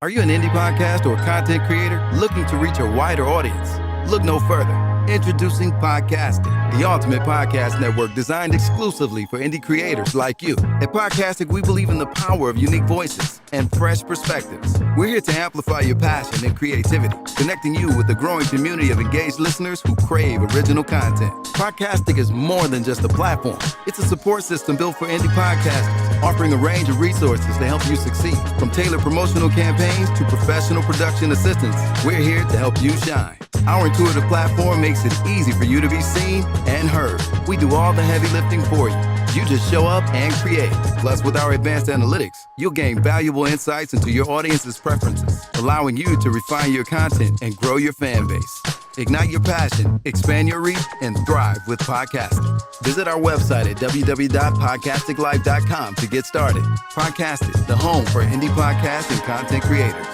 Are you an indie podcast or content creator looking to reach a wider audience? Look no further. Introducing Podcastic, the ultimate podcast network designed exclusively for indie creators like you. At Podcastic, we believe in the power of unique voices and fresh perspectives. We're here to amplify your passion and creativity, connecting you with the growing community of engaged listeners who crave original content. Podcastic is more than just a platform. It's a support system built for indie podcasters, offering a range of resources to help you succeed. From tailored promotional campaigns to professional production assistance, we're here to help you shine. Our intuitive platform makes it easy for you to be seen and heard. We do all the heavy lifting for you. You just show up and create. Plus, with our advanced analytics, you'll gain valuable insights into your audience's preferences, allowing you to refine your content and grow your fan base. Ignite your passion, expand your reach, and thrive with podcasting. Visit our website at www.podcasticlife.com to get started. Podcastic, the home for indie podcasts and content creators.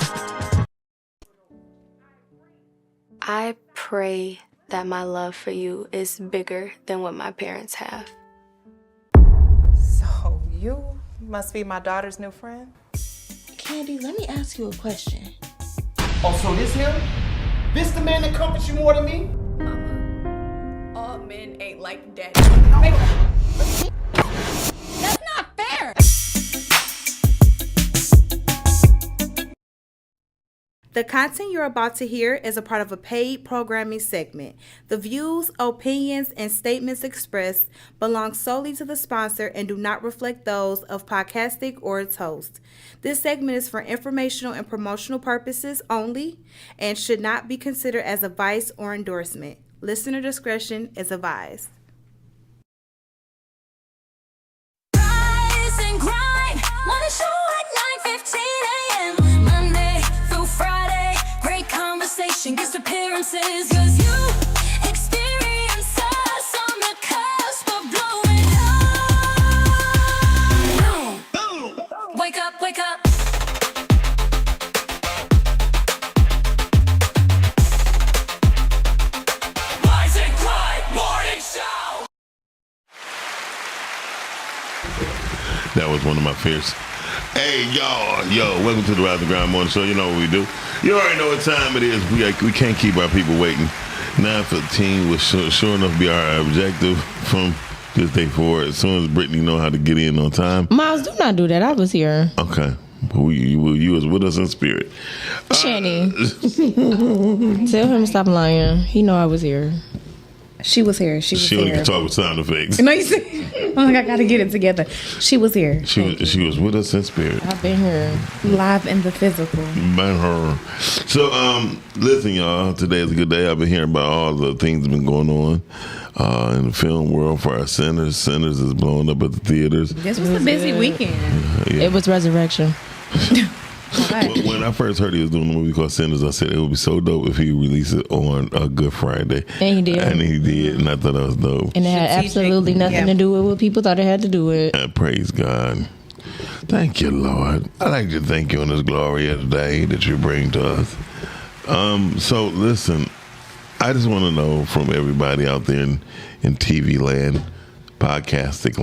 I pray that my love for you is bigger than what my parents have. So you must be my daughter's new friend? Candy, let me ask you a question. Oh, so this him? This the man that comforts you more than me? Mama, all men ain't like daddy. That's not fair! The content you're about to hear is a part of a paid programming segment. The views, opinions, and statements expressed belong solely to the sponsor and do not reflect those of Podcastic or its host. This segment is for informational and promotional purposes only and should not be considered as advice or endorsement. Listener discretion is advised. Rise and grind, wanna show at 9:15 a.m. Monday through Friday, great conversation, guest appearances, cause you experience us on the cusp of blowing up. Boom. Wake up, wake up. Rise and grind, morning show. That was one of my fears. Hey, y'all. Welcome to the Rise and Grind Morning Show. You know what we do. You already know what time it is. We can't keep our people waiting. 9:15 was sure enough to be our objective from this day forward. As soon as Brittany know how to get in on time. Miles, do not do that. I was here. Okay. You was with us in spirit. Chanie. Tell him to stop lying. He know I was here. She was here. She only can talk with sound effects. No, you see? I'm like, I gotta get it together. She was here. She was with us in spirit. I've been here. Live in the physical. By her. So, listen, y'all. Today is a good day. I've been hearing about all the things that have been going on in the film world for our Sinners. Sinners is blowing up at the theaters. This was a busy weekend. Yeah. It was Resurrection. When I first heard he was doing a movie called Sinners, I said it would be so dope if he released it on a Good Friday. And he did. And I thought that was dope. And it had absolutely nothing to do with what people thought it had to do with. Praise God. Thank you, Lord. I'd like to thank you on this glory of the day that you bring to us. So, listen, I just want to know from everybody out there in TV land, podcastic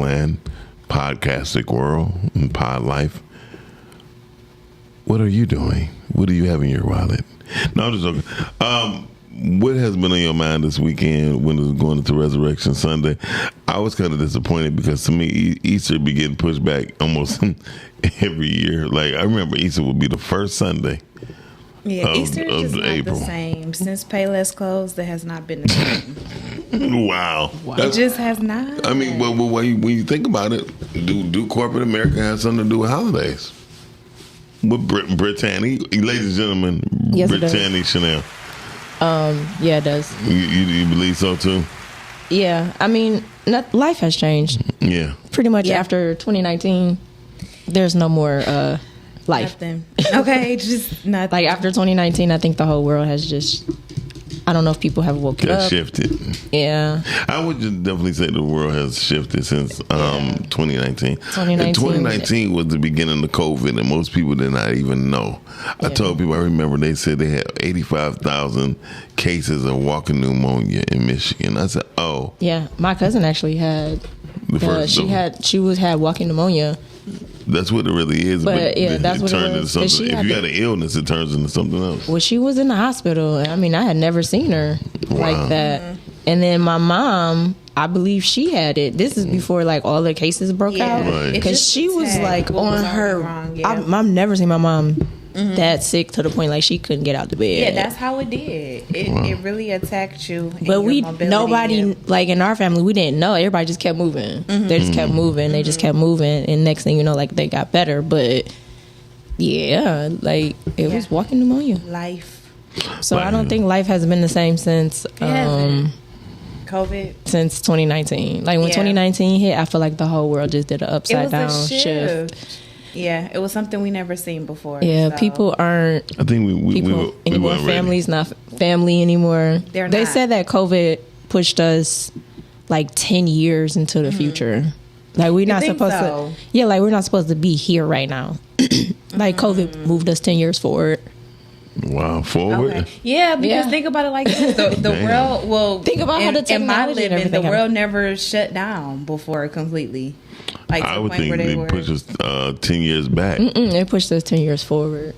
world, and pod life, what are you doing? What do you have in your wallet? No, I'm just joking. What has been on your mind this weekend when it was going into Resurrection Sunday? I was kind of disappointed because to me, Easter be getting pushed back almost every year. Like, I remember Easter would be the first Sunday. Yeah, Easter is just not April. the same. Since Payless closed, that has not been the same. Wow. It just has not. I mean, well, when you think about it, do corporate America have something to do with holidays? With Brittany, ladies and gentlemen, Yes, Brittany Chanel. Yeah, it does. You believe so too? Yeah, I mean, life has changed. Yeah. Pretty much after 2019, there's no more life. Nothing. Okay, just nothing. Like after 2019, I think the whole world has just, I don't know if people have woken up. Shifted. Yeah. I would just definitely say the world has shifted since 2019. 2019 was the beginning of COVID, and most people did not even know. I told people, I remember they said they had 85,000 cases of walking pneumonia in Michigan. I said, oh. Yeah, my cousin actually had, she had walking pneumonia That's what it really is. But yeah, that's what it turned was. into something. If you got an illness, it turns into something else. Well, she was in the hospital. I mean, I had never seen her like that. Mm-hmm. And then my mom, I believe she had it. This is before like all the cases broke out. Right. Because she was like on her. I've never seen my mom that sick to the point like she couldn't get out the bed. Yeah, that's how it did. It really attacked you. But nobody like in our family, we didn't know. Everybody just kept moving. They just kept moving. They just kept moving, and next thing you know, like they got better. But yeah, like it was walking pneumonia. Life. So I don't think life has been the same since COVID. Since 2019. Like when 2019 hit, I feel like the whole world just did an upside down shift. Yeah, it was something we never seen before. Yeah, so. people aren't. I think we anymore. Family's not family anymore. They said that COVID pushed us like 10 years into the future. Like we're not supposed to. Yeah, like we're not supposed to be here right now. Like COVID moved us 10 years forward. Wow, forward. Okay. Yeah, because think about it like this: the world. Well, think about how the technology and everything. The world never shut down before completely. Like I would think they pushed us 10 years back. They pushed us 10 years forward.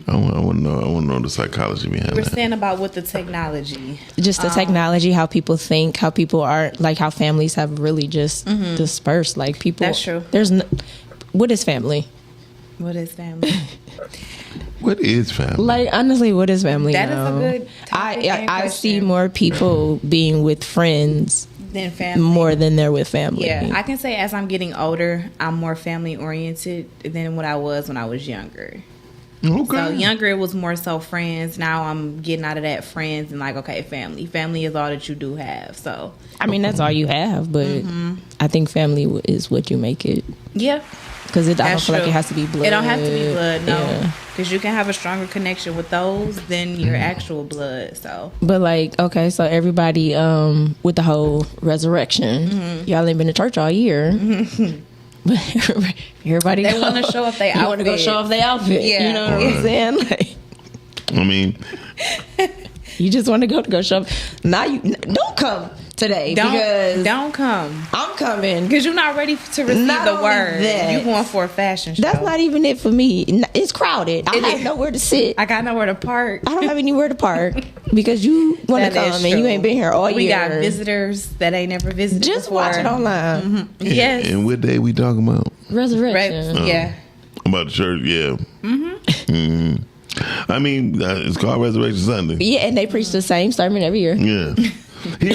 I want to know the psychology behind We're that. saying about with the technology. Just the technology, how people think, how people are, like how families have really just dispersed. Like people. That's true. What is family? What is family? What is family? Like honestly, what is family? That is a good topic and I see question. more people being with friends than family. More than they're with family. Yeah, I can say as I'm getting older, I'm more family oriented than what I was when I was younger. Okay. So younger, it was more so friends. Now I'm getting out of that friends and like, okay, family. Family is all that you do have. So I mean, that's all you have, but I think family is what you make it. Yeah. Because I don't feel like it has to be blood. It don't have to be blood, no. Because you can have a stronger connection with those than your actual blood. So, but like, okay, so everybody with the whole resurrection, y'all ain't been to church all year. But everybody they want to show off their outfit. You want to go show off their outfit. Yeah. You know what I'm saying? Like, I mean, you just want to go show up. Now you don't come today because don't come. I'm coming because you're not ready to receive the word. You're going for a fashion show. That's not even it for me. It's crowded. I have nowhere to sit. I got nowhere to park. I don't have anywhere to park because you want to come and you ain't been here all year. We got visitors that ain't never visited Just before. watch it online. Yes. And what day we talking about? Resurrection. Yeah. About the church, yeah. I mean, it's called Resurrection Sunday. Yeah, and they preach the same sermon every year. Yeah. You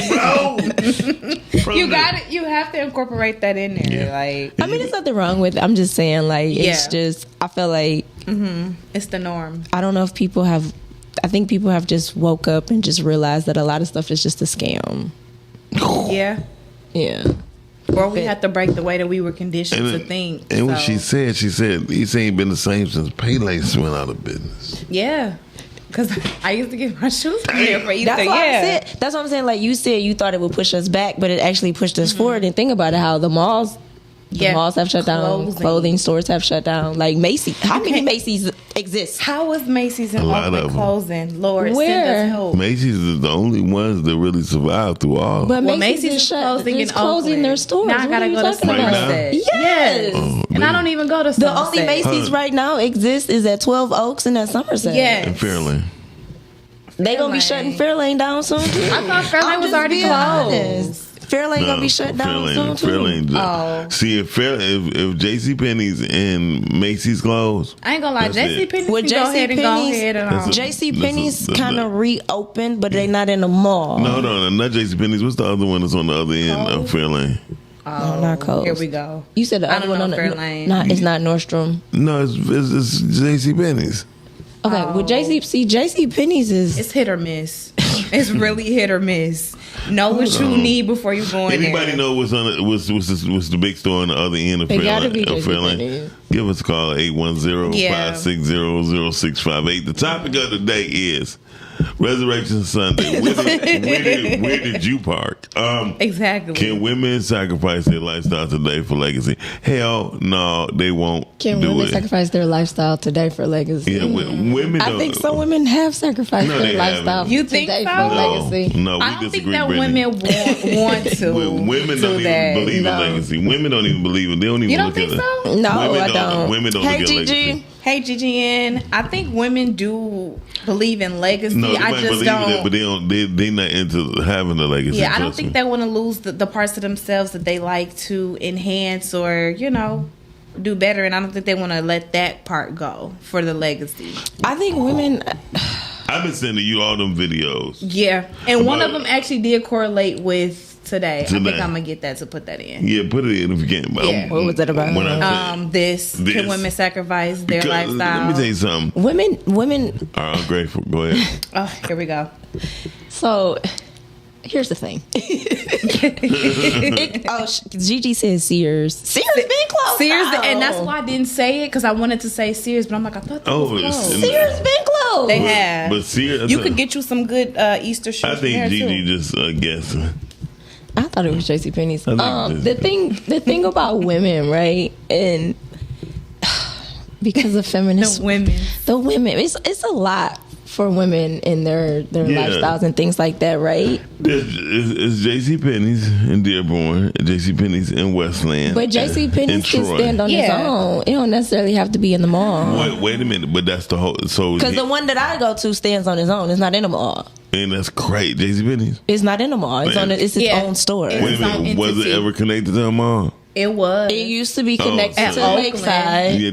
got it. You have to incorporate that in there. Yeah. Like, I mean, there's nothing wrong with it. I'm just saying, like, it's just, I feel like it's the norm. I don't know if people have. I think people have just woke up and just realized that a lot of stuff is just a scam. Yeah. Yeah. Or we have to break the way that we were conditioned to think. And what she said, these ain't been the same since Payless went out of business. Yeah. Because I used to get my shoes from there for Easter. That's what I'm saying. Like you said, you thought it would push us back, but it actually pushed us forward. And think about it, how the malls have shut down, clothing stores have shut down. Like Macy's, how many Macy's exist? How was Macy's and Oakland closing? Lord, where? Send us help. Macy's is the only ones that really survived through all. But Macy's is closing in closing their stores. Now I gotta go to Somerset. Yes. And I don't even go to Somerset. The only Macy's right now exists is at 12 Oaks and at Somerset. Yes. And Fairlane. They gonna be shutting Fairlane down soon too. I thought Fairlane was already closed. Fairlane gonna be shut down soon too. Fairlane. See, if JCPenney's and Macy's closed, I ain't gonna lie, JCPenney's can go ahead and go ahead and JCPenney's kind of reopened, but they not in the mall. No, not JCPenney's. What's the other one that's on the other end of Fairlane? Oh, not Kohl's. Here we go. You said the other one on Fairlane. It's not Nordstrom. No, it's JCPenney's. Okay, well, JCPenney's is... It's hit or miss. It's really hit or miss. Know what you need before you go in there. Anybody know what's the big store on the other end of Fairlane? Give us a call, 810-560-0658. The topic of the day is, Resurrection Sunday. Where did you park? Exactly. Can women sacrifice their lifestyle today for legacy? Hell no, they won't. Can do women it. sacrifice their lifestyle today for legacy? Yeah, women. I think some women have sacrificed No, their they lifestyle haven't. You think today so? for No, legacy. no, we I don't think disagree, that Brittany. women want to. Women don't even believe in legacy. Women don't even believe it. They don't even You don't look think at so? it. No, Women I don't. Women don't Hey, look at Gigi. legacy. Hey, GGN, I think women do believe in legacy. No, they I might just believe don't. it, but they don't. They're not into having a legacy. Yeah, I don't trust think me. they want to lose the parts of themselves that they like to enhance or, do better. And I don't think they want to let that part go for the legacy. I think women. I've been sending you all them videos. Yeah. And one But- of them actually did correlate with today. I think Today. I'm going to get that to put that in. Yeah, put it in if you can. Yeah. What was that about? When I said, This. Can women sacrifice their because- lifestyle? Let me tell you something. Women. All right, I'm grateful. Go ahead. Oh, here we go. So, here's the thing. Gigi says Sears. Sears been closed. Sears, down. and that's why I didn't say it because I wanted to say Sears, but I'm like, I thought that was closed. Sears been closed. They have. But Sears, You could get you some good Easter shoes. I from there, think Gigi too. just guessing. I thought it was JCPenney's. I think The thing about women, right? And because of feminists, the women, it's a lot for women in their lifestyles and things like that, right? It's JCPenney's in Dearborn, JCPenney's in Westland. But JCPenney's can Troy. stand on its own. It don't necessarily have to be in the mall. Wait a minute, but that's the whole. So Because the one that I go to stands on its own. It's not in the mall. and that's great, JCPenney's. It's not in the mall. It's Man. its own store. Wait a minute, was it ever connected to a mall? It was. It used to be connected to Oakland. Lakeside. Yeah,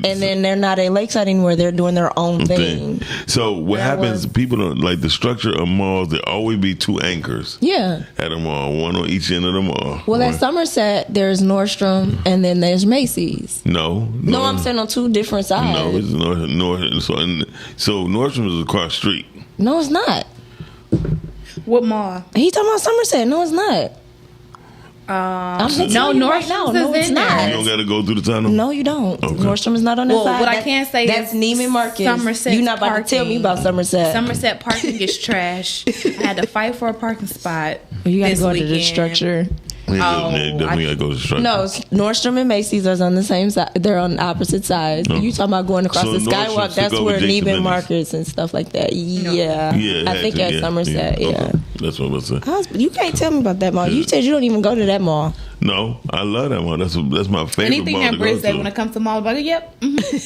And then they're not at Lakeside anymore. They're doing their own thing. So what happens? People don't like the structure of malls. There always be two anchors. Yeah. At a mall, one on each end of the mall. Well, at Somerset, there's Nordstrom and then there's Macy's. No, No, I'm saying on two different sides. No, it's North. So Nordstrom is across the street. No, it's not. What mall? He talking about Somerset. No, it's not. I'm no, Nordstrom right now. No, it's not. You don't got to go through the tunnel. No, you don't. Okay. Nordstrom is not on that Well, side. what I can say that's is Neiman Marcus. Somerset's You're not about to tell me about Somerset. Somerset parking is trash. I had to fight for a parking spot. You got to this go to the weekend. structure. Definitely got to go to the structure. No, Nordstrom and Macy's are on the same side. They're on opposite sides. No. You talking about going across So the Nordstrom skywalk? took That's over where Jason Neiman Bennett's. Marcus and stuff like that. Yeah, Yeah, I think at Somerset. Yeah, Okay. That's what I was saying. You can't tell me about that mall. You said you don't even go to that mall. No, I love that mall. That's my favorite Anything mall that to go Britt said to. when it comes to mall, but yep,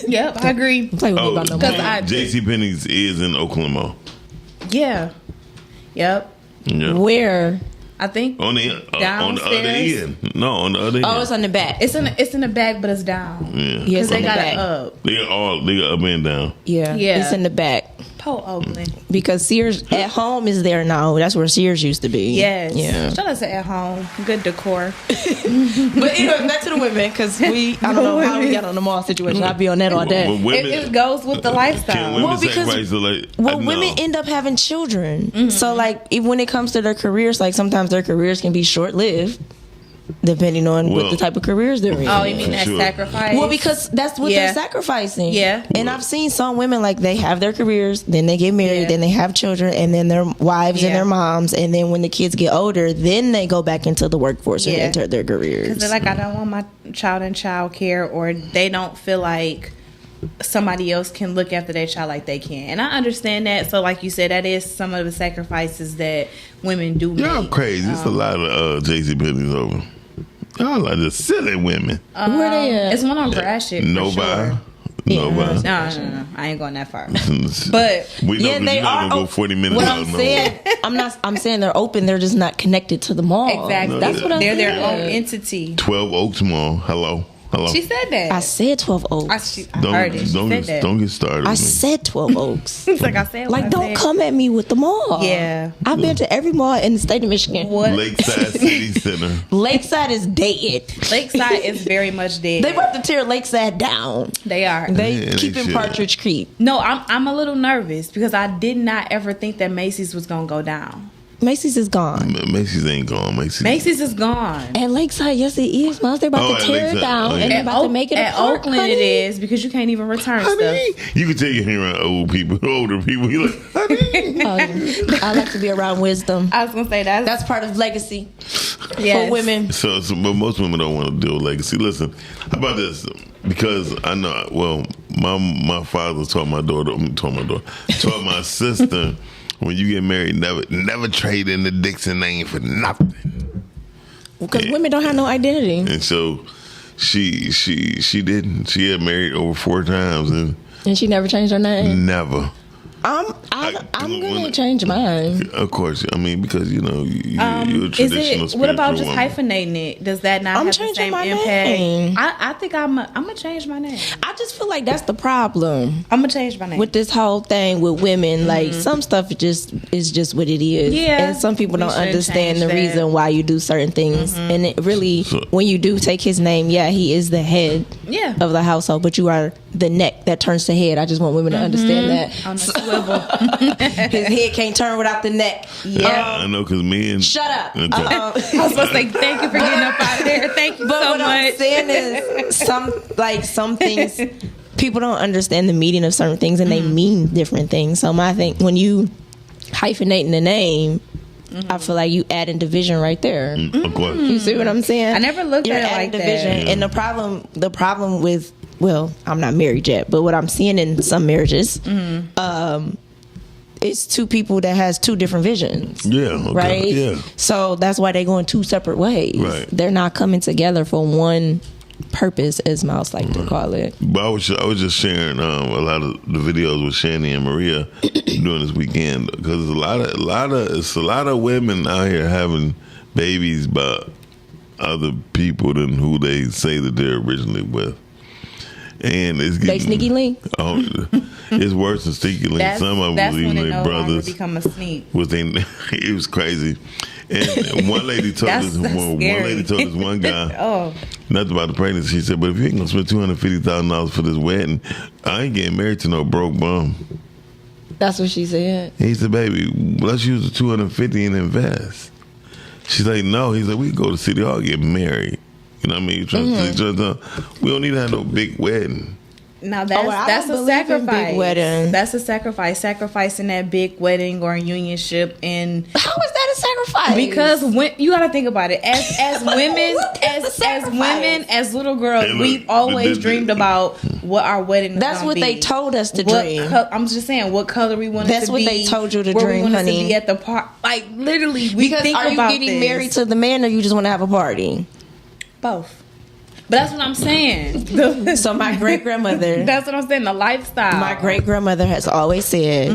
yep, I agree. Play with me about no Because mall. JCPenney's is in Oakland Mall. Yeah, yep. Yeah. Where? I think On the other downstairs. end. No, on the other end. Oh, it's on the back. It's in the back, but it's down. Yeah. Yeah, Because it's they in the got back. it up. They got up and down. Yeah, Yeah. it's in the back. Po Oakland. Because Sears at home is there now. That's where Sears used to be. Yes. Yeah. Shout out to At Home. Good decor. But anyway, back to the women because I don't know how we got on the mall situation. I'll be on that all day. Well, women, It goes with the can lifestyle. women Well, because- sacrifice the Well, no. women end up having children. So, like, even when it comes to their careers, like, sometimes their careers can be short-lived, depending on what the type of careers they're in. Oh, you mean that Sure. sacrifice? Well, because that's what Yeah. they're sacrificing. Yeah. And I've seen some women, like, they have their careers, then they get married, Yeah. then they have children, and then their wives and Yeah. their moms, and then when the kids get older, then they go back into the workforce and Yeah. enter their careers. Because they're like, I don't want my child in child care, or they don't feel like somebody else can look after their child like they can. And I understand that. So, like you said, that is some of the sacrifices that women do make. Y'all crazy. It's a lot of JCPenney's over. Y'all like just silly women. Where they at? It's one on Gratiot. Nobody. Sure. Nobody. No. I ain't going that far. But We know Yeah, 'cause they you're not are. gonna go 40 minutes What out I'm of saying, I'm saying they're open. They're just not connected to the mall. exactly. That's what I'm They're saying. their own entity. 12 Oaks Mall. Hello. She said that. I said 12 Oaks. I heard it. She said that. Don't get started. I with me. said 12 Oaks. It's like I said. what I Like, don't said. come at me with the mall. Yeah. I've been to every mall in the state of Michigan. What? Lakeside City Center. Lakeside is dead. Lakeside is very much dead. They about to tear Lakeside down. They are. They Yeah, they keeping should. Partridge Creek. No, I'm a little nervous because I did not ever think that Macy's was gonna go down. Macy's is gone. Macy's ain't gone. Macy's is gone. At Lakeside, yes, it is. Miles, they're about to tear it down and they're about to make it a park. At Oakland, it is because you can't even return stuff. You can tell you're here around older people. You're like, I like to be around wisdom. I was gonna say that's part of legacy for women. So, but most women don't want to deal with legacy. Listen, how about this? Because I know, well, my father taught my sister. When you get married, never trade in the Dixon name for nothing. Because women don't have no identity. And so she didn't. She had married over 4 times and she never changed her name. Never. I'm gonna change mine. Of course, I mean because you're a traditional. What about just woman. hyphenating it? Does that not have the same impact? Name. I think I'm gonna change my name. I just feel like that's the problem. I'm gonna change my name with this whole thing with women. Like some stuff is just what it is. Yeah, and some people don't understand the reason why you do certain things. And it really, when you do take his name, he is the head of the household, but you are the neck that turns the head. I just want women to understand that. On the swivel. His head can't turn without the neck. Yeah, I know because me and shut up. Okay. I was supposed to say thank you for getting up out of there. Thank you so much. I'm saying is some things people don't understand the meaning of certain things and they mean different things. So my thing, when you hyphenating the name, I feel like you adding division right there. Of course. You see what I'm saying? I never looked at it like division. that. And the problem with, well, I'm not married yet, but what I'm seeing in some marriages, it's 2 people that has 2 different visions. Yeah. Okay. Right? Yeah. So that's why they go in 2 separate ways. Right. They're not coming together for one purpose, as Mouse like to call it. But I was just sharing a lot of the videos with Chanie and Maria during this weekend because it's a lot of women out here having babies by other people than who they say that they're originally with. And it's getting, they sneaky link. Oh, it's worse than sneaky link. Some of them was even their brothers. Become a sneak. It was crazy. And one lady told this one guy nothing about the pregnancy. She said, "But if you ain't gonna spend $250,000 for this wedding, I ain't getting married to no broke bum." That's what she said. He said, "Baby, let's use the $250 and invest." She's like, "No." He's like, "We can go to City Hall, get married." You know what I mean? We don't need to have no big wedding. Now that's a sacrifice. That's a sacrifice. Sacrificing that big wedding or unionship. And how is that a sacrifice? Because when you got to think about it, as women, as little girls, we've always dreamed about what our wedding. That's what they told us to dream. I'm just saying what color we wanted to be. That's what they told you to dream, we honey. To be at the park, like literally. We think are you about getting married to the man, or you just want to have a party? Both. But that's what I'm saying. So my great grandmother. That's what I'm saying. The lifestyle. My great grandmother has always said,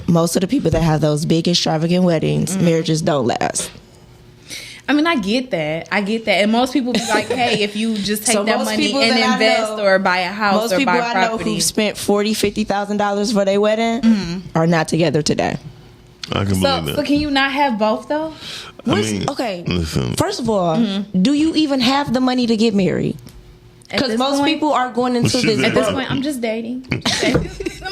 most of the people that have those big extravagant weddings, marriages don't last. I mean, I get that. And most people be like, hey, if you just take that money and invest or buy a house or buy property. Most people I know who spent $40,000-$50,000 for their wedding are not together today. I can believe that. So can you not have both though? Okay. Listen. First of all, do you even have the money to get married? Because most people are going into this. At this point, I'm just dating. I'm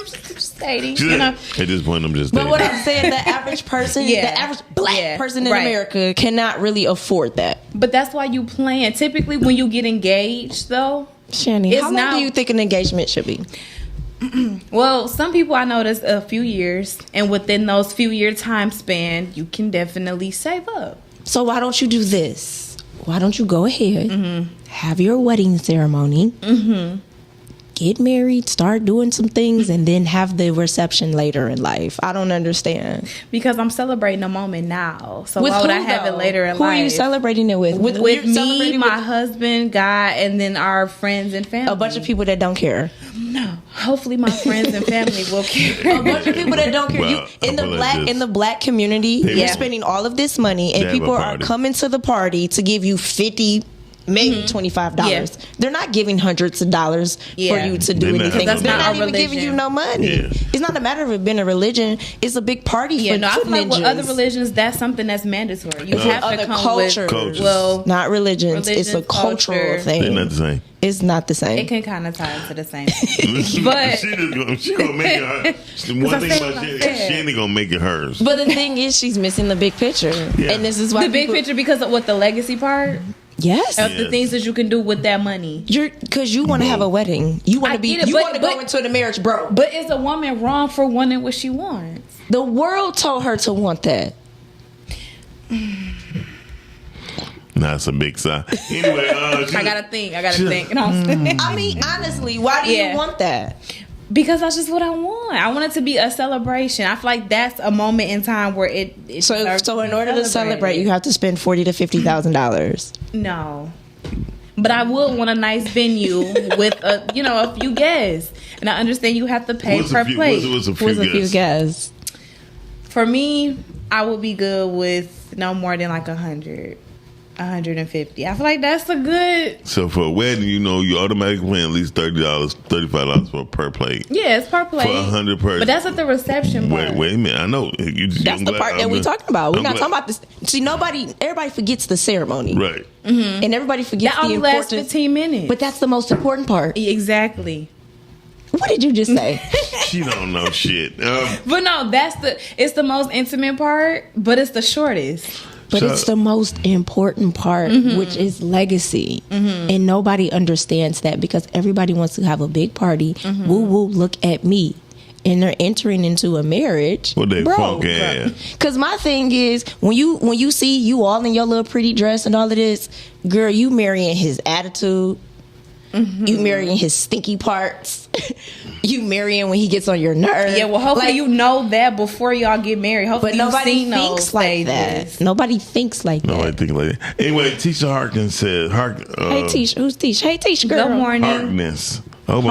just dating. You know? At this point, I'm just dating. But what I'm saying, the average person, the average black person in America cannot really afford that. But that's why you plan. Typically, when you get engaged, though, Chanie, how long do you think an engagement should be? Well, some people I know that's a few years, and within those few year time span, you can definitely save up. So why don't you do this? Why don't you go ahead, have your wedding ceremony, get married, start doing some things, and then have the reception later in life? I don't understand. Because I'm celebrating the moment now. So why would I have it later in life? Who are you celebrating it with? With me, my husband, God, and then our friends and family. A bunch of people that don't care. No. Hopefully my friends and family will care. A bunch of people that don't care. Well, in the black community, you're spending all of this money and people are coming to the party to give you $50 maybe $25. Yeah. They're not giving hundreds of dollars for you to do anything. That's They're not not even giving you no money. Yeah. It's not a matter of it being a religion. It's a big party for I feel like with ninjas. other religions, that's something that's mandatory. You have to Other come cultures. with, well, not religions. It's a cultural culture. thing. They're not the same. It's not the same. It can kind of tie into the same. But she gonna make it her. One thing about Chanie gonna make it hers. But the thing is, she's missing the big picture, and this is why the big picture, because of what the legacy part. Yes, of the things that you can do with that money. Because you want to have a wedding. You want to be. You want to go into the marriage, bro. But is a woman wrong for wanting what she wants? The world told her to want that. That's a big sign. Anyway, I gotta think. You know what I'm saying? I mean, honestly, why do you want that? Because that's just what I want. I want it to be a celebration. I feel like that's a moment in time where it so in order to celebrate, you have to spend $40,000 to $50,000. No, but I would want a nice venue with a few guests, and I understand you have to pay per plate. What's a few guests? For me, I would be good with no more than like 100. 150. I feel like that's a good. So for a wedding, you automatically paying at least $30, $35 for per plate. Yeah, it's per plate. For 100 person. But that's at the reception part. Wait a minute. I know. That's the part that we're talking about. We're not talking about this. See, everybody forgets the ceremony. Right. Mm-hmm. And everybody forgets that the only importance. lasts 15 minutes. But that's the most important part. Exactly. What did you just say? She don't know shit. But no, it's the most intimate part, but it's the shortest. But it's the most important part, which is legacy. And nobody understands that because everybody wants to have a big party. Woo woo, look at me. And they're entering into a marriage. What they funky ass. Because my thing is, when you see you all in your little pretty dress and all of this, girl, you marrying his attitude. You marrying his stinky parts. You marrying when he gets on your nerves. Yeah, well, hopefully you know that before y'all get married. Hopefully, but nobody thinks like that. Nobody thinks like that. Nobody thinks like that. Anyway, Tisha Harkins said, "Hey, Tisha, who's Tisha? Hey, Tisha, girl. Good morning, Harkness." I hope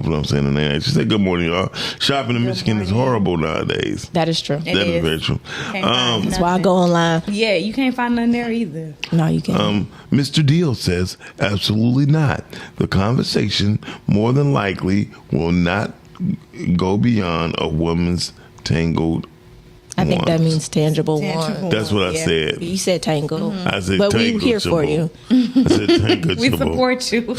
I'm saying the name. She said, "Good morning, y'all. Shopping in Michigan is horrible nowadays." That is true. That is very true. That's why I go online. Yeah, you can't find nothing there either. No, you can't. Mr. Deal says, absolutely not. The conversation more than likely will not go beyond a woman's tangled I think that means tangible one. That's what I said. You said tangle. I said but tangle. We're here for you. I said tangle. We support you. We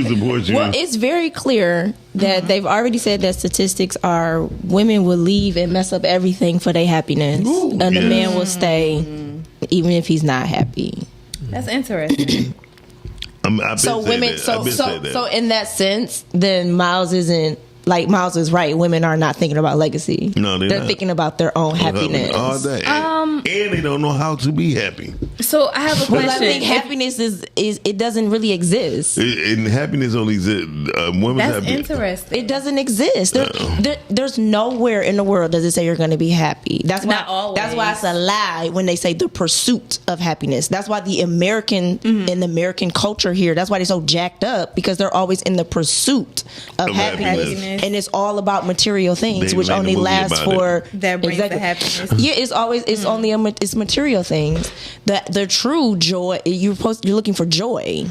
support you. Well, it's very clear that they've already said that statistics are women will leave and mess up everything for their happiness. And the man will stay even if he's not happy. That's interesting. So in that sense, then Miles isn't. Like Miles is right. Women are not thinking about legacy. No, they're not. Thinking about their own happiness. All day. And they don't know how to be happy. So I have a question. Well, I think happiness is it doesn't really exist. And happiness only exists. Women's That's happy. interesting. It doesn't exist. There's nowhere in the world does it say you're going to be happy. That's why. Not always. That's why it's a lie when they say the pursuit of happiness. That's why the American in the American culture here. That's why they're so jacked up because they're always in the pursuit of happiness. And it's all about material things, which only last for that brings the happiness. Yeah, it's always only it's material things. The true joy you're looking for joy.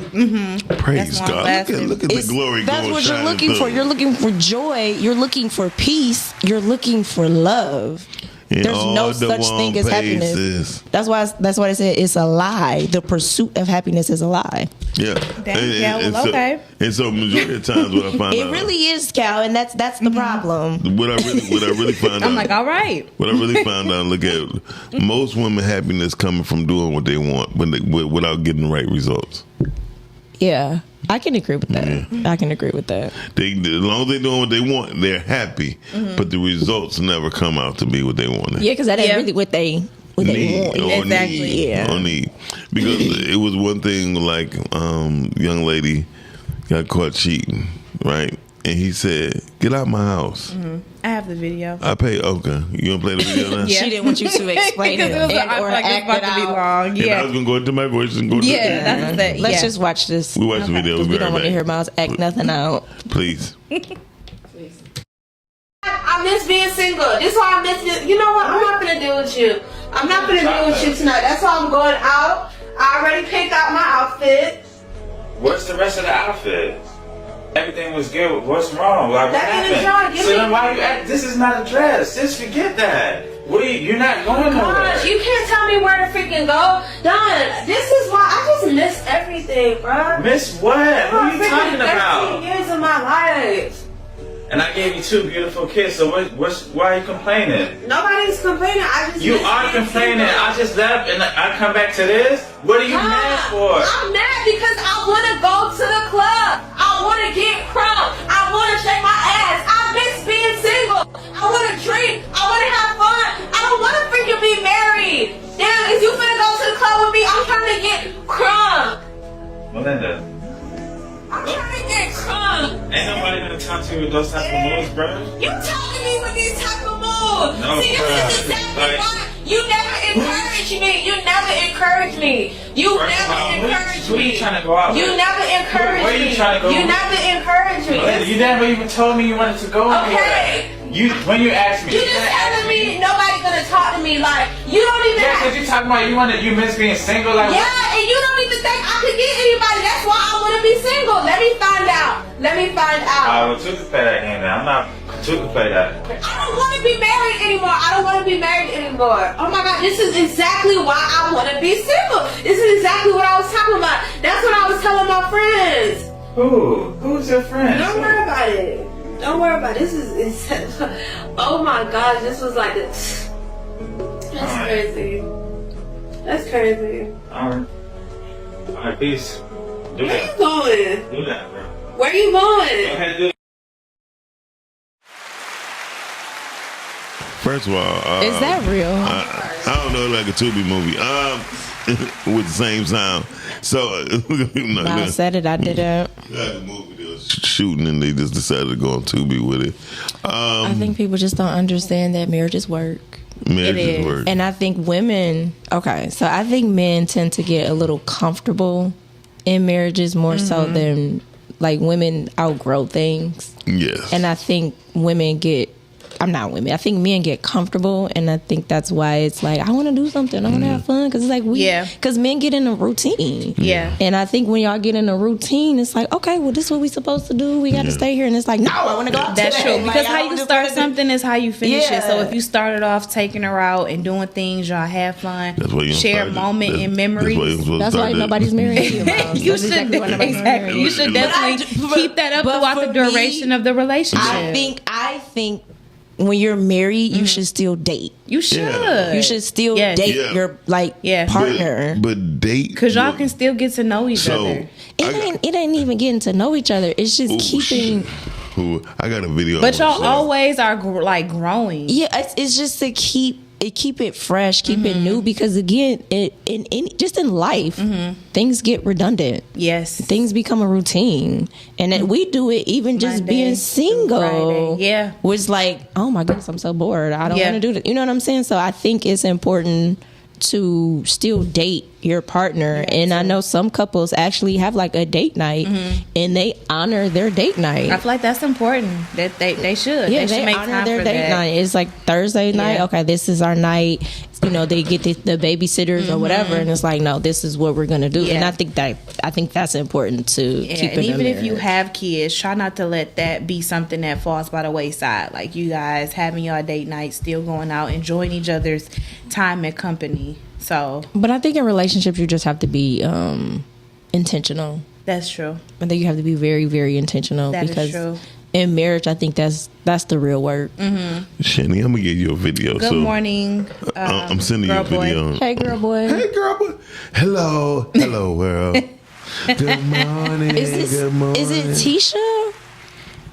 Praise God! Look at the glory. That's what you're looking for. You're looking for joy. You're looking for peace. You're looking for love. There's no such thing as happiness. That's why I said it's a lie. The pursuit of happiness is a lie. Yeah. Okay. And so majority of times what I find it really is, Cal, and that's the problem. What I really find out. I'm like, all right. What I really found out, look at most women happiness coming from doing what they want without getting the right results. Yeah. I can agree with that. Yeah. I can agree with that. As long as they're doing what they want, they're happy. But the results never come out to be what they want. Yeah, because that ain't really what they want. Exactly. Or need. Because it was one thing like young lady got caught cheating, right? And he said, "Get out my house." I have the video. I pay. Okay, you gonna play the video now? Yeah. She didn't want you to explain it or act it out. Long. Yeah. And I was gonna go into my voice and go. Let's just watch this. We watch the video. We don't want to hear Miles act nothing out. Please. I miss being single. This is why I miss it. You know what? I'm not gonna deal with you. I'm not gonna deal with you tonight. That's why I'm going out. I already picked out my outfit. What's the rest of the outfit? Everything was good. What's wrong? Like, what That in the happened? jar. So then why you act? This is not a dress. Just forget that. What are you're not going nowhere. Gosh, you can't tell me where to freaking go. Don, this is why I just miss everything, bro. Miss what? What are you talking about? 13 years of my life. And I gave you 2 beautiful kids, so why are you complaining? Nobody's complaining. I just You miss are being complaining. single. I just left and I come back to this? What are you mad for? I'm mad because I want to go to the club. I want to get crunk. I want to shake my ass. I miss being single. I want to drink. I want to have fun. I don't want to freaking be married. Damn, if you finna go to the club with me, I'm trying to get crunk. Melinda. I'm trying to get crunk. Ain't nobody gonna talk to you with those type of moves, bro. You talking to me with these type of moves. No, See, this is exactly why you never encourage me. You never encourage me. You never encourage me. Who are you trying to go out with? You never encourage Where are you trying to go me. You with? never encourage me. Melinda, you never even told me you wanted to go anywhere. When you asked me. You just telling me nobody gonna talk to me like you don't even. Yeah, because you talking about you miss being single. Like, yeah, and you don't even think I could get anybody. That's why I want to be single. Let me find out. Let me find out. I will play that game now. I'm not to play that. I don't want to be married anymore. I don't want to be married anymore. Oh my God, this is exactly why I want to be single. This is exactly what I was talking about. That's what I was telling my friends. Who? Who's your friend? Don't worry about it. Don't worry about it. This is oh my gosh, this was like this. That's crazy. That's crazy. Alright, peace. Do Where that. you going? Do that, bro. Where you going? Go ahead, do it. First of all, is that real? I don't know, like a Tubi movie. With the same sound. So I said it. I didn't. Like a movie they was shooting, and they just decided to go on Tubi with it. I think people just don't understand that marriages work. Marriages work, and I think women. Okay, so I think men tend to get a little comfortable in marriages more so than like women outgrow things. Yes, and I think women get. I'm not women. I think men get comfortable, and I think that's why it's like I want to do something. I want to have fun because it's like because men get in a routine. Yeah, and I think when y'all get in a routine, it's like okay, well, this is what we supposed to do. We got to stay here, and it's like no, I want to go out. That's today. true because like, how you start something is how you finish it. So Yeah. if you started off taking her out and doing things, y'all have fun, share a moment in memories. That's why nobody's married. You should exactly. You should definitely keep that up throughout the duration of the relationship. I think when you're married, you should still date. You should. You should still date your partner. But date because y'all can still get to know each other. It ain't even getting to know each other. It's just keeping. I got a video. But y'all always are growing. Yeah, it's just to keep it fresh, keep it new. Because again, just in life, things get redundant. Yes, things become a routine, and we do it even just being single. Friday. Yeah, was like, oh my goodness, I'm so bored. I don't want to do that. You know what I'm saying? So I think it's important to still date your partner, and I know some couples actually have like a date night, and they honor their date night. I feel like that's important. That they should. Yeah, they should make honor time their for date that. night. It's like Thursday night. Yeah. Okay, this is our night. You know, they get the babysitters or whatever, and it's like, no, this is what we're gonna do. Yeah. And I think that's important to keep. And in even a if you marriage. have kids, try not to let that be something that falls by the wayside. Like you guys having your date night, still going out, enjoying each other's time and company. So, but I think in relationships you just have to be intentional. That's true. I think you have to be very, very intentional. That is because true. in marriage, I think that's the real work. Shanie, I'm gonna give you a video. Good morning. I'm sending you a video. Hey, girl boy. Hey, girl boy. Hello, world. Good morning. Good morning. Is it Tisha?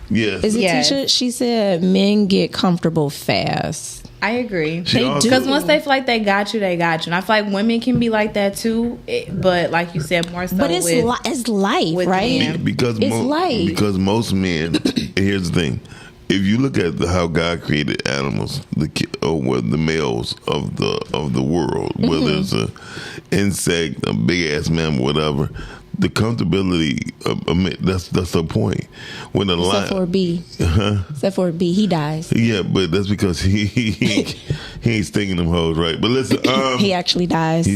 Yes. Is it Tisha? She said men get comfortable fast. I agree. They do. Because once they feel like they got you, they got you. And I feel like women can be like that too. But like you said, more so but it's life, right? Men. Because it's life. Because most men, here's the thing: if you look at how God created animals, the males of the world, whether it's a insect, a big ass mammal, whatever, the comfortability. That's the point. When the Except for B. Except for B, he dies. Yeah, but that's because he ain't stinging them hoes, right? But listen, he actually dies.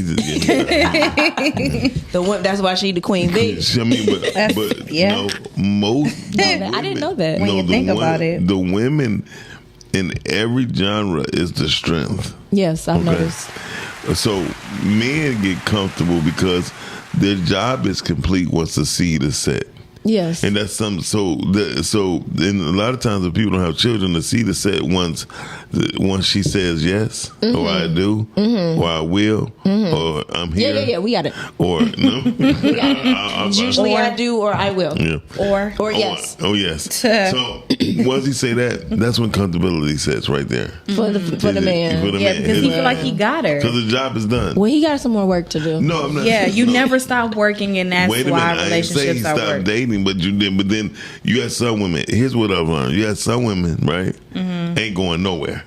That's why she the queen bitch. I mean, but yeah. Most. I didn't know that. When you think about it, the women in every genre is the strength. Yes, I've noticed. So men get comfortable because their job is complete once the seed is set. Yes, and that's something. So and a lot of times when people don't have children, the seed is set once she says yes, or I do, or I will, or I'm here. Yeah, we got it. Or no, we got it. Usually I do, or I will. Yeah. Or yes. Oh yes. So once he say that, that's when comfortability sets right there for the man. Because he feel like he got her. Because the job is done. Well, he got some more work to do. No, I'm not. Yeah, you never stop working, and that's why relationships are working. Dating, but then you got some women. Here's what I've learned: you got some women, right? Ain't going nowhere.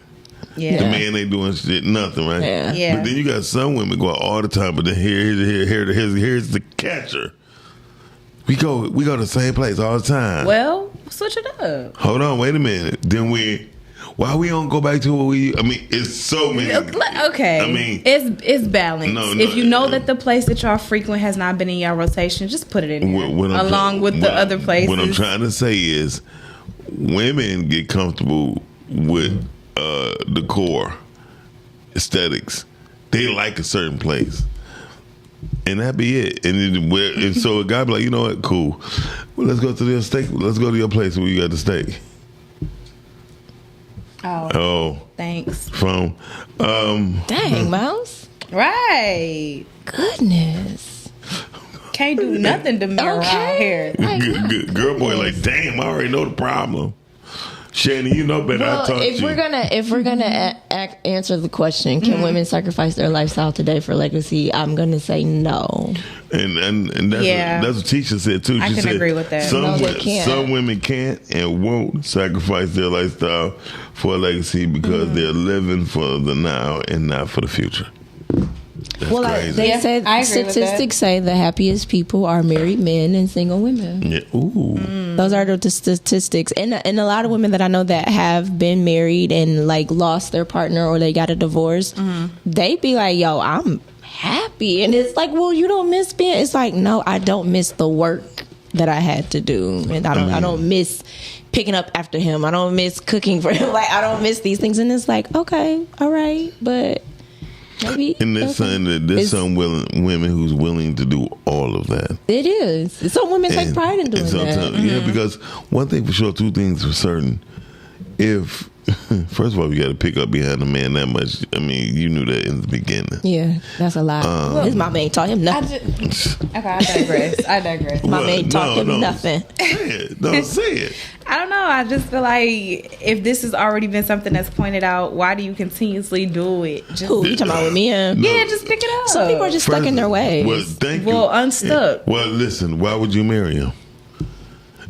Yeah, the man ain't doing shit, nothing, right? Yeah. But then you got some women go out all the time. But then here's the catcher. We go to the same place all the time. Well, switch it up. Hold on, wait a minute. Then why we don't go back to what we? I mean, it's so many. Okay, I mean, it's balanced. If you know that the place that y'all frequent has not been in your rotation, just put it in there along with the other places. What I'm trying to say is, women get comfortable with the core aesthetics. They like a certain place, and that be it. And so a guy be like, you know what, cool. Well, let's go to your steak. Let's go to your place where you got the steak. Oh, thanks. From dang, Mouse. Right. Goodness. Can't do nothing to me around here. Girl boy, like, damn, I already know the problem. Chanie, you know better. Well, I talk if to we're gonna answer the question, can women sacrifice their lifestyle today for legacy? I'm gonna say no. And that's what Tisha said too. She said agree with that. Some women can't and won't sacrifice their lifestyle for a legacy because they're living for the now and not for the future. That's they said statistics say the happiest people are married men and single women. Yeah. Ooh. Those are the statistics, and a lot of women that I know that have been married and like lost their partner or they got a divorce, they be like, "Yo, I'm happy," and it's like, "Well, you don't miss being." It's like, no, I don't miss the work that I had to do, and I don't miss picking up after him. I don't miss cooking for him. Like I don't miss these things, and it's like, okay, all right, but. Maybe. And there's some women who's willing to do all of that. It is. Some women take pride in doing that. Yeah, because one thing for sure, two things for certain. If first of all, you got to pick up behind a man that much. I mean, you knew that in the beginning. Yeah, that's a lie. His mama ain't taught him nothing. I digress. Mama ain't taught him nothing. Say it. Don't say it. I don't know. I just feel like if this has already been something that's pointed out, why do you continuously do it? Who you talking about with me? Yeah, just pick it up. Some people are just stuck in their ways. Well, thank you. Well, unstuck. Well, listen. Why would you marry him?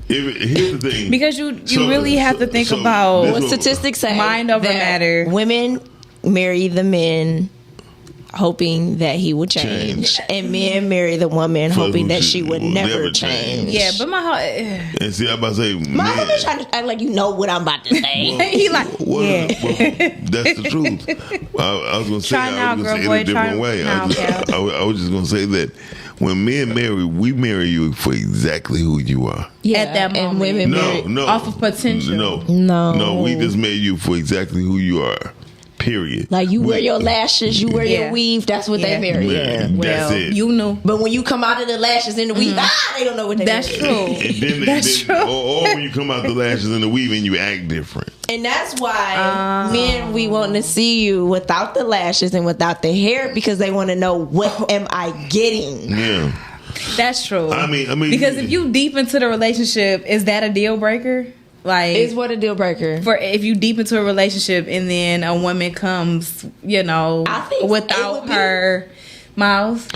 Here's the thing. Because you really have to think about what statistics say. Mind over matter. Women marry the men hoping that he would change. And men marry the woman hoping that she would never change. Yeah, but my heart. And see, I'm about to say, my husband's trying to act like you know what I'm about to say. He like, that's the truth. I was going to say, I was going to say it a different way. I was just going to say that when men marry, we marry you for exactly who you are. Yeah, at that moment. And women marry off of potential. No, we just marry you for exactly who you are. Period. Like you wear your lashes, you wear your weave. That's what they marry. That's it. You know. But when you come out of the lashes and the weave, they don't know what they That's marry. true. That's true. Or when you come out the lashes and the weave and you act different. And that's why men, we want to see you without the lashes and without the hair because they want to know what am I getting. Yeah. That's true. I mean, because if you deep into the relationship, is that a deal breaker? Like, is what a deal breaker for if you deep into a relationship and then a woman comes, I think without her mouth.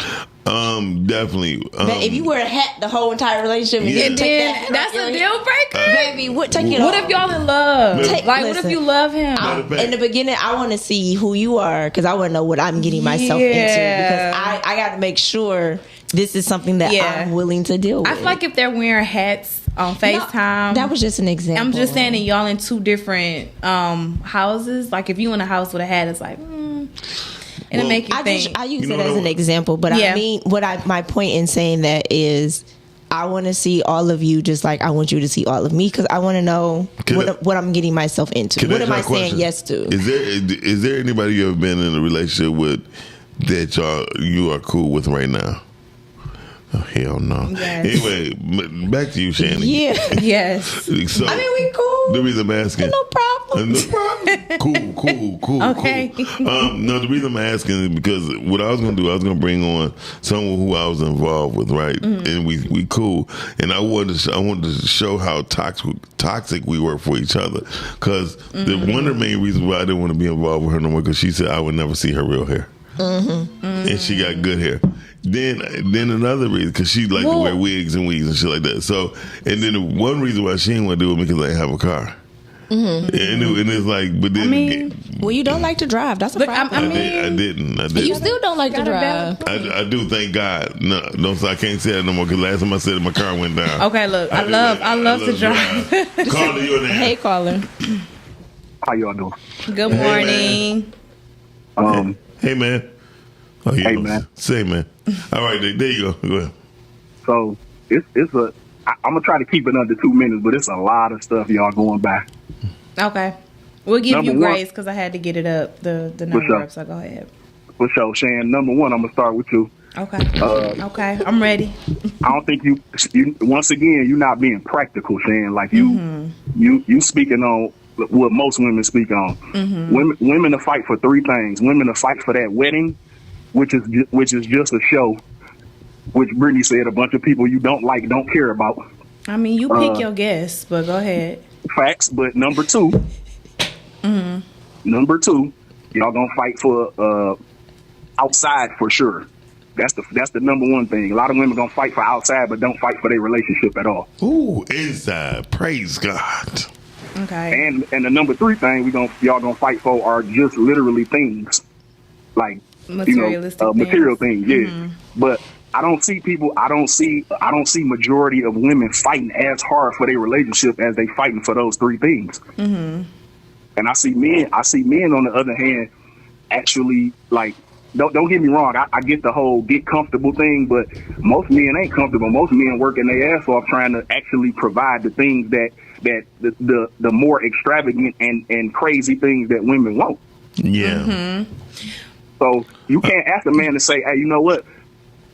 Definitely. If you wear a hat the whole entire relationship, and then that's a deal breaker. baby, take it What off. if y'all in love? Listen. What if you love him? In the beginning, I want to see who you are because I want to know what I'm getting myself into. Because I got to make sure this is something that I'm willing to deal with. I feel like if they're wearing hats on FaceTime. That was just an example. I'm just saying that y'all in two different houses. Like if you in a house with a hat, it's like, it'll make you think. I use it as an example, but I mean, my point in saying that is, I want to see all of you just like I want you to see all of me because I want to know what I'm getting myself into. What am I saying yes to? Is there anybody you ever been in a relationship with that you are cool with right now? Oh, hell no. Yes. Anyway, back to you, Chanie. Yeah. Yes. So, I mean, we cool. The reason I'm asking. No problem. No problem. Cool. Okay. Cool. No, the reason I'm asking is because what I was going to do, I was going to bring on someone who I was involved with, right? Mm-hmm. And we cool. And I wanted to show how toxic we were for each other. Because one of the main reasons why I didn't want to be involved with her no more, because she said I would never see her real hair. Mm-hmm. And she got good hair. Then another reason, because she liked to wear wigs and shit like that. So, and then one reason why she didn't want to do it because I didn't have a car. Mm-hmm. And it's like, but then well, you don't like to drive. That's a problem. I didn't. You still don't like to drive. I do. Thank God. No, I can't say that no more because last time I said it, my car went down. Okay, look, I love to drive. Caller, you in there? Hey, caller. How y'all doing? Good morning. Hey, man. Oh, yeah. Hey, man. Say, man. All right, there you go. Go ahead. So I'm gonna try to keep it under 2 minutes, but it's a lot of stuff y'all going by. Okay, we'll give you grace because I had to get it up the number up. So go ahead. For sure, Shan. Number one, I'm gonna start with you. Okay. Okay, I'm ready. I don't think you once again you're not being practical, Shan. Like you speaking on what most women speak on. Mm-hmm. Women to fight for three things. Women to fight for that wedding, which is just a show, which Brittany said a bunch of people you don't like don't care about. I mean, you pick your guess, but go ahead. Facts, but number two, y'all gonna fight for outside for sure. That's the number one thing. A lot of women gonna fight for outside, but don't fight for their relationship at all. Ooh, inside, praise God. Okay. And the number three thing y'all gonna fight for are just literally things like material things. Yeah, but I don't see majority of women fighting as hard for their relationship as they fighting for those three things. Mm-hmm. And I see men on the other hand actually like don't get me wrong. I get the whole get comfortable thing, but most men ain't comfortable. Most men working their ass off trying to actually provide the things that the more extravagant and crazy things that women want. Yeah. Mm-hmm. So you can't ask a man to say, hey, you know what?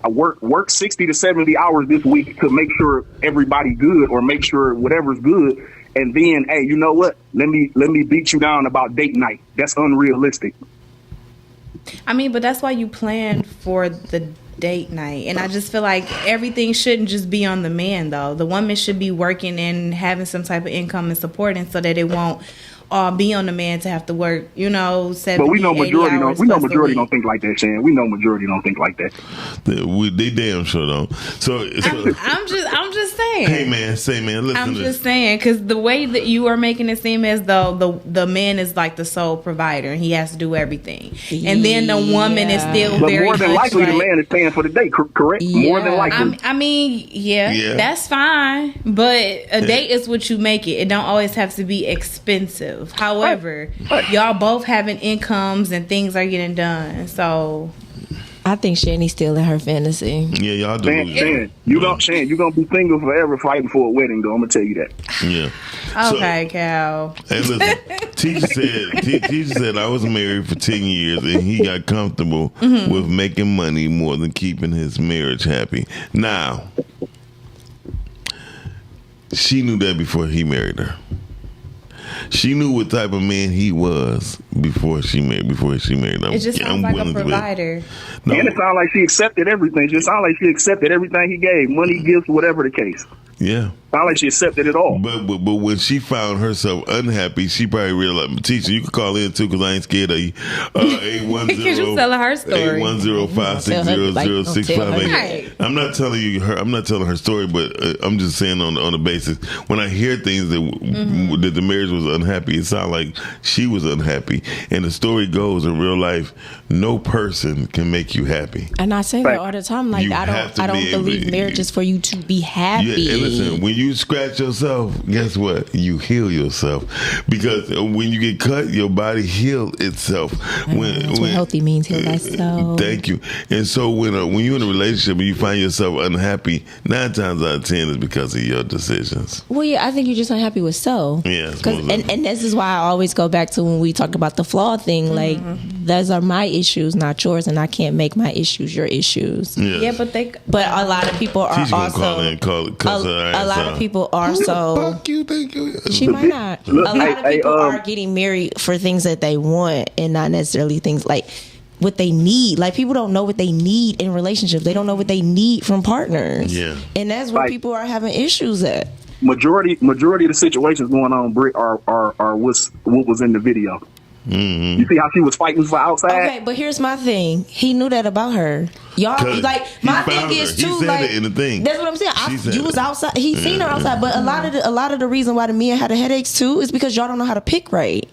I work 60 to 70 hours this week to make sure everybody good or make sure whatever's good. And then, hey, you know what? Let me beat you down about date night. That's unrealistic. I mean, but that's why you plan for the date night. And I just feel like everything shouldn't just be on the man, though. The woman should be working and having some type of income and supporting so that it won't be on the man to have to work, 70, but we know majority don't think like that, Shan. We know majority don't think like that. They damn sure don't. So I'm just saying. Hey man, listen. I'm just saying because the way that you are making it seem as though the man is like the sole provider and he has to do everything, and then the woman is still but very more than likely the man is paying for the date, correct? Yeah. More than likely. I mean, yeah, that's fine, but a date is what you make it. It don't always have to be expensive. However, y'all both having incomes and things are getting done. So I think Chanie's still in her fantasy. Yeah, y'all do. Shan, you gonna be single forever fighting for a wedding, though. I'm gonna tell you that. Yeah. Okay, Cal. Hey, listen. Teacher said I was married for 10 years and he got comfortable with making money more than keeping his marriage happy. Now, she knew that before he married her. She knew what type of man he was before she married him. It just sounds like a provider. No. And it sounds like she accepted everything. It just sounds like she accepted everything he gave. Money, gifts, whatever the case. Yeah. Not like she accepted it all. But when she found herself unhappy, she probably realized, teacher, you can call in too because I ain't scared of you. 810 Because you're telling her story. 810-560-0658. I'm not telling you her. I'm not telling her story, but I'm just saying on the basis when I hear things that the marriage was unhappy, it sounds like she was unhappy. And the story goes in real life, no person can make you happy. And I say that all the time. Like I don't believe marriage is for you to be happy. Yeah, and listen, when you scratch yourself, guess what? You heal yourself because when you get cut, your body heals itself. That's what healthy means. Heal thyself. Thank you. And so when you're in a relationship and you find yourself unhappy, 9 times out of 10 is because of your decisions. Well, yeah, I think you're just unhappy with self. Yeah, and this is why I always go back to when we talk about the flaw thing. Like those are my issues, not yours, and I can't make my issues your issues. Yes. Yeah, but a lot of people are also a lot of people are so. Fuck you, thank you. She might not. A lot of people are getting married for things that they want and not necessarily things like what they need. Like people don't know what they need in relationships. They don't know what they need from partners. Yeah, and that's where people are having issues at. Majority of the situations going on, Britt, are what was in the video. Mm-hmm. You see how she was fighting for outside? Okay, but here's my thing. He knew that about her. Y'all, like, my thing is too, like, in the thing. That's what I'm saying. You was outside. He seen her outside, but a lot of the reason why the men had the headaches too is because y'all don't know how to pick right.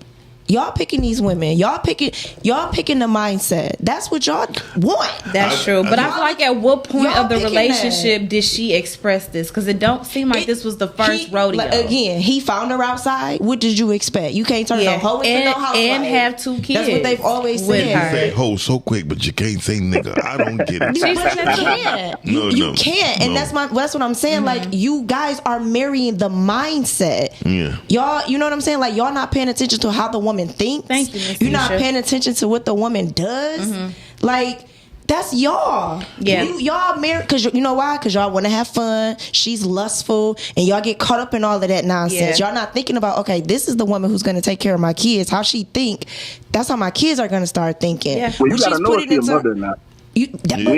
Y'all picking these women. Y'all picking the mindset. That's what y'all want. That's true. But I feel like at what point of the relationship did she express this? Because it don't seem like this was the first rodeo. Like, again, he found her outside. What did you expect? You can't turn no hoe into no housewife. And have 2 kids. That's what they've always said. You say hoe so quick, but you can't say nigga. I don't get it. You can't. You can't. And that's what I'm saying. Like, you guys are marrying the mindset. Yeah. Y'all, you know what I'm saying? Like, y'all not paying attention to how the woman thinks. Thank you, You're not paying attention to what the woman does. Like, that's y'all. Yeah. Y'all married because you know why? Because y'all want to have fun. She's lustful, and y'all get caught up in all of that nonsense. Yeah. Y'all not thinking about, okay, this is the woman who's going to take care of my kids. How she think? That's how my kids are going to start thinking. Yeah. Well, you got to know if you're a mother or not. We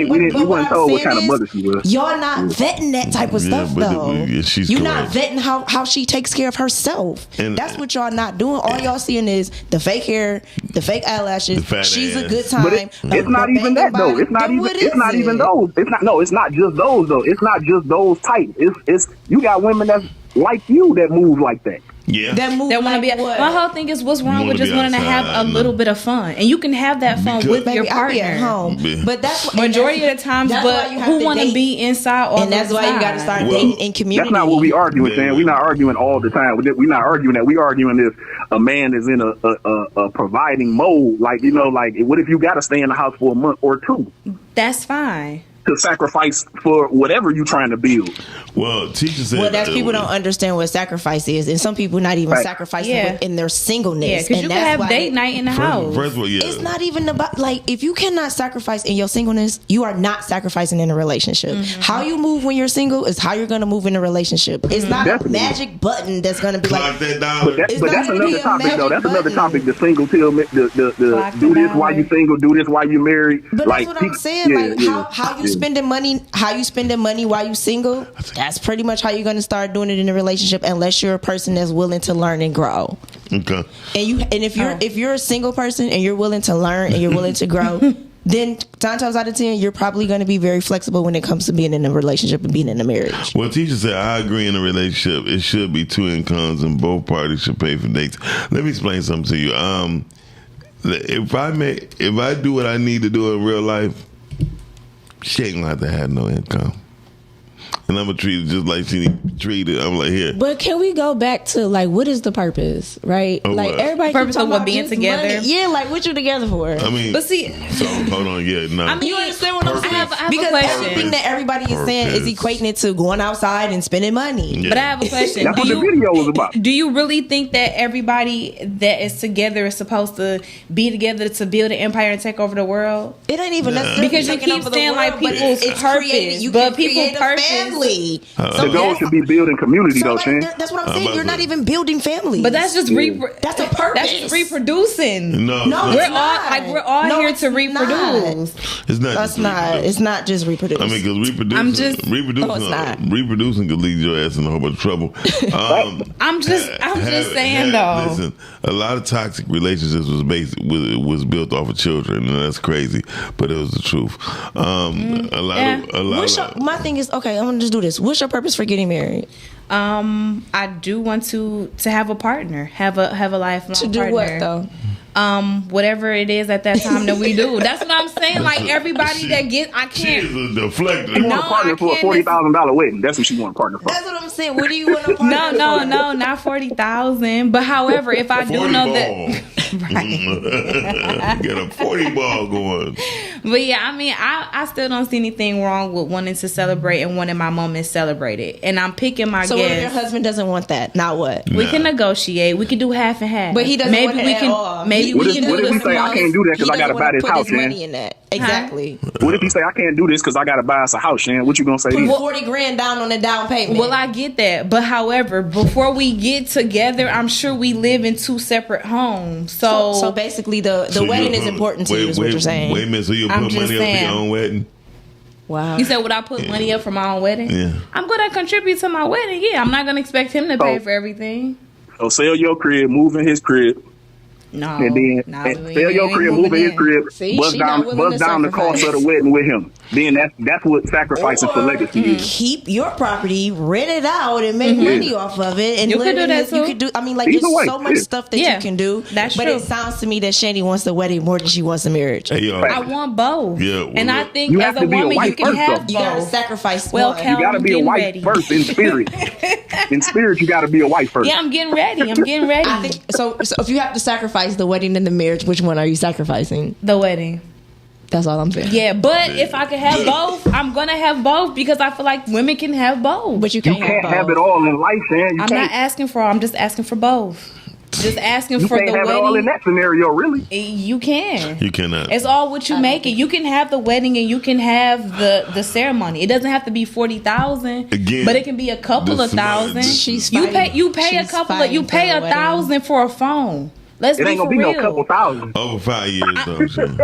weren't told what kind of mother she was. Y'all not vetting that type of stuff though. You're not vetting how she takes care of herself. And that's what y'all not doing. All y'all seeing is the fake hair, the fake eyelashes. She's a good time. But it's not even that though. It's not even those. It's not just those though. It's not just those type. It's you got women that's like you that move like that. Yeah, that want to be. My whole thing is, what's wrong with just wanting to have a little bit of fun, and you can have that fun with your partner at home. But that's majority of the times. But who want to be inside all the time? And that's why you got to start dating in community. That's not what we arguing, Sam. We're not arguing all the time. We're not arguing that. We're arguing if a man is in a providing mode, like what if you got to stay in the house for a month or 2? That's fine. To sacrifice for whatever you're trying to build. Well, teacher said. Well, that's people don't understand what sacrifice is, and some people not even sacrificing in their singleness. Yeah, because you can have date night in the house. First of all, it's not even about if you cannot sacrifice in your singleness, you are not sacrificing in a relationship. How you move when you're single is how you're going to move in a relationship. It's not a magic button that's going to be clock that dollar. But that's another topic though. That's another topic. The single till the do this while you single, do this while you married. But that's what I'm saying. How you spending money while you single, that's pretty much how you're going to start doing it in a relationship, unless you're a person that's willing to learn and grow. Okay. And if you're a single person and you're willing to learn and you're willing to grow, then 9 times out of 10 you're probably going to be very flexible when it comes to being in a relationship and being in a marriage. Well, teacher said, I agree, in a relationship it should be 2 incomes and both parties should pay for dates. Let me explain something to you. If I do what I need to do in real life, she ain't gonna have to have no income. And I'm gonna treat it just like she treated. I'm like, here. But can we go back to what is the purpose, right? Everybody purpose of what being together. Money. Yeah, what you together for? I mean, but see, so hold on, no. I mean, you understand what I'm saying? I have because a question. Everything that everybody is saying is equating it to going outside and spending money. Yeah. But I have a question. That's what the video was about. Do you really think that everybody that is together is supposed to be together to build an empire and take over the world? It ain't even necessarily because you keep saying people's purpose, but people's purpose family. The goal should be building community, though, Chan. That's what I'm saying. You're not even building family. But that's just that's a purpose. That's just reproducing. No, we're all here to reproduce. It's not. That's not. It's not just reproduce. I mean, because reproducing could lead your ass in a whole bunch of trouble. I'm just saying though. Listen, a lot of toxic relationships was built off of children, and that's crazy, but it was the truth. My thing is, okay, I'm gonna just do this. What's your purpose for getting married? I do want to have a partner, have a lifelong to do partner. What though? Whatever it is at that time that we do. That's what I'm saying. Like everybody that I can't. She's a deflector. You want a partner for a $40,000 wedding? That's what you want a partner for. That's what I'm saying. What do you want a partner for? No, not 40,000. But however, if I do know that, right, get a 40 ball going. But yeah, I mean, I still don't see anything wrong with wanting to celebrate and wanting my moment celebrated. And I'm picking my So guests. what if your husband doesn't want that? Now what? We can negotiate. We can do half and half. But he doesn't want it at all. Maybe what if we say I can't do that because I got to buy this house, man? Exactly. What if he say I can't do this because I got to buy us a house, Shan? What you gonna say? Put $40,000 down on the down payment. Well, I get that, but however, before we get together, I'm sure we live in two separate homes. So basically, the wedding is important to you. Is what you're saying? Wait a minute. So you put money up for your own wedding? Wow. You said, would I put money up for my own wedding? Yeah. I'm gonna contribute to my wedding. Yeah, I'm not gonna expect him to pay for everything. So sell your crib, move in his crib. No, and then sell your crib, move in his crib, bust down the cost of the wedding with him. Then that's what sacrificing for legacy is. Keep your property, rent it out, and make money off of it. And you can do that too. You can do. I mean, like there's so much stuff that you can do. That's but true. It sounds to me that Chanie wants the wedding more than she wants the marriage. Hey, I want both. Yeah, and I think as a woman, you can have both. You gotta sacrifice. Well, you gotta be a wife first in spirit. In spirit, you gotta be a wife first. Yeah, I'm getting ready. I think so. So if you have to sacrifice the wedding and the marriage, which one are you sacrificing? The wedding. That's all I'm saying. Yeah, but if I could have both, I'm gonna have both because I feel like women can have both. But you can't have it all in life, man. I'm not asking for all. I'm just asking for both. Just asking you for can't the have wedding. It all in that scenario, really. You can. You cannot. It's all what you make it. You can have the wedding and you can have the ceremony. It doesn't have to be 40,000. Again, but it can be a couple of thousand. You pay a couple of $1,000 for a phone. Let's it be ain't for gonna be real. no couple thousand. Over 5 years, though.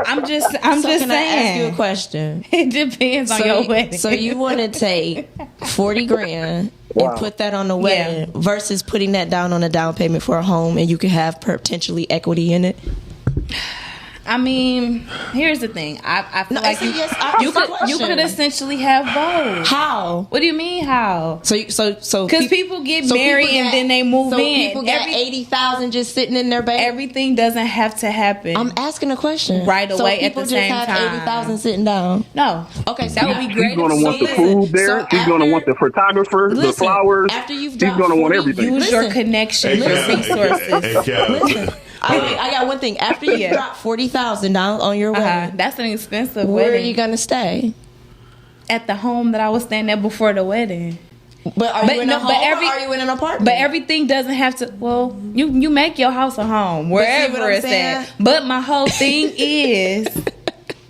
I'm just can saying. I ask you a question? It depends on your wedding. So you want to take $40,000 and put that on the wedding versus putting that down on a down payment for a home, and you can have potentially equity in it. I mean, here's the thing. I feel like you could essentially have both. How? What do you mean how? So because people get married and then they move in. People got $80,000 just sitting in their bank. Everything doesn't have to happen. I'm asking a question right away at the same time. People just have $80,000 sitting down. No. Okay, so that would be great. She's gonna want the food there. She's gonna want the photographer, the flowers. After you've she's gonna want everything. Use your connection, your resources. Listen. I got one thing. After you drop $40,000 on your wedding, that's an expensive where wedding. Are you gonna stay? At the home that I was staying at before the wedding. But are you in a home or are you in an apartment? But everything doesn't have to. Well, you make your house a home wherever it's at. But my whole thing is.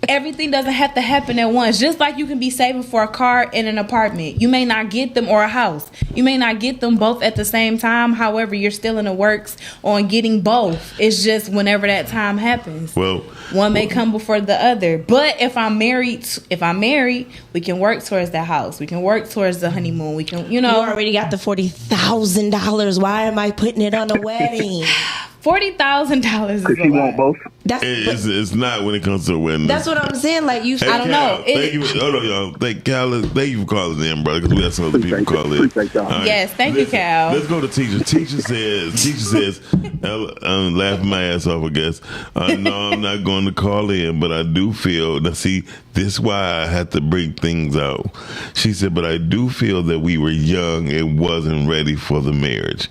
Everything doesn't have to happen at once. Just like you can be saving for a car and an apartment. You may not get them, or a house. You may not get them both at the same time. However, you're still in the works on getting both. It's just whenever that time happens. Well, one may come before the other. But if I'm married, we can work towards that house. We can work towards the honeymoon. We can, You already got the $40,000. Why am I putting it on the wedding? $40,000 is because she want both. It's not when it comes to a wedding. That's what I'm saying. Like you, hey, I don't know. Thank you, hold on, y'all. Thank you for calling in, brother. Because we have some other people call in. Right. Yes, thank you, Cal. Let's go to teacher. Teacher says, I'm laughing my ass off. I guess. No, I'm not going to call in, but I do feel. Now, see, this is why I had to bring things out. She said, but I do feel that we were young and wasn't ready for the marriage.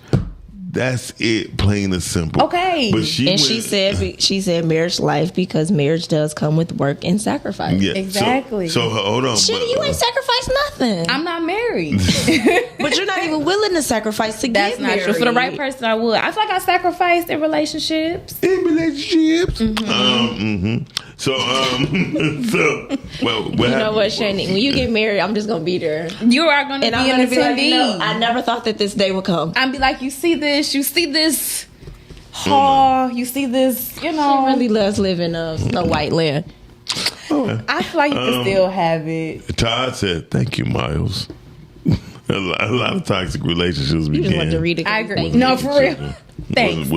That's it, plain and simple. Okay. But she said marriage life because marriage does come with work and sacrifice. Yeah. Exactly. So hold on. Shit, you ain't sacrificed nothing. I'm not married. But you're not even willing to sacrifice to get married. That's not true. For the right person, I would. I feel like I sacrificed in relationships. Mm-hmm. So, well, You know what, Chanie? When you get married, I'm just gonna be there. You are going to be an attendee. No, I never thought that this day would come. I'd be like, you see this hall, you see this, She really loves living Snow White land. I feel like you can still have it. Todd said, "Thank you, Miles." A lot of toxic relationships You began. just want to read it. I agree. No, for real. Thanks.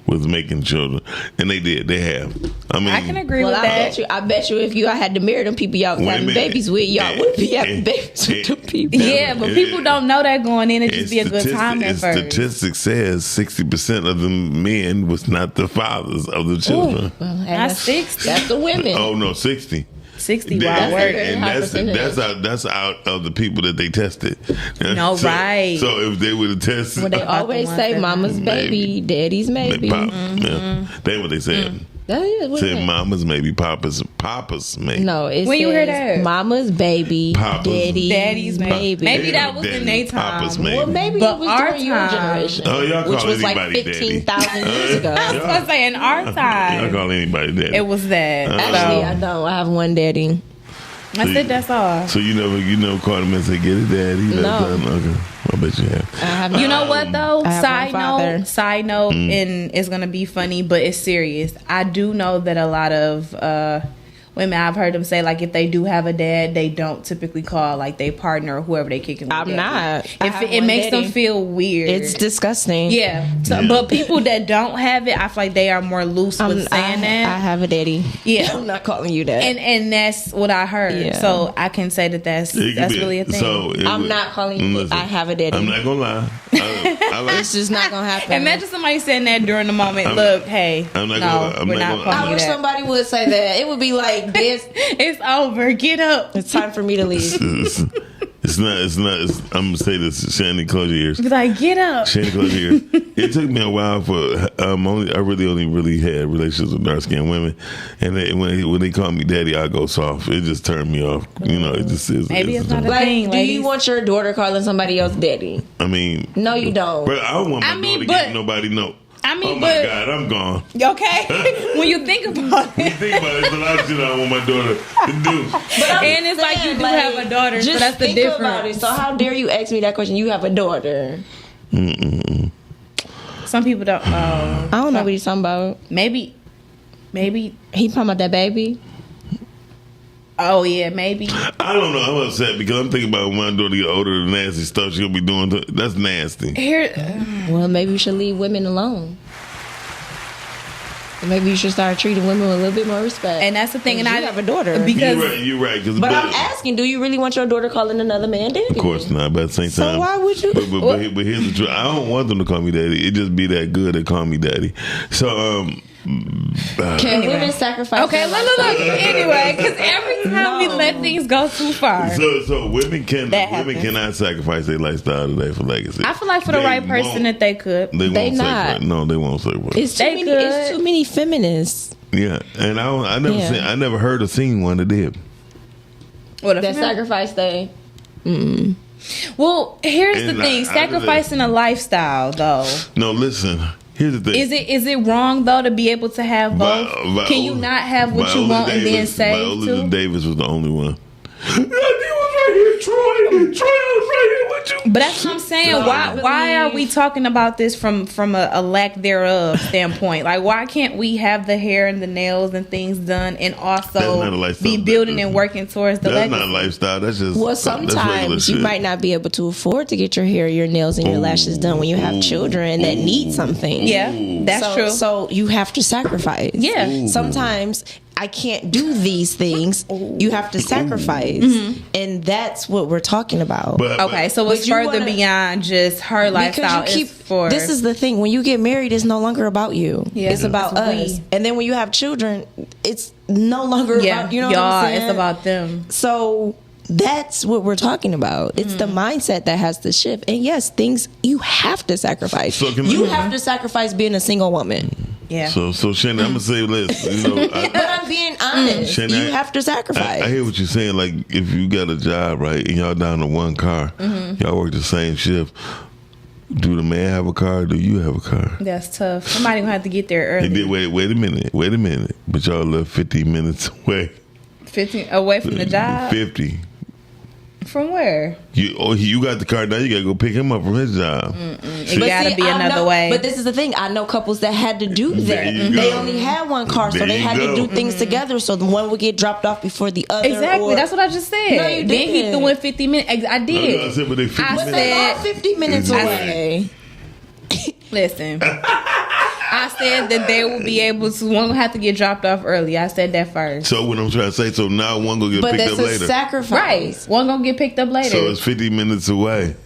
Was making children, and they did. They have. I mean, I can agree with that. I bet you if you had to marry them people y'all was having babies with, y'all would be having babies with them people. Yeah, but people don't know that going in. It just be a good time at first. Statistics says 60% of the men was not the fathers of the children. That's 60. That's the women. Oh no, 60. 60 wild word. And that's out of the people that they tested. No, right. So if they would have tested, Well, they always say mama's baby, daddy's maybe. Yeah, that's what they said. Said mama's maybe, papa's maybe. No, it when says you hear that, mama's baby, daddy's maybe. Maybe that was in their time. Papa's maybe. Well, maybe But it was our during your time, generation, Oh, y'all call which was like anybody 15,000 years ago. I was gonna say in our time, Y'all call anybody daddy. it was that. Actually, I don't. I have one daddy. I said that's all. So you never called him and said, "Get it, daddy." No. Okay. I bet you have. You know what though? Side note, Mm. and it's gonna be funny, but it's serious. I do know that a lot of women, I've heard them say, like, if they do have a dad, they don't typically call like their partner or whoever they kicking with. I'm not. If it makes them feel weird, It's disgusting. Yeah. So, but people that don't have it, I feel like they are more loose with saying that. I have a daddy. Yeah. I'm not calling you that. And that's what I heard. Yeah. So I can say that's really a thing. So I'm not calling you. listen, I have a daddy. I'm not gonna lie. I like, It's just not gonna happen. Imagine somebody saying that during the moment. Look, hey, I'm not no, gonna- I'm we're not not gonna- calling I you wish that. somebody would say that. It would be like this. It's over. Get up. It's time for me to leave. it's not. I'm gonna say this. Shannon, close your ears. Be like, get up. Shannon, close your ears. It took me a while for I only had relationships with dark skinned women, and when they call me daddy, I go soft. It just turned me off. You know, it just is. Maybe it's not a Like, thing. do you want your daughter calling somebody else daddy? I mean, No, you don't. but I don't want my daughter to get nobody know. I mean, oh my but- God, I'm gone. Okay? When you think about it. Think about it. It's a lot of shit I want my daughter to do. And it's like you do have a daughter, so just that's the think about it. difference. So how dare you ask me that question? You have a daughter. Some people don't. I don't know what he's talking about. Maybe. He talking about that baby. Oh yeah, maybe. I don't know. I'm upset because I'm thinking about when my daughter get older, the nasty stuff she'll be doing. That's nasty. Well, maybe you should leave women alone. Maybe you should start treating women with a little bit more respect. And that's the thing. And you I have a daughter. because You're right. But I'm asking, do you really want your daughter calling another man daddy? Of course not. But at the same time, So why would you? But here's the truth. I don't want them to call me daddy. It just be that good to call me daddy. So Can women sacrifice? Okay, look. Anyway, because every time we let things go too far, So women cannot sacrifice their lifestyle today for legacy. I feel like for the right person that they could. They won't not. sacrifice. No, they won't sacrifice. It's too many feminists. Yeah, and I never heard or seen one that did. What that sacrifice they. Well, here's the And thing: sacrificing a lifestyle, though. No, listen. Here's the thing. Is it wrong though to be able to have both? Can you not have what you want and then say Viola to? Davis was the only one. He was right here, Troy was right here with you. But that's what I'm saying. Why are we talking about this from a lack thereof standpoint? Like, why can't we have the hair and the nails and things done and also be building and working towards the legacy? That's not a lifestyle. That's just Well, sometimes you might not be able to afford to get your hair, your nails, and your lashes done when you have children that need something. Yeah, that's true. So you have to sacrifice. Yeah. Sometimes I can't do these things. You have to sacrifice, and that's what we're talking about. Okay, so it's further beyond just her lifestyle. This is the thing: when you get married, it's no longer about you. Yeah. It's about us. And then when you have children, it's no longer about you. Know what I'm saying? It's about them. So that's what we're talking about. It's the mindset that has to shift. And yes, things you have to sacrifice. You have to sacrifice being a single woman. Yeah. So Chanie, I'm gonna say this. But I'm being honest. Chanie, you have to sacrifice. I hear what you're saying. Like if you got a job, right, and y'all down to one car, y'all work the same shift. Do the man have a car? Or do you have a car? That's tough. Somebody gonna have to get there early. And then, wait a minute. But y'all live 15 minutes away. 15 away from the job. 50. From where? You got the car now. You gotta go pick him up from his job. It gotta be another way. But this is the thing. I know couples that had to do that. They only had one car, so they had to do things together. So the one would get dropped off before the other. Exactly. That's what I just said. No, you then didn't. he threw in 50 minutes. I did. I said, but they 50 I minutes. said 50 minutes away. Listen. I said that they will be able to. One will have to get dropped off early. I said that first. So what I'm trying to say, so now one gonna get picked up later. But that's a sacrifice. Right. One gonna get picked up later. So it's 50 minutes away.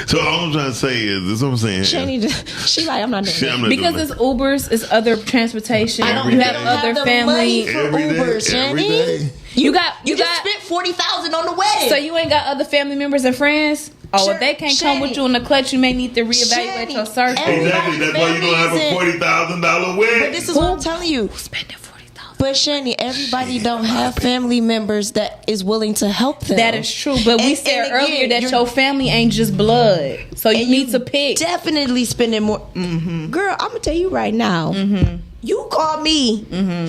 So all I'm trying to say is, this is what I'm saying. Chanie, she like, I'm not doing that. Because it's Ubers, it's other transportation. You have other family. Ubers, Chanie. You just spent $40,000 on the wedding. So you ain't got other family members and friends? Oh, if they can't come with you in the clutch, you may need to reevaluate your circle. Exactly. That's why you don't have a $40,000 wedding. But this is what I'm telling you. Spending $40,000. But Chanie, everybody don't have family members that is willing to help them. That is true. But we said earlier that your family ain't just blood. So you need to pick. Definitely spending more. Mm-hmm. Girl, I'm going to tell you right now. Mm-hmm. You call me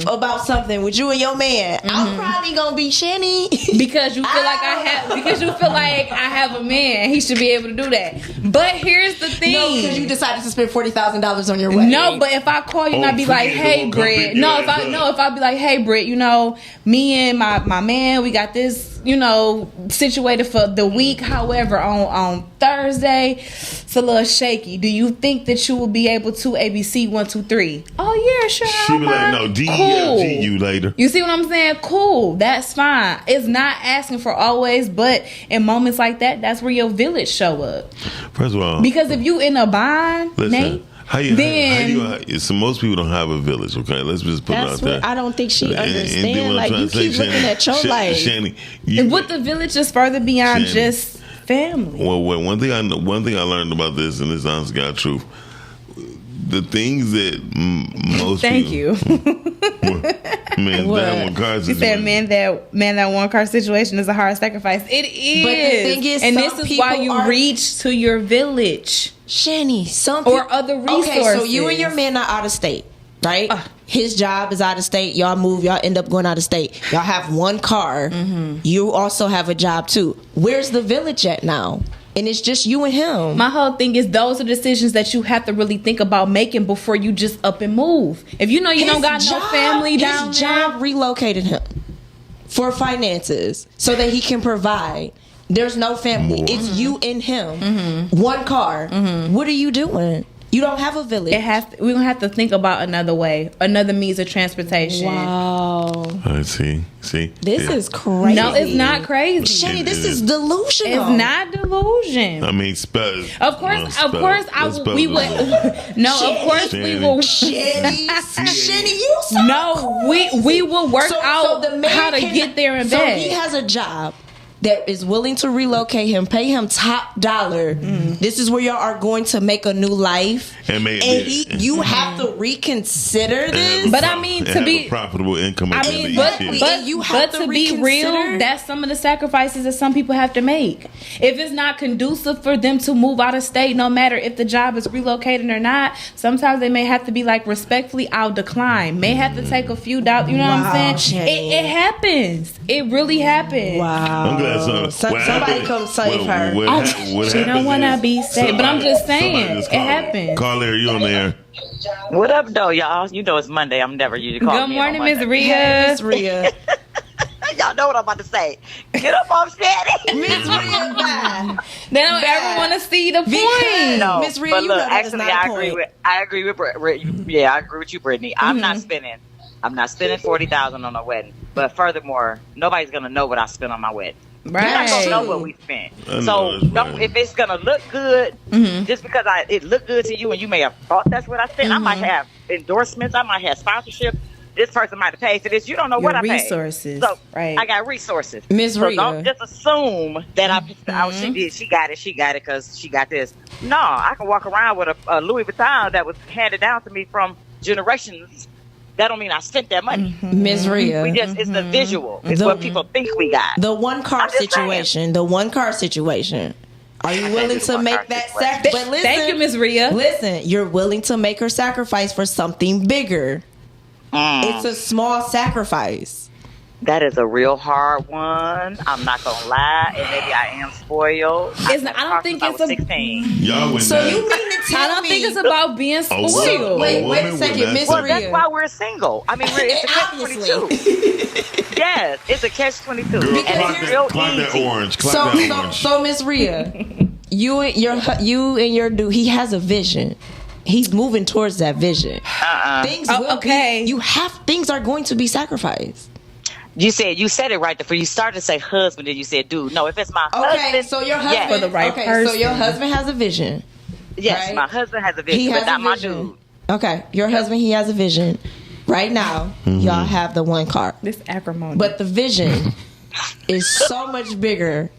about something with you and your man. I'm probably gonna be Chanie because you feel like I have a man. He should be able to do that. But here's the thing: no, because you decided to spend $40,000 on your wedding. No, but if I call you and I be like, "Hey, Britt," if I be like, "Hey, Britt, me and my man, we got this, situated for the week. However, on Thursday, it's a little shaky. Do you think that you will be able to ABC 1, 2, 3? Oh yeah, sure. She be like, no, DEFG you later. You see what I'm saying? Cool, that's fine. It's not asking for always, but in moments like that, that's where your village show up. First of all, because if you in a bind, Nate. So most people don't have a village, okay? Let's just put it out there. I don't think she understands. Like, you keep looking at your life. Chanie, with the village is further beyond just family. Well, one thing I learned about this, and this honest God truth, the things that most Thank people, you. Man, that one car situation. You said man that one car situation is a hard sacrifice. It is. But the thing is, and this is why you reach to your village, Chanie. Or other resources. Okay, so you and your man are out of state, right? His job is out of state. Y'all move. Y'all end up going out of state. Y'all have one car. You also have a job too. Where's the village at now? And it's just you and him. My whole thing is those are decisions that you have to really think about making before you just up and move. If you know you don't got no family down there. His job relocated him for finances so that he can provide. There's no family. It's you and him. One car. What are you doing? You don't have a village. We're gonna have to think about another way, another means of transportation. Wow. I see. This is crazy. No, it's not crazy. Chanie, this is delusional. It's not delusion. I mean, of course, we would. No, of course we will. Chanie, you so no, we will work out how to get there and back. So he has a job that is willing to relocate him, pay him top dollar. This is where y'all are going to make a new life, you have to reconsider this. But I mean, to be a profitable income. But to be real, that's some of the sacrifices that some people have to make. If it's not conducive for them to move out of state, no matter if the job is relocated or not, sometimes they may have to be like, respectfully, I'll decline. May have to take a few dollars. You know what I'm saying? It happens. It really happens. Wow. I'm glad somebody come save her. She don't want to be saved, but I'm just saying it happens. Carly, are you on the air? What up, though, y'all? You know it's Monday. I'm never usually calling. Good morning, Miss Rhea. Miss Rhea. Y'all know what I'm about to say. Get up off Chanie. Miss Rhea, bye. They don't ever want to see the point. No, Miss Rhea, but you look, know that is not I a agree point. I agree with you, Brittany. I'm not spending $40,000 on a wedding. But furthermore, nobody's gonna know what I spent on my wedding. Right. You're not gonna know what we spent. So if it's gonna look good, just because it looked good to you and you may have thought that's what I spent, I might have endorsements, I might have sponsorship. This person might have paid for this. You don't know what I paid. Resources. So right. I got resources. Ms. Rhea. So don't just assume that she got it because she got this. No, I can walk around with a Louis Vuitton that was handed down to me from generations. That don't mean I spent that money. Ms. Rhea. It's the visual. It's what people think we got. The one car situation. The one car situation. Are you willing to make that sacrifice? Thank you, Miss Rhea. Listen, you're willing to make her sacrifice for something bigger. It's a small sacrifice. That is a real hard one. I'm not gonna lie, and maybe I am spoiled. I don't think it's a 16. Y'all So you mean to tell I don't me? think it's about being spoiled. Wait a second, Miss Well, Rhea. that's why we're single. I mean, it's a catch-22. Yes, it's a catch-22. Girl, And it's real clock that easy. orange. Clock that orange. So Miss Rhea, you and your dude, he has a vision. He's moving towards that vision. Things will be. Things are going to be sacrificed. You said it right before you started to say husband, then you said dude. No, if it's my husband, so your husband for the right person. So your husband has a vision. Yes, right? my husband has a vision, but not my dude. Okay, your husband, he has a vision. Right now, y'all have the one car. This acrimony. But the vision is so much bigger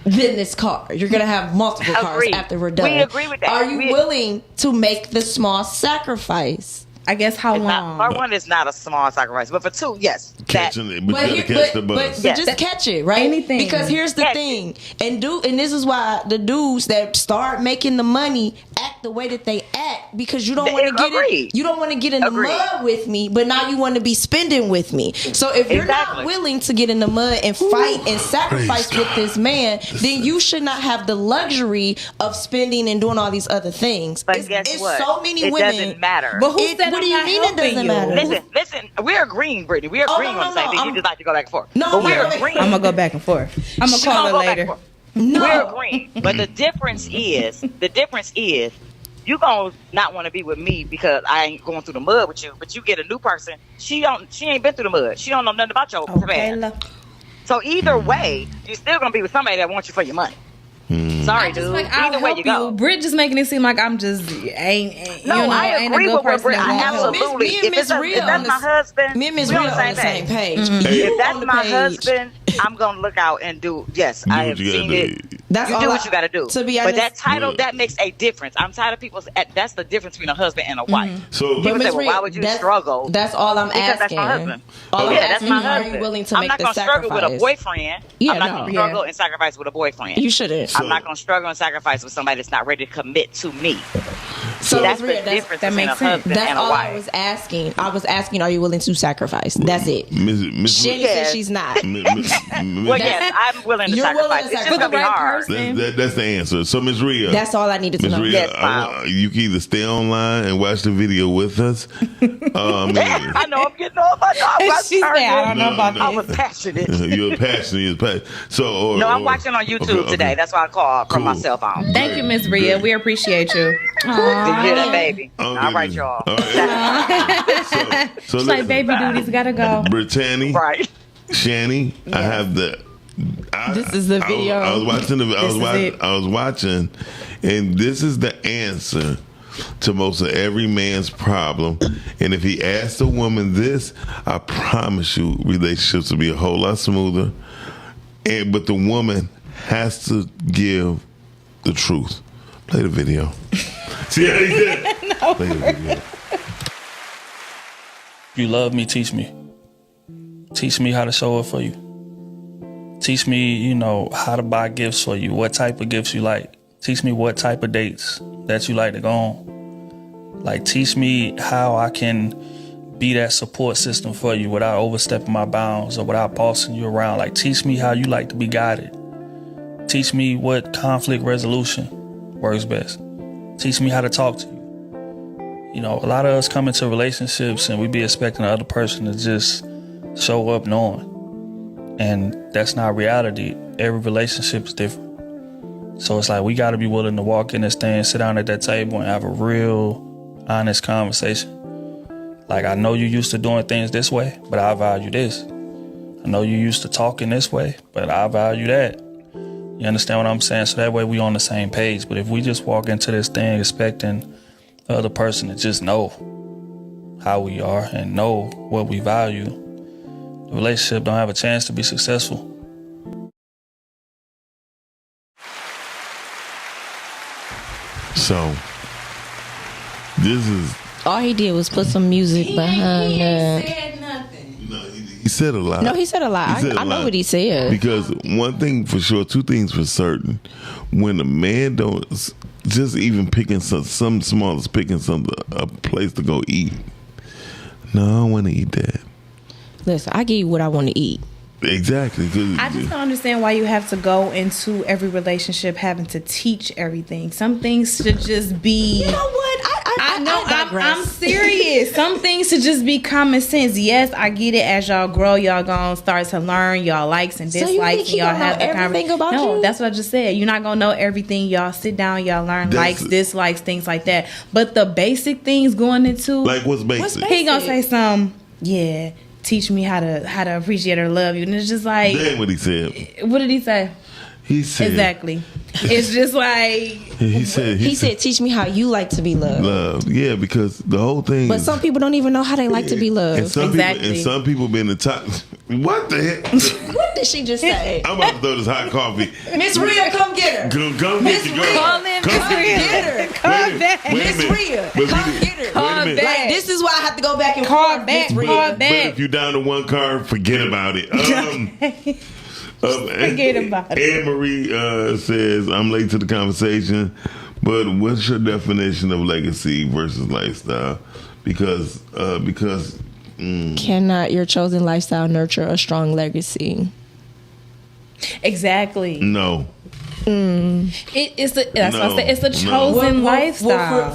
than this car. You're gonna have multiple cars after we're done. We agree with that. Are you willing to make the small sacrifice? I guess how long? Part one is not a small sacrifice, but for two, yes. Catching it, but you gotta catch the bus. But just catch it, right? Anything. Because here's the thing, and this is why the dudes that start making the money act the way that they act, because you don't want to get it. You don't want to get in the mud with me, but now you want to be spending with me. So if you're not willing to get in the mud and fight and sacrifice with this man, then you should not have the luxury of spending and doing all these other things. But guess what? So many it women. doesn't matter. But who said What do you mean it doesn't matter? Listen. We're agreeing, Brittany. We're agreeing on the same thing. You just like to go back and forth. No, but we're agreeing. I'm gonna go back and forth. I'm gonna call her later. No. We're agreeing. But the difference is you gonna not want to be with me because I ain't going through the mud with you. But you get a new person. She ain't been through the mud. She don't know nothing about your past. So either way, you're still gonna be with somebody that wants you for your money. Sorry, dude. Either way you go. Britt just making it seem like I'm just ain't. No, I agree with what Britt. I absolutely. Me and Miss Rhea, if that's my husband, me and Miss Rhea on the same page. If that's my husband, I'm gonna look out and do. Yes, I have seen it. That's you do what you got to do. To be honest, but that title that makes a difference. I'm tired of people. That's the difference between a husband and a wife. So, people say, well, why would you struggle? That's all I'm asking. Because that's my husband. That's my husband. Are you willing to I'm make not the gonna sacrifice? struggle with a boyfriend. I'm not gonna struggle and sacrifice with a boyfriend. You shouldn't. I'm not gonna struggle and sacrifice with somebody that's not ready to commit to me. So that's the difference between a husband and a wife. That's all I was asking. I was asking, are you willing to sacrifice? That's it. Chanie said she's not. Well, yes, I'm willing to sacrifice. It's just gonna be hard. That's the answer. So, Ms. Rhea. That's all I needed to know. Ms. Rhea, you can either stay online and watch the video with us. I know I'm getting all my dog. She said, I don't know about this. I was passionate. You're passionate. So, no, I'm watching on YouTube today. That's why I called from my cell phone. Thank you, Miss Rhea. We appreciate you. Yeah, baby. All right, y'all. So like, baby duties gotta go. Brittany, right? Chanie, yes. I have the. This is the video. I was watching. I was watching, and this is the answer to most of every man's problem. And if he asks a woman this, I promise you, relationships will be a whole lot smoother. But the woman has to give the truth. Play the video. See how he did? No. Play the video. You love me, teach me. Teach me how to show up for you. Teach me, how to buy gifts for you, what type of gifts you like. Teach me what type of dates that you like to go on. Like, teach me how I can be that support system for you without overstepping my bounds or without bossing you around. Like, teach me how you like to be guided. Teach me what conflict resolution works best. Teach me how to talk to you. A lot of us come into relationships and we be expecting the other person to just show up knowing. And that's not reality. Every relationship is different. So it's like we got to be willing to walk in this thing, sit down at that table and have a real honest conversation. Like, I know you used to doing things this way, but I value this. I know you used to talking this way, but I value that. You understand what I'm saying? So that way we on the same page. But if we just walk into this thing expecting the other person to just know how we are and know what we value, the relationship don't have a chance to be successful. So, this is... All he did was put some music behind that. He said a lot. No, he said a lot. I know what he said. Because one thing for sure, two things for certain. When a man don't, just even picking some small as picking a place to go eat. No, I don't want to eat that. Listen, I give you what I want to eat. Exactly. I just don't understand why you have to go into every relationship having to teach everything. Some things should just be. You know what? I'm serious. Some things should just be common sense. Yes, I get it. As y'all grow, y'all gonna start to learn y'all likes and dislikes. So you think he y'all gonna have know the everything about No, you? that's what I just said. You're not gonna know everything. Y'all sit down. Y'all learn likes, dislikes, things like that. But the basic things going into like what's basic? He gonna say some. Yeah. Teach me how to appreciate or love you, and it's just like That's what he said. What did he say? He said exactly. It's just like he said. Teach me how you like to be loved. Loved, yeah, because the whole thing. But some people don't even know how they like to be loved. And some people been the top. What the heck? What did she just say? I'm about to throw this hot coffee. Miss Rhea, come get her. Come get your girl. Call in Miss Rhea. Call back. Miss Rhea, come get her. Call back. Like, this is why I have to go back and call forth, back. Miss Rhea. Call But back. if you down to one card, forget about it. Forget about it. Anne Marie says, I'm late to the conversation, but what's your definition of legacy versus lifestyle? Because cannot your chosen lifestyle nurture a strong legacy? Exactly. No. It's what I said. It's a chosen lifestyle.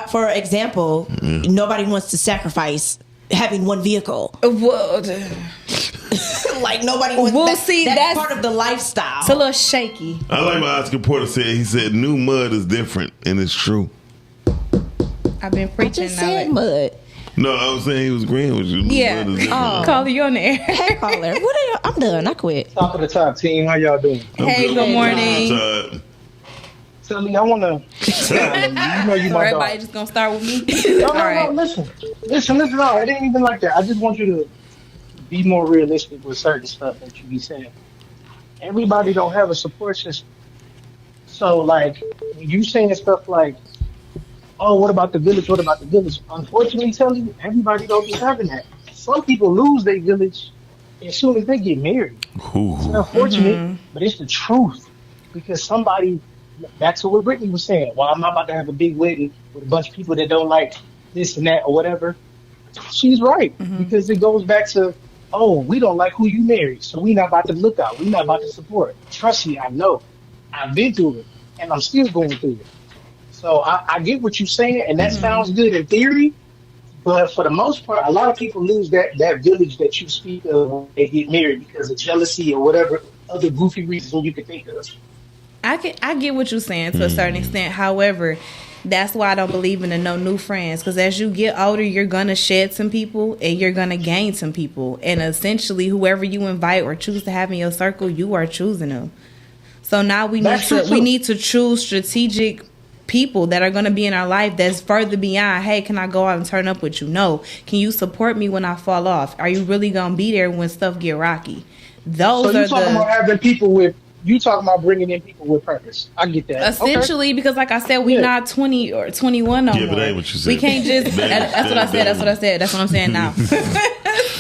For example, nobody wants to sacrifice having one vehicle. Like nobody wants. That's part of the lifestyle. It's a little shaky. I like what Oscar Porter said. He said, new mud is different, and it's true. I've been preaching. I just said mud. No, I was saying he was agreeing with you. Yeah. Caller, you on the air. Hey, caller. What are y'all? I'm done. I quit. Top of the top, team. How y'all doing? Hey, good morning. Sally, I want to. You know you So my everybody dog. just gonna start with me. No, All right. listen. No, it ain't even like that. I just want you to be more realistic with certain stuff that you be saying. Everybody don't have a support system. So, like, when you saying stuff like, oh, what about the village? What about the village? Unfortunately, tell you, everybody don't be having that. Some people lose their village as soon as they get married. Ooh. It's unfortunate, but it's the truth. Because somebody, back to what Brittany was saying, well, I'm not about to have a big wedding with a bunch of people that don't like this and that or whatever. She's right. Because it goes back to, oh, we don't like who you married, so we not about to look out. We not about to support. Trust me, I know. I've been through it, and I'm still going through it. So I get what you're saying, and that sounds good in theory, but for the most part, a lot of people lose that village that you speak of when they get married because of jealousy or whatever other goofy reason you could think of. I get what you're saying to a certain extent. However, that's why I don't believe in the no new friends. Because as you get older, you're gonna shed some people and you're gonna gain some people. And essentially, whoever you invite or choose to have in your circle, you are choosing them. So now we need to choose strategic people that are going to be in our life that's further beyond, hey, can I go out and turn up with you? No. Can you support me when I fall off? Are you really going to be there when stuff get rocky? Those so are you talking about having people with, you talking about bringing in people with purpose. I get that. Essentially, because like I said, we're not 20 or 21 no more. But that ain't what you said. We can't just, that's what I said. That's what I'm saying now.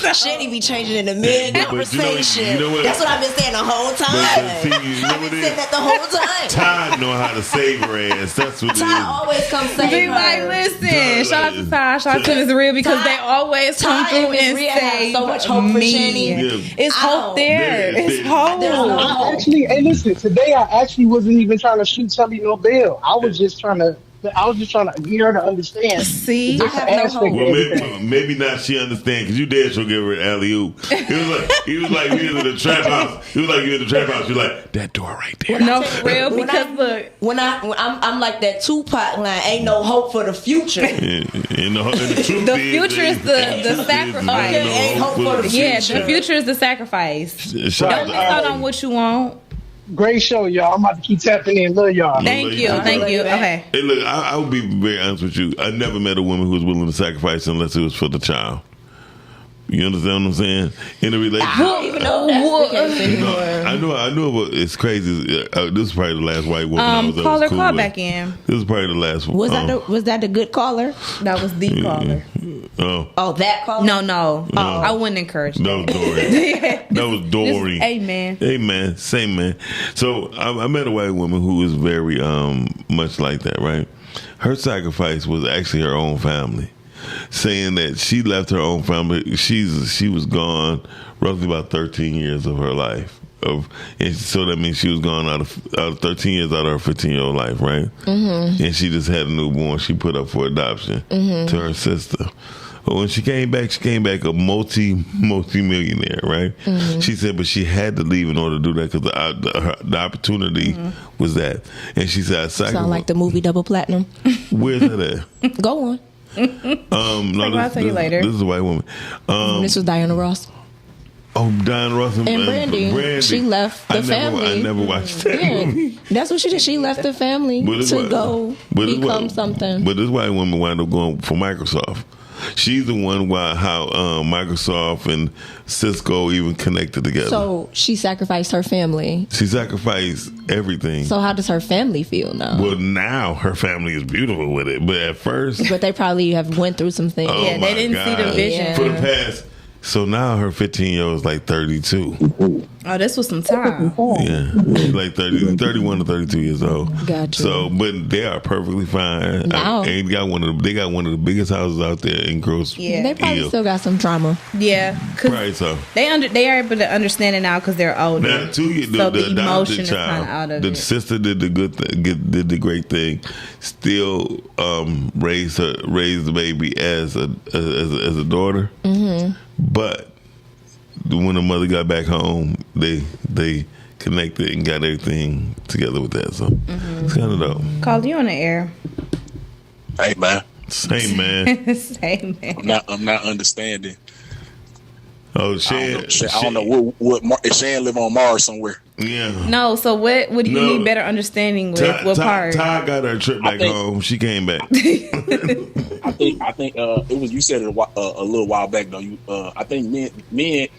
Chanie be changing in the mid-conversation. You know what? That's what I've been saying the whole time. See, you know I've been saying that the whole time. Ty know how to save her ass. That's what Ty always comes save Be her. like, listen, shout out to Ty, shout out to Miss Real, because they always come through and save so much hope for Chanie. It's hope there. It's hope. I actually, hey, listen, today I actually wasn't even trying to shoot Shelly no bail. I was just trying to get her to understand. See, I have no hope. Well, maybe not she understand because you did she'll give her an alley-oop. He was like we was in the trap house. He was like you in the trap house. You're like that door right there. No, for real, because look, when I'm like that Tupac line, ain't no hope for the future. The future is the sacrifice. Ain't hope for the future. Yeah, the future is the sacrifice. Don't miss out on what you want. Great show, y'all. I'm about to keep tapping in. Love y'all. Thank you. Okay. Hey, look, I would be very honest with you. I never met a woman who was willing to sacrifice unless it was for the child. You understand what I'm saying? In a relationship, I don't even know if that's the case anymore. I know. It's crazy. This is probably the last white woman I was caller, cool call with. back in. This is probably the last one. Was that the good caller? That was the caller. Oh, that call? No. I wouldn't encourage that. That was Dory. That was Dory. Amen. Amen. Same man. So I met a white woman who was very much like that, right? Her sacrifice was actually her own family, saying that she left her own family. She was gone roughly about 13 years of her life. And so that means she was gone out of 13 years out of her 15-year-old life, right? Mm-hmm. And she just had a newborn. She put up for adoption to her sister. But when she came back a multi-millionaire, right? Mm-hmm. She said, but she had to leave in order to do that because the opportunity was that. And she said, sound like the movie Double Platinum. Where's that at? Go on. No, I'll tell you later. This is a white woman. This was Diana Ross. Oh, Diana Ross and Brandy. She left the family. I never watched that movie. That's what she did. She left the family to go become something. But this white woman wound up going for Microsoft. She's the one how Microsoft and Cisco even connected together. So she sacrificed her family. She sacrificed everything. So how does her family feel now? Well, now her family is beautiful with it. But at first... But they probably have went through some things. Yeah, they didn't see the vision. For the past... So now her 15-year-old is like 32. Oh, this was some time. Yeah, she's like 31 to 32 years old. Gotcha. So, but they are perfectly fine. Now. And they got one of the biggest houses out there in Gross. Yeah, they probably still got some trauma. Yeah, right. So they are able to understand it now because they're older. Now, the emotion is child, kind of out of the it. sister did the good thing, did the great thing. Still raised the baby as a daughter. Mm-hmm. But when the mother got back home, they connected and got everything together with that. So it's kind of dope. Call you on the air. Hey man. Same man. Same man. I'm not understanding. Oh, Shan. I don't know what Shan live on Mars somewhere. Yeah. No. So what do you need better understanding with? What part? Ty got her trip back home. She came back. I think it was, you said it a little while back though. I think men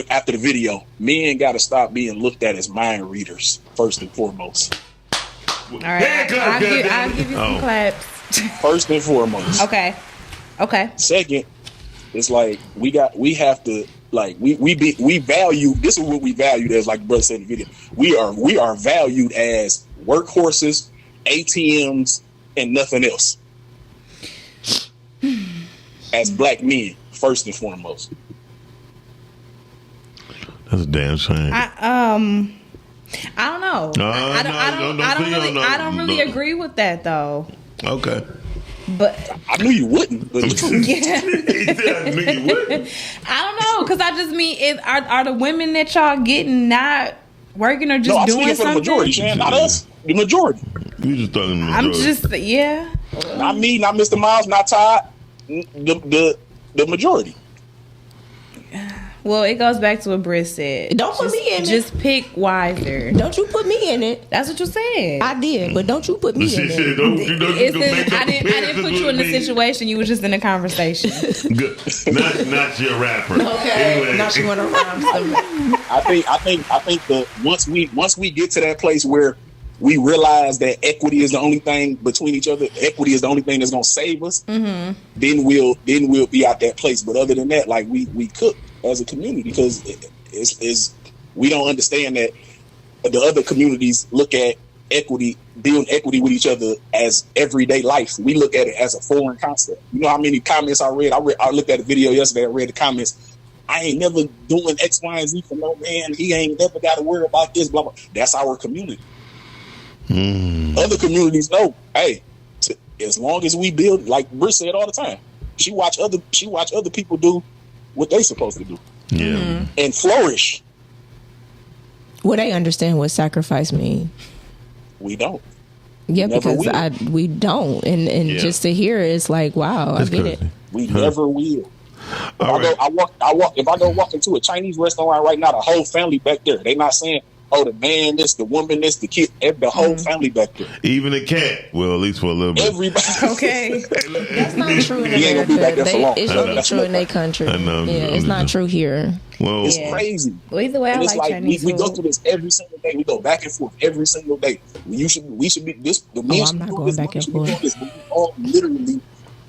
after the video, men got to stop being looked at as mind readers first and foremost. All right, I'll give you some claps. First and foremost. Okay. Second, it's like we have to like we value. This is what we valued as, like the brother said in the video. We are valued as workhorses, ATMs, and nothing else. As black men, first and foremost. That's a damn shame. I don't know. I don't really agree with that though. Okay. But I knew you wouldn't. But yeah. I knew you wouldn't. I don't know, because I just mean, are the women that y'all getting not working or just doing something? For the majority, Shan, not us. The majority. We just talking the majority. I'm just Not me, not Mr. Miles, not Todd. The majority. Well, it goes back to what Britt said. Don't put me in it. Just pick wiser. Don't you put me in it. That's what you said. I did, but don't you put me in it. I didn't put you in the situation. You were just in a conversation. Good. Not your rapper. Okay. Anyway. Now she want to rhyme something. I think that once we get to that place where we realize that equity is the only thing between each other, equity is the only thing that's gonna save us, then we'll be out that place. But other than that, like we cook as a community, because it's we don't understand that the other communities look at equity, build equity with each other as everyday life. We look at it as a foreign concept. You know how many comments I read? I looked at a video yesterday. I read the comments. I ain't never doing X, Y, and Z for no man. He ain't never got to worry about this. Blah blah. That's our community. Other communities know. Hey, as long as we build, like Britt said all the time, she watch other people do what they supposed to do. Yeah. And flourish. Well, they understand what sacrifice means. We don't. Yeah, because we don't, and just to hear it, it's like, wow, I get it. We never will. If I go walk into a Chinese restaurant right now, the whole family back there. They not saying, oh, the man this, the woman this, the kid, the whole family back there. Even the cat. Well, at least for a little bit. Everybody. Okay. That's not true in America. It's only true in their country. I know. Yeah, it's not true here. Well, it's crazy. Well, either way, I like Chinese we go through this every single day. We go back and forth every single day. We should be this. The men I'm not going back and forth. We all literally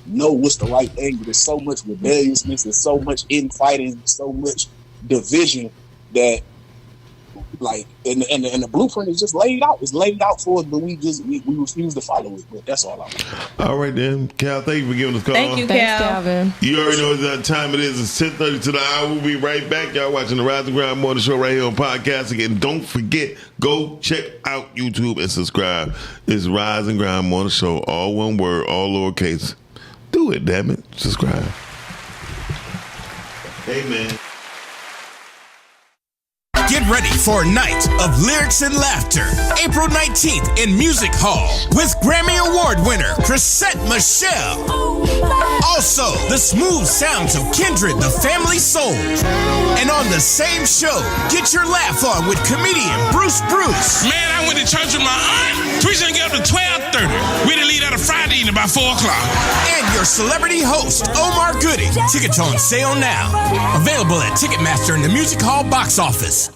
know what's the right thing. But there's so much rebelliousness, there's so much infighting, so much division that, like, and the blueprint is just laid out. It's laid out for us, but we refuse to follow it. But that's all I'm. All right then, Cal. Thank you for giving us a call. Thank you, Cal. Calvin. You already know what time it is. It's 10:30 to the hour. We'll be right back. Y'all watching the Rise and Grind Morning Show right here on podcast. Again, don't forget, go check out YouTube and subscribe. It's Rise and Grind Morning Show, all one word, all lowercase. Do it, damn it. Subscribe. Amen. Get ready for a night of lyrics and laughter. April 19th in Music Hall with Grammy Award winner Chrisette Michelle. Also, the smooth sounds of Kindred, the Family Soul. And on the same show, get your laugh on with comedian Bruce. Man, I went to church with my aunt. Teresa didn't get up to 12:30. We didn't leave out of Friday evening by 4 o'clock. And your celebrity host, Omar Gooding. Tickets on sale now. Available at Ticketmaster and the Music Hall box office.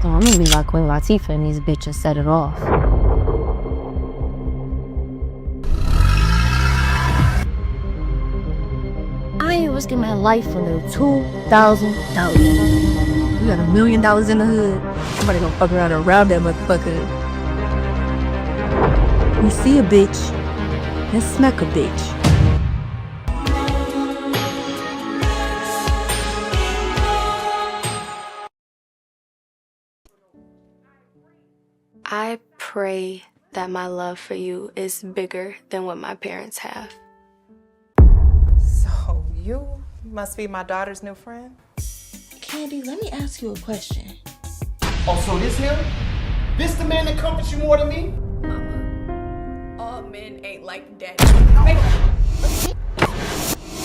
So I'm gonna be like Queen Latifah and these bitches set it off. I ain't risking my life for no $2,000. We got $1 million in the hood. Somebody gonna fuck around and rob that motherfucker. We see a bitch, let's smack a bitch. I pray that my love for you is bigger than what my parents have. So you must be my daughter's new friend? Candy, let me ask you a question. Oh, so this him? This the man that comforts you more than me? All men ain't like daddy.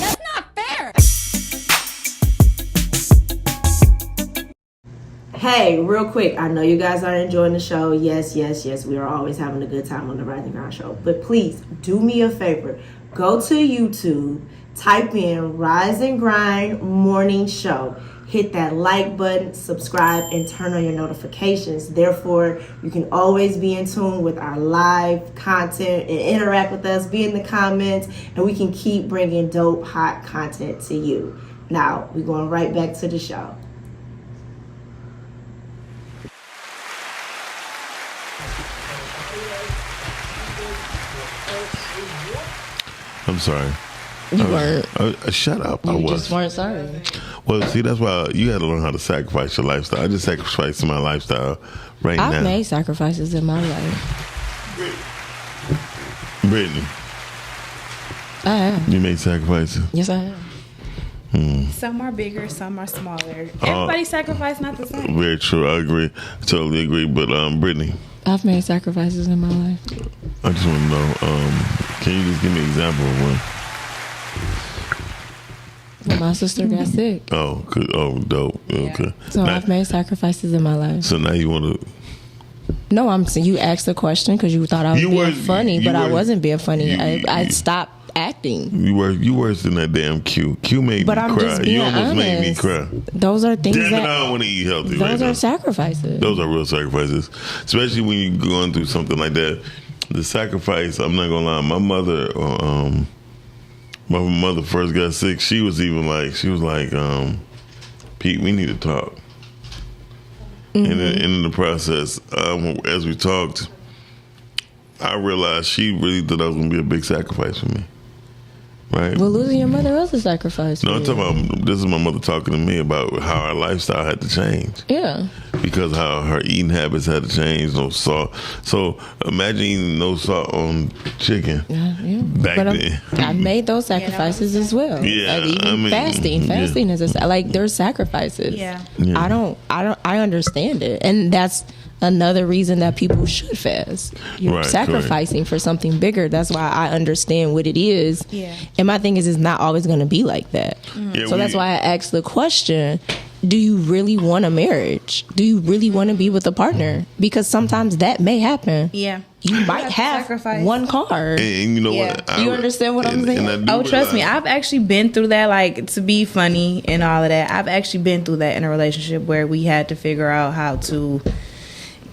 That's not fair! Hey, real quick, I know you guys are enjoying the show. Yes, we are always having a good time on the Rise and Grind show. But please, do me a favor. Go to YouTube, type in Rise and Grind Morning Show. Hit that like button, subscribe, and turn on your notifications. Therefore, you can always be in tune with our live content and interact with us, be in the comments, and we can keep bringing dope, hot content to you. Now, we're going right back to the show. I'm sorry. You weren't. Shut up. You I was. just weren't sorry. Well, see, that's why you got to learn how to sacrifice your lifestyle. I just sacrificed my lifestyle right now. I've made sacrifices in my life. Brittany. I have. You made sacrifices? Yes, I have. Some are bigger, some are smaller. Everybody's sacrifice not the same. Very true. I agree. Totally agree. But Brittany, I've made sacrifices in my life. I just want to know, can you just give me an example of one? When my sister got sick. Oh, good. Oh, dope. Okay. So now, I've made sacrifices in my life. So now you want to... No, I'm saying you asked the question because you thought I was being funny, but I wasn't being funny. I stopped acting. You worse than that damn Q. Q made but me I'm cry. Just being You almost honest. made me cry. Those are things Damn that... it, I don't want to eat healthy right Those now. are sacrifices. Those are real sacrifices. Especially when you're going through something like that. The sacrifice, I'm not going to lie, my mother first got sick, she was like, Pete, we need to talk. And in the process, as we talked, I realized she really thought that was going to be a big sacrifice for me. Right? Well, losing your mother was a sacrifice. No, I'm talking about, this is my mother talking to me about how our lifestyle had to change. Yeah. Because how her eating habits had to change, no salt. So imagine eating no salt on chicken back then. I made those sacrifices as well. Yeah, even fasting is there's sacrifices. Yeah. I understand it, and that's another reason that people should fast. You're sacrificing for something bigger. That's why I understand what it is. Yeah. And my thing is, it's not always going to be like that. So that's why I asked the question, do you really want a marriage? Do you really want to be with a partner? Because sometimes that may happen. Yeah. You might have one car. And you know what? You understand what I'm saying? Oh, trust me. I've actually been through that, like, to be funny and all of that. I've actually been through that in a relationship where we had to figure out how to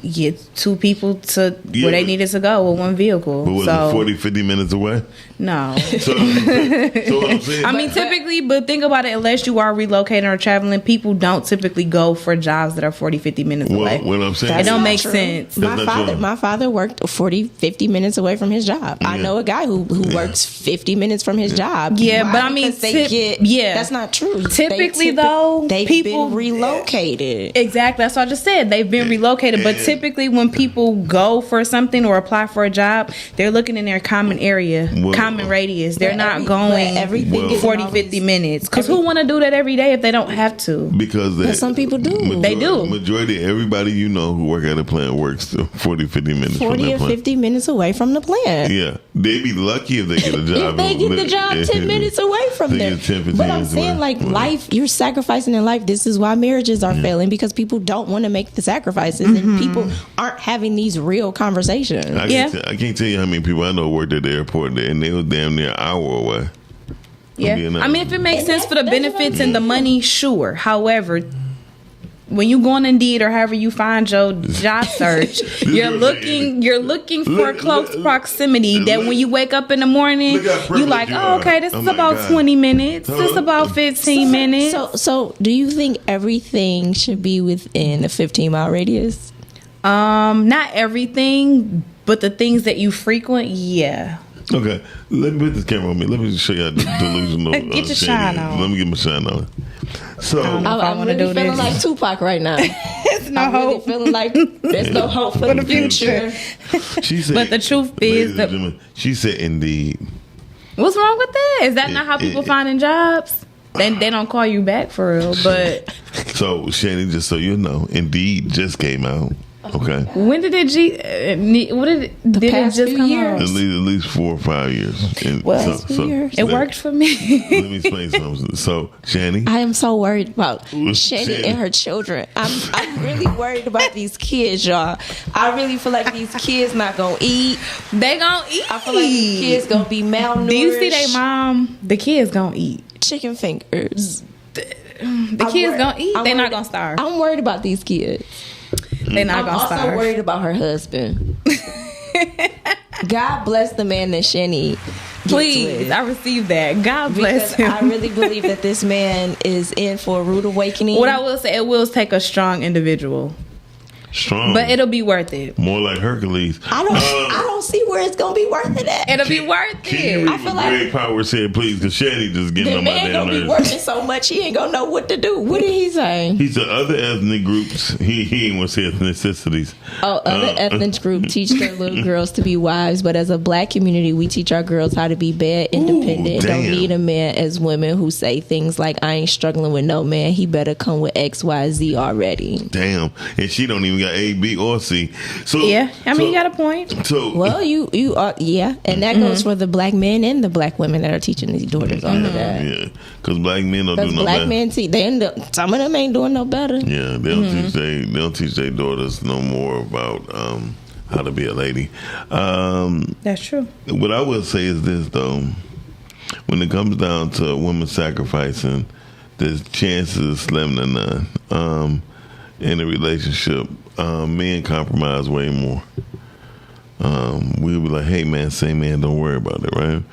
get two people to where they needed to go with one vehicle. But was it 40, 50 minutes away? No. So what I'm saying, I mean, typically, but think about it, unless you are relocating or traveling, people don't typically go for jobs that are 40, 50 minutes away. What I'm saying, it don't make sense. My father worked 40, 50 minutes away from his job. I know a guy who works 50 minutes from his job. Yeah, Why? but I mean, that's not true. Typically, they've people been relocated. Exactly, that's what I just said. They've been relocated, but typically when people go for something or apply for a job, they're looking in their common area, common radius. They're not going 40, 50 minutes. Because who want to do that every day if they don't have to? Because some people do. They do. Majority of everybody you know who work at a plant works 40, 50 minutes 40 from or that plant. 50 minutes away from the plant. Yeah. They'd be lucky if they get a job. If they get the job 10 minutes away from them. But I'm saying, like, life, you're sacrificing in life. This is why marriages are failing, because people don't want to make the sacrifices and people aren't having these real conversations. I can't tell you how many people I know worked at the airport and they was damn near an hour away. Yeah. I mean, if it makes sense for the benefits and the money, sure. However, when you go on Indeed or however you find your job search, you're looking for close proximity that when you wake up in the morning, you like, oh, okay, this is about 20 minutes. This is about 15 minutes. So do you think everything should be within a 15-mile radius? Not everything, but the things that you frequent, yeah. Okay, let me put this camera on me. Let me show you how delusional. Get your shine on. Let me get my shine on. So I'm really feeling like Tupac right now. It's no hope. Really feeling like there's no hope for the future. She said, but the truth is, she said, indeed. What's wrong with that? Is that not how people finding jobs? Then they don't call you back for real. But so Chanie, just so you know, Indeed just came out. Okay. When did it? Did it just come out? At least 4 or 5 years. It worked for me. Let me explain something. So, Chanie, I am so worried about Chanie and her children. I'm really worried about these kids, y'all. I really feel like these kids not gonna eat. They gonna eat. I feel like these kids gonna be malnourished. Do you see their mom? The kids gonna eat chicken fingers. The kids gonna eat. They're not gonna starve. I'm worried about these kids. They're not gonna starve. I'm also worried about her husband. God bless the man that Chanie. Please, I received that. God bless him. I really believe that this man is in for a rude awakening. What I will say, it will take a strong individual. Strong, but it'll be worth it. More like Hercules. I don't see where it's gonna be worth it at. It'll be worth it. I feel like Greg Power said, please, because Chanie just getting on my damn nerves. The man gonna be working so much, he ain't gonna know what to do. What did he say? He said other ethnic groups. He ain't want to say ethnicities. Other ethnic groups teach their little girls to be wives, but as a black community, we teach our girls how to be bad, independent. Don't need a man as women who say things like, "I ain't struggling with no man. He better come with X, Y, Z already." Damn, and she don't even got A, B, or C. So yeah, I mean, you got a point. So well, you are, yeah, and that goes for the black men and the black women that are teaching these daughters all of that. Yeah, because black men don't do no black better. Men some of them ain't doing no better. Yeah, they don't teach their daughters no more about how to be a lady. That's true. What I will say is this though: when it comes down to women sacrificing, there's chances slim to none. In a relationship, men compromise way more. We'll be like, hey man, say man, don't worry about it, right?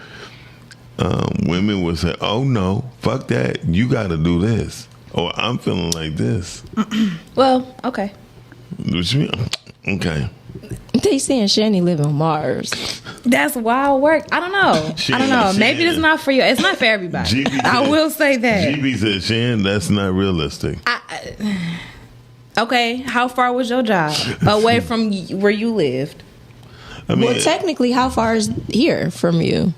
Women would say, oh no, fuck that, you gotta do this, or I'm feeling like this. Well, okay. Okay. They saying Chanie live on Mars. That's wild work. I don't know. Maybe it's not for you. It's not for everybody. I will say that. GB said, Shan, that's not realistic. Okay, how far was your job away from where you lived? I mean, well, technically, how far is here from you?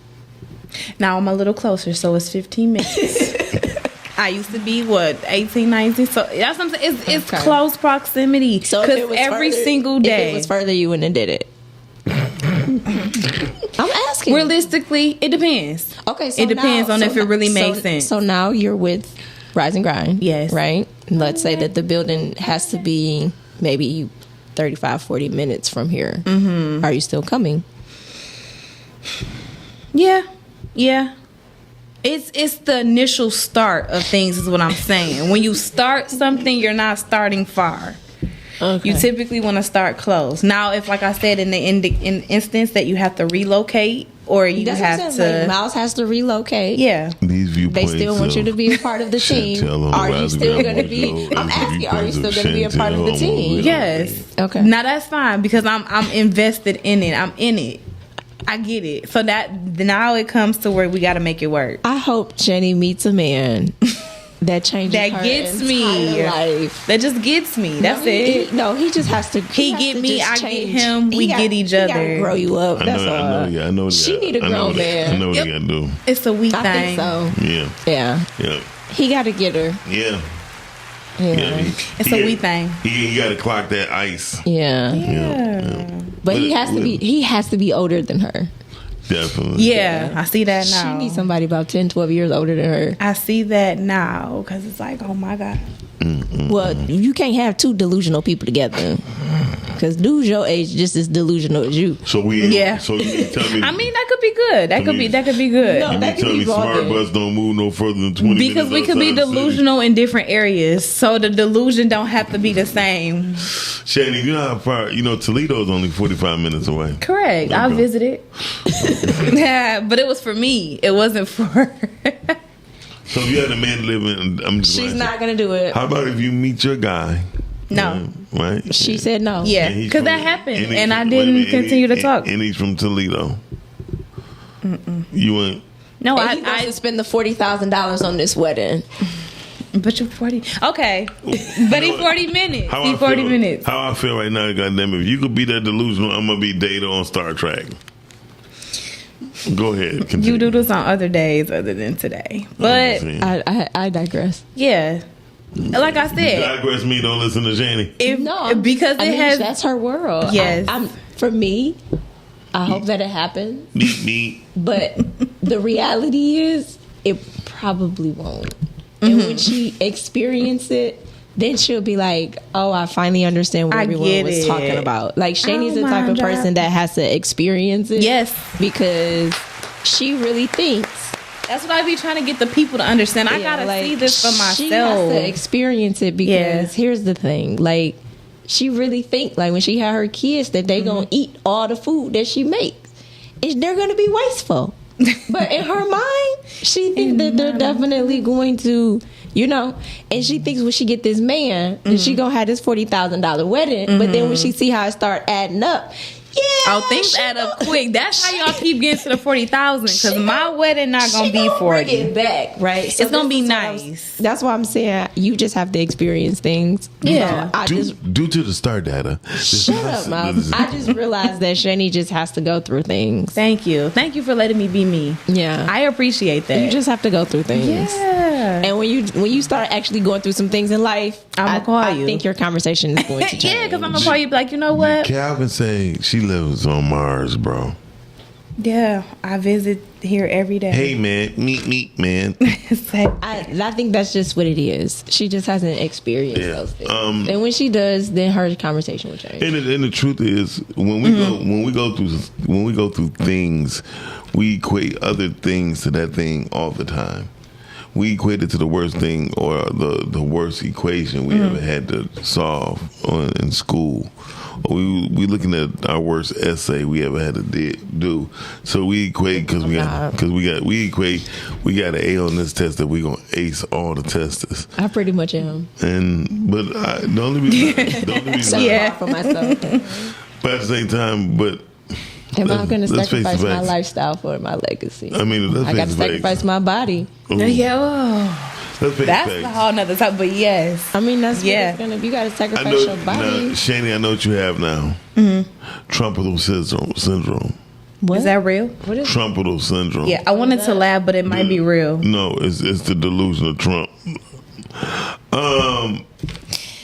Now I'm a little closer, so it's 15 minutes. I used to be 18, 19. So that's what I'm saying. It's close proximity. So because every single day, if it was further, you wouldn't have did it. I'm asking. Realistically, it depends. Okay, so it depends on if it really makes sense. So now you're with Rise and Grind. Yes. Right? Let's say that the building has to be maybe 35, 40 minutes from here. Mm-hmm. Are you still coming? Yeah. It's the initial start of things is what I'm saying. When you start something, you're not starting far. Okay. You typically want to start close. Now, if like I said in the instance that you have to relocate or you have to, like Miles has to relocate. Yeah, these viewpoints. They still want you to be a part of the team. Are you still going to be? I'm asking. Are you still going to be a part of the team? Yes. Okay. Now that's fine because I'm invested in it. I'm in it. I get it. So that now it comes to where we got to make it work. I hope Chanie meets a man that changes that her gets me life. That just gets me. That's it. He just has to. He get me. I get him. We get each other. He gotta grow you up. That's all. I know. She need a grown man. I know what he gotta do. It's a weak thing. I think so. Yeah. He got to get her. Yeah. It's a wee thing. He got to clock that ice. Yeah. But he has to be. He has to be older than her. Definitely. Yeah, I see that now. She needs somebody about 10, 12 years older than her. I see that now because it's like, oh my God. Well, you can't have two delusional people together because dudes your age just as delusional as you. So we, yeah. So you tell me, I mean, that could be good. That could be good. No, that could be smart bus don't move no further than 20 because minutes. We could be delusional in different areas, so the delusion don't have to be the same. Chanie, you know how far? You know Toledo is only 45 minutes away. Correct. I visited. Yeah, but it was for me. It wasn't for her. So if you had a man living, she's not gonna do it. How about if you meet your guy? No. Right? She said no. Yeah, because that happened, and I didn't continue to talk. And he's from Toledo. You went. No, I spend the $40,000 on this wedding. But you 40. Okay. But he 40 minutes. He 40 minutes. How I feel right now, goddamn, if you could be that delusional, I'm gonna be Data on Star Trek. Go ahead. Continue. You do this on other days other than today. But I digress. Yeah. Like I said. You digress me, don't listen to Chanie. Because it has. That's her world. Yes. For me, I hope that it happens. Neat. But the reality is, it probably won't. And when she experiences it, then she'll be like, oh, I finally understand what everyone was talking about. Like, Shanie's the type of person that has to experience it. Yes. Because she really thinks. That's what I be trying to get the people to understand. I gotta see this for myself. She has to experience it because here's the thing. Like, she really think, like, when she had her kids, that they gonna eat all the food that she makes. And they're gonna be wasteful. But in her mind, she thinks that they're definitely going to, you know, and she thinks when she get this man, that she gonna have this $40,000 wedding. But then when she see how it start adding up, things add up quick. That's how y'all keep getting to the 40,000. Because my wedding not gonna be 40. Bring it back, right? So it's gonna be nice. That's why I'm saying you just have to experience things. Yeah. Due to the star data. Shut up, Miles. I just realized that Chanie just has to go through things. Thank you for letting me be me. Yeah, I appreciate that. You just have to go through things. Yeah. And when you start actually going through some things in life, I'm gonna call you. I think your conversation is going to change. Yeah, because I'm gonna call you, like, you know what? Calvin say she lives on Mars, bro. Yeah, I visit here every day. Hey, man, meet, man. I think that's just what it is. She just hasn't experienced those things, and when she does, then her conversation will change. And the truth is, when we go through things, we equate other things to that thing all the time. We equate it to the worst thing or the worst equation we ever had to solve in school. We looking at our worst essay we ever had to do. So we equate we got an A on this test that we gonna ace all the tests. I pretty much am. But the only reason for myself. But at the same time, am I going to sacrifice my lifestyle for my legacy? I mean, I got to sacrifice my body. Yeah. That's a whole nother topic, but yes. I mean, that's what it's going to be. You got to sacrifice your body. Now, Chanie, I know what you have now. Trumpetal syndrome. What? Is that real? What is Trumpetal syndrome? Yeah, I wanted to laugh, but it might be real. No, it's the delusion of Trump.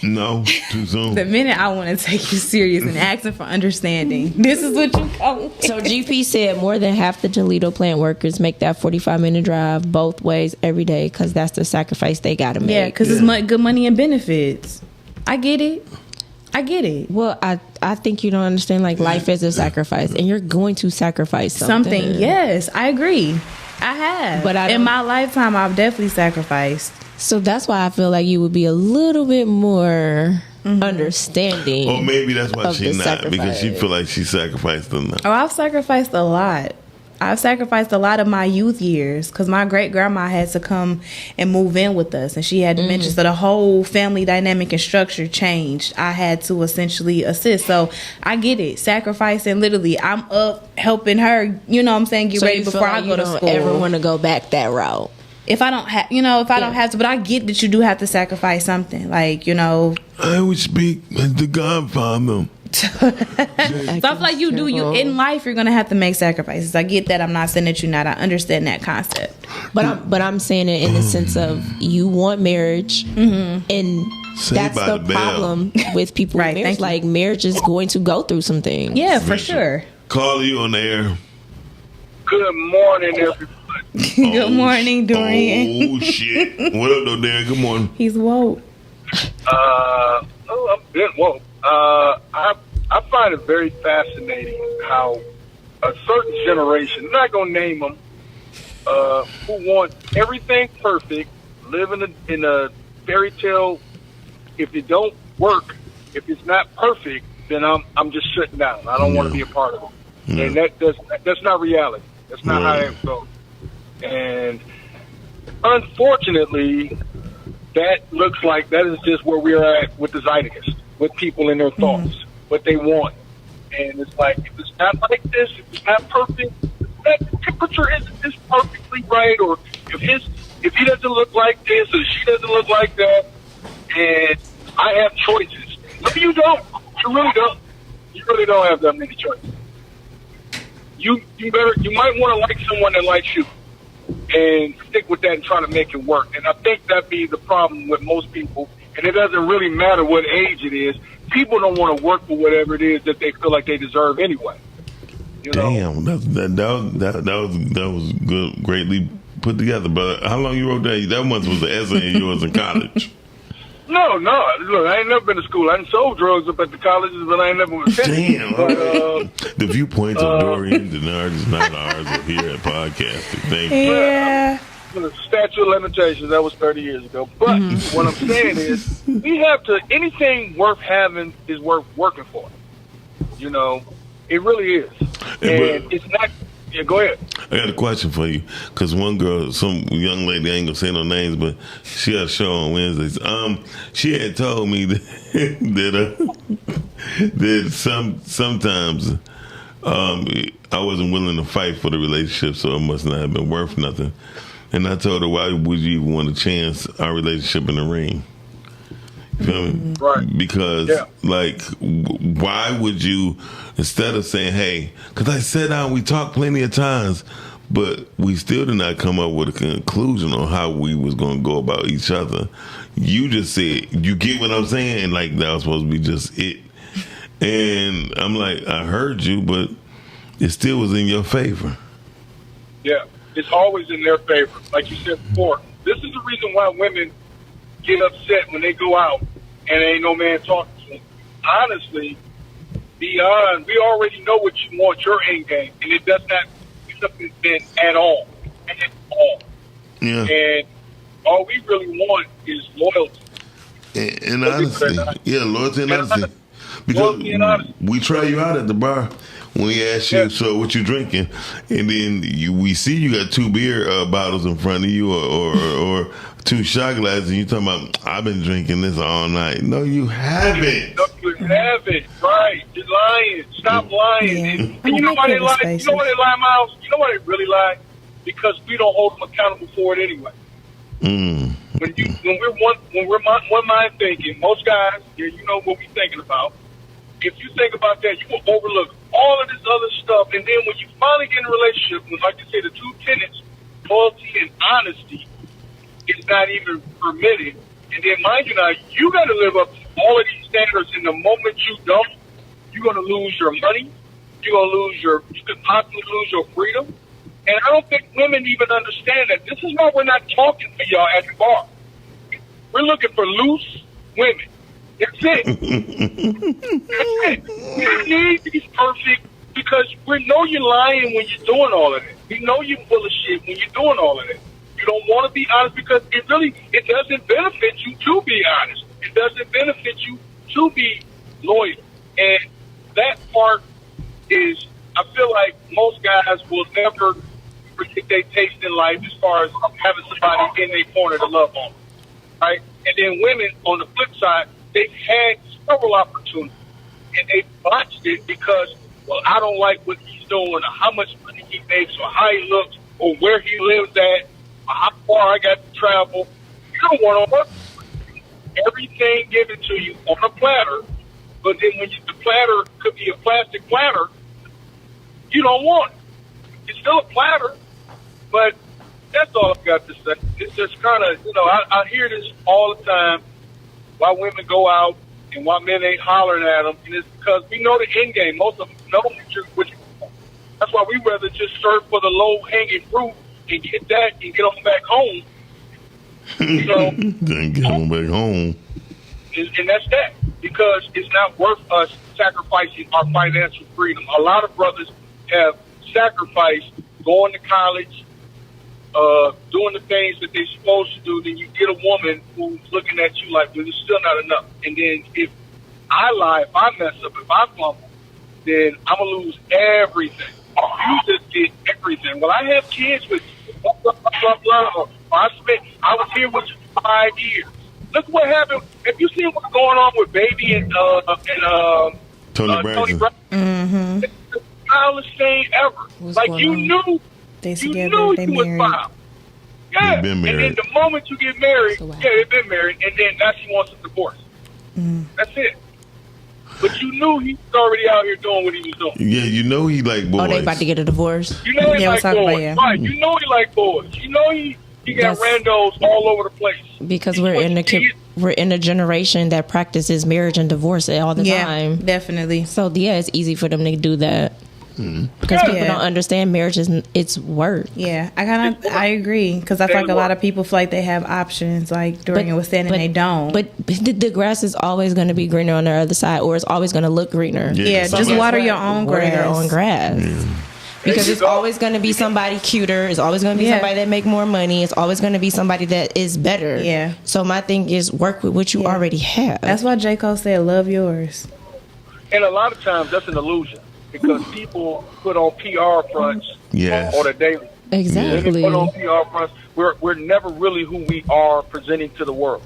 No, too soon. The minute I want to take you serious and asking for understanding, this is what you call. So GP said more than half the Toledo plant workers make that 45-minute drive both ways every day because that's the sacrifice they got to make. Yeah, because it's good money and benefits. I get it. Well, I think you don't understand. Like, life is a sacrifice, and you're going to sacrifice something. Yes, I agree. I have, but in my lifetime, I've definitely sacrificed. So that's why I feel like you would be a little bit more understanding. Or maybe that's why of she's the not, because she sacrifice. feel like she sacrificed enough. Oh, I've sacrificed a lot. I've sacrificed a lot of my youth years because my great grandma had to come and move in with us, and she had dementia, so the whole family dynamic and structure changed. I had to essentially assist, so I get it. Sacrificing, literally, I'm up helping her. You know what I'm saying? Get So ready you feel before like I go to you school. don't ever want to go back that route. If I don't have, if I don't have to, but I get that you do have to sacrifice something. Like, I would speak as the Godfather. So I feel like you in life, you're gonna have to make sacrifices. I get that. I'm not saying that you're not. I understand that concept. But I'm saying it in the sense of you want marriage, and that's the problem with people with marriage. Like, marriage is going to go through some things. Yeah, for sure. Call you on the air. Good morning, everybody. Good morning, Dorian. Oh shit! What up, though, Darren? Good morning. He's woke. I'm been woke. I find it very fascinating how a certain generation, I'm not gonna name them, who want everything perfect, live in a fairy tale. If it don't work, if it's not perfect, then I'm just shutting down. I don't want to be a part of it. And that's not reality. That's not how it goes. And unfortunately, that looks like that is just where we are at with the zeitgeist, with people in their thoughts, what they want. And it's like, if it's not like this, if it's not perfect, that temperature isn't this perfectly right, or if he doesn't look like this or she doesn't look like that, and I have choices. No, you don't. You really don't. You really don't have that many choices. You might want to like someone that likes you, and stick with that and try to make it work. And I think that'd be the problem with most people. And it doesn't really matter what age it is. People don't want to work for whatever it is that they feel like they deserve anyway. Damn, that was good, greatly put together. But how long you wrote that? That once was an essay of yours in college. No. Look, I ain't never been to school. I done sold drugs up at the colleges, but I ain't never went to Damn. But, the viewpoints of Dorian Denard is not ours here at Podcasting. Thank you. Yeah. The statute of limitations, that was 30 years ago. But what I'm saying is, we have to, anything worth having is worth working for. It really is. And it's not, go ahead. I got a question for you, because one girl, some young lady, I ain't gonna say no names, but she had a show on Wednesdays. She had told me that sometimes I wasn't willing to fight for the relationship, so it must not have been worth nothing. And I told her, why would you even want to chance our relationship in the ring? You feel me? Right. Because, why would you, instead of saying, hey, because I sat down, we talked plenty of times, but we still did not come up with a conclusion on how we was going to go about each other. You just said, you get what I'm saying? And that was supposed to be just it. And I'm like, I heard you, but it still was in your favor. Yeah. It's always in their favor. Like you said before, this is the reason why women get upset when they go out and there ain't no man talking to them. Honestly, we already know what you want, your end game, and it does not fit at all. At all. Yeah. And all we really want is loyalty. And honesty. Yeah, loyalty and honesty. Because we try you out at the bar when we ask you, so what you drinking? And then we see you got 2 beer bottles in front of you or 2 shot glasses, and you talking about, I've been drinking this all night. No, you haven't. No, you haven't. Right. You're lying. Stop lying. Yeah. And you know why they lie? You know why they lie, Miles? You know why they really lie? Because we don't hold them accountable for it anyway. When we're one mind thinking, most guys, you know what we're thinking about. If you think about that, you will overlook all of this other stuff. And then when you finally get in a relationship, with, like you say, the 2 tenets, loyalty and honesty, is not even permitted. And then, mind you, now, you got to live up to all of these standards. And the moment you don't, you're going to lose your money. You're going to you could possibly lose your freedom. And I don't think women even understand that. This is why we're not talking to y'all at the bar. We're looking for loose women. That's it. That's it. We don't need these perfect, because we know you're lying when you're doing all of it. We know you're full of shit when you're doing all of it. You don't want to be honest because it doesn't benefit you to be honest. It doesn't benefit you to be loyal. And that part is, I feel like most guys will never get their taste in life as far as having somebody in their corner to love on, right? And then women, on the flip side, they've had several opportunities, and they botched it because, well, I don't like what he's doing, or how much money he makes, or how he looks, or where he lives at, or how far I got to travel. You don't want to work. Everything given to you on a platter, but then when the platter could be a plastic platter, you don't want it. It's still a platter, but that's all I've got to say. It's just kind of, I hear this all the time, why women go out and why men ain't hollering at them, and it's because we know the end game. Most of them know what you want. That's why we rather just search for the low-hanging fruit and get that and get on back home. So, then get on back home. And that's that, because it's not worth us sacrificing our financial freedom. A lot of brothers have sacrificed going to college, doing the things that they're supposed to do. Then you get a woman who's looking at you like, well, it's still not enough. And then if I lie, if I mess up, if I fumble, then I'm going to lose everything. You just get everything. Well, I have kids with you. Blah, blah, blah, blah. I was here with you for 5 years. Look what happened. Have you seen what's going on with Baby and Tony Braxton? Mm-hmm. It's the wildest thing ever. Like, you knew they was foul. Yeah. They've been married. And then the moment you get married, they've been married, and then now she wants a divorce. That's it. But you knew he was already out here doing what he was doing. Yeah, you know he like boys. Oh, they about to get a divorce. You know he like boys. Right. You know he like boys. You know he got randos all over the place. Because we're in a generation that practices marriage and divorce all the time. Definitely. So it's easy for them to do that. Because people don't understand marriage it's work. Yeah, I agree, because I feel like a lot of people feel like they have options, like Dorian was saying, and they don't. But the grass is always going to be greener on the other side, or it's always going to look greener. Yeah, just water your own grass. Your own grass. Yeah. Because it's always going to be somebody cuter. It's always going to be somebody that make more money. It's always going to be somebody that is better. Yeah. So my thing is work with what you already have. That's why J. Cole said, "Love yours." And a lot of times that's an illusion, because people put on PR fronts on a daily. Exactly. They put on PR fronts. We're never really who we are presenting to the world.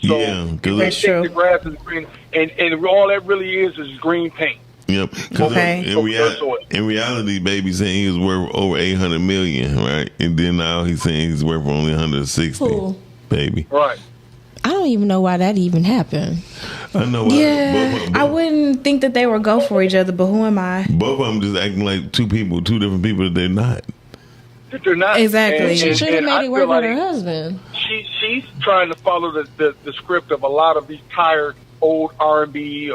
So they think the grass is green, and all that really is green paint. Yep. In reality, Baby saying he was worth over 800 million, right? And then now he's saying he's worth only 160. Who? Baby. Right. I don't even know why that even happened. I know why. Yeah, I wouldn't think that they would go for each other, but who am I? Both of them just acting like two different people that they're not. They're not. Exactly. She should have made it work with her husband. She's trying to follow the script of a lot of these tired old R&B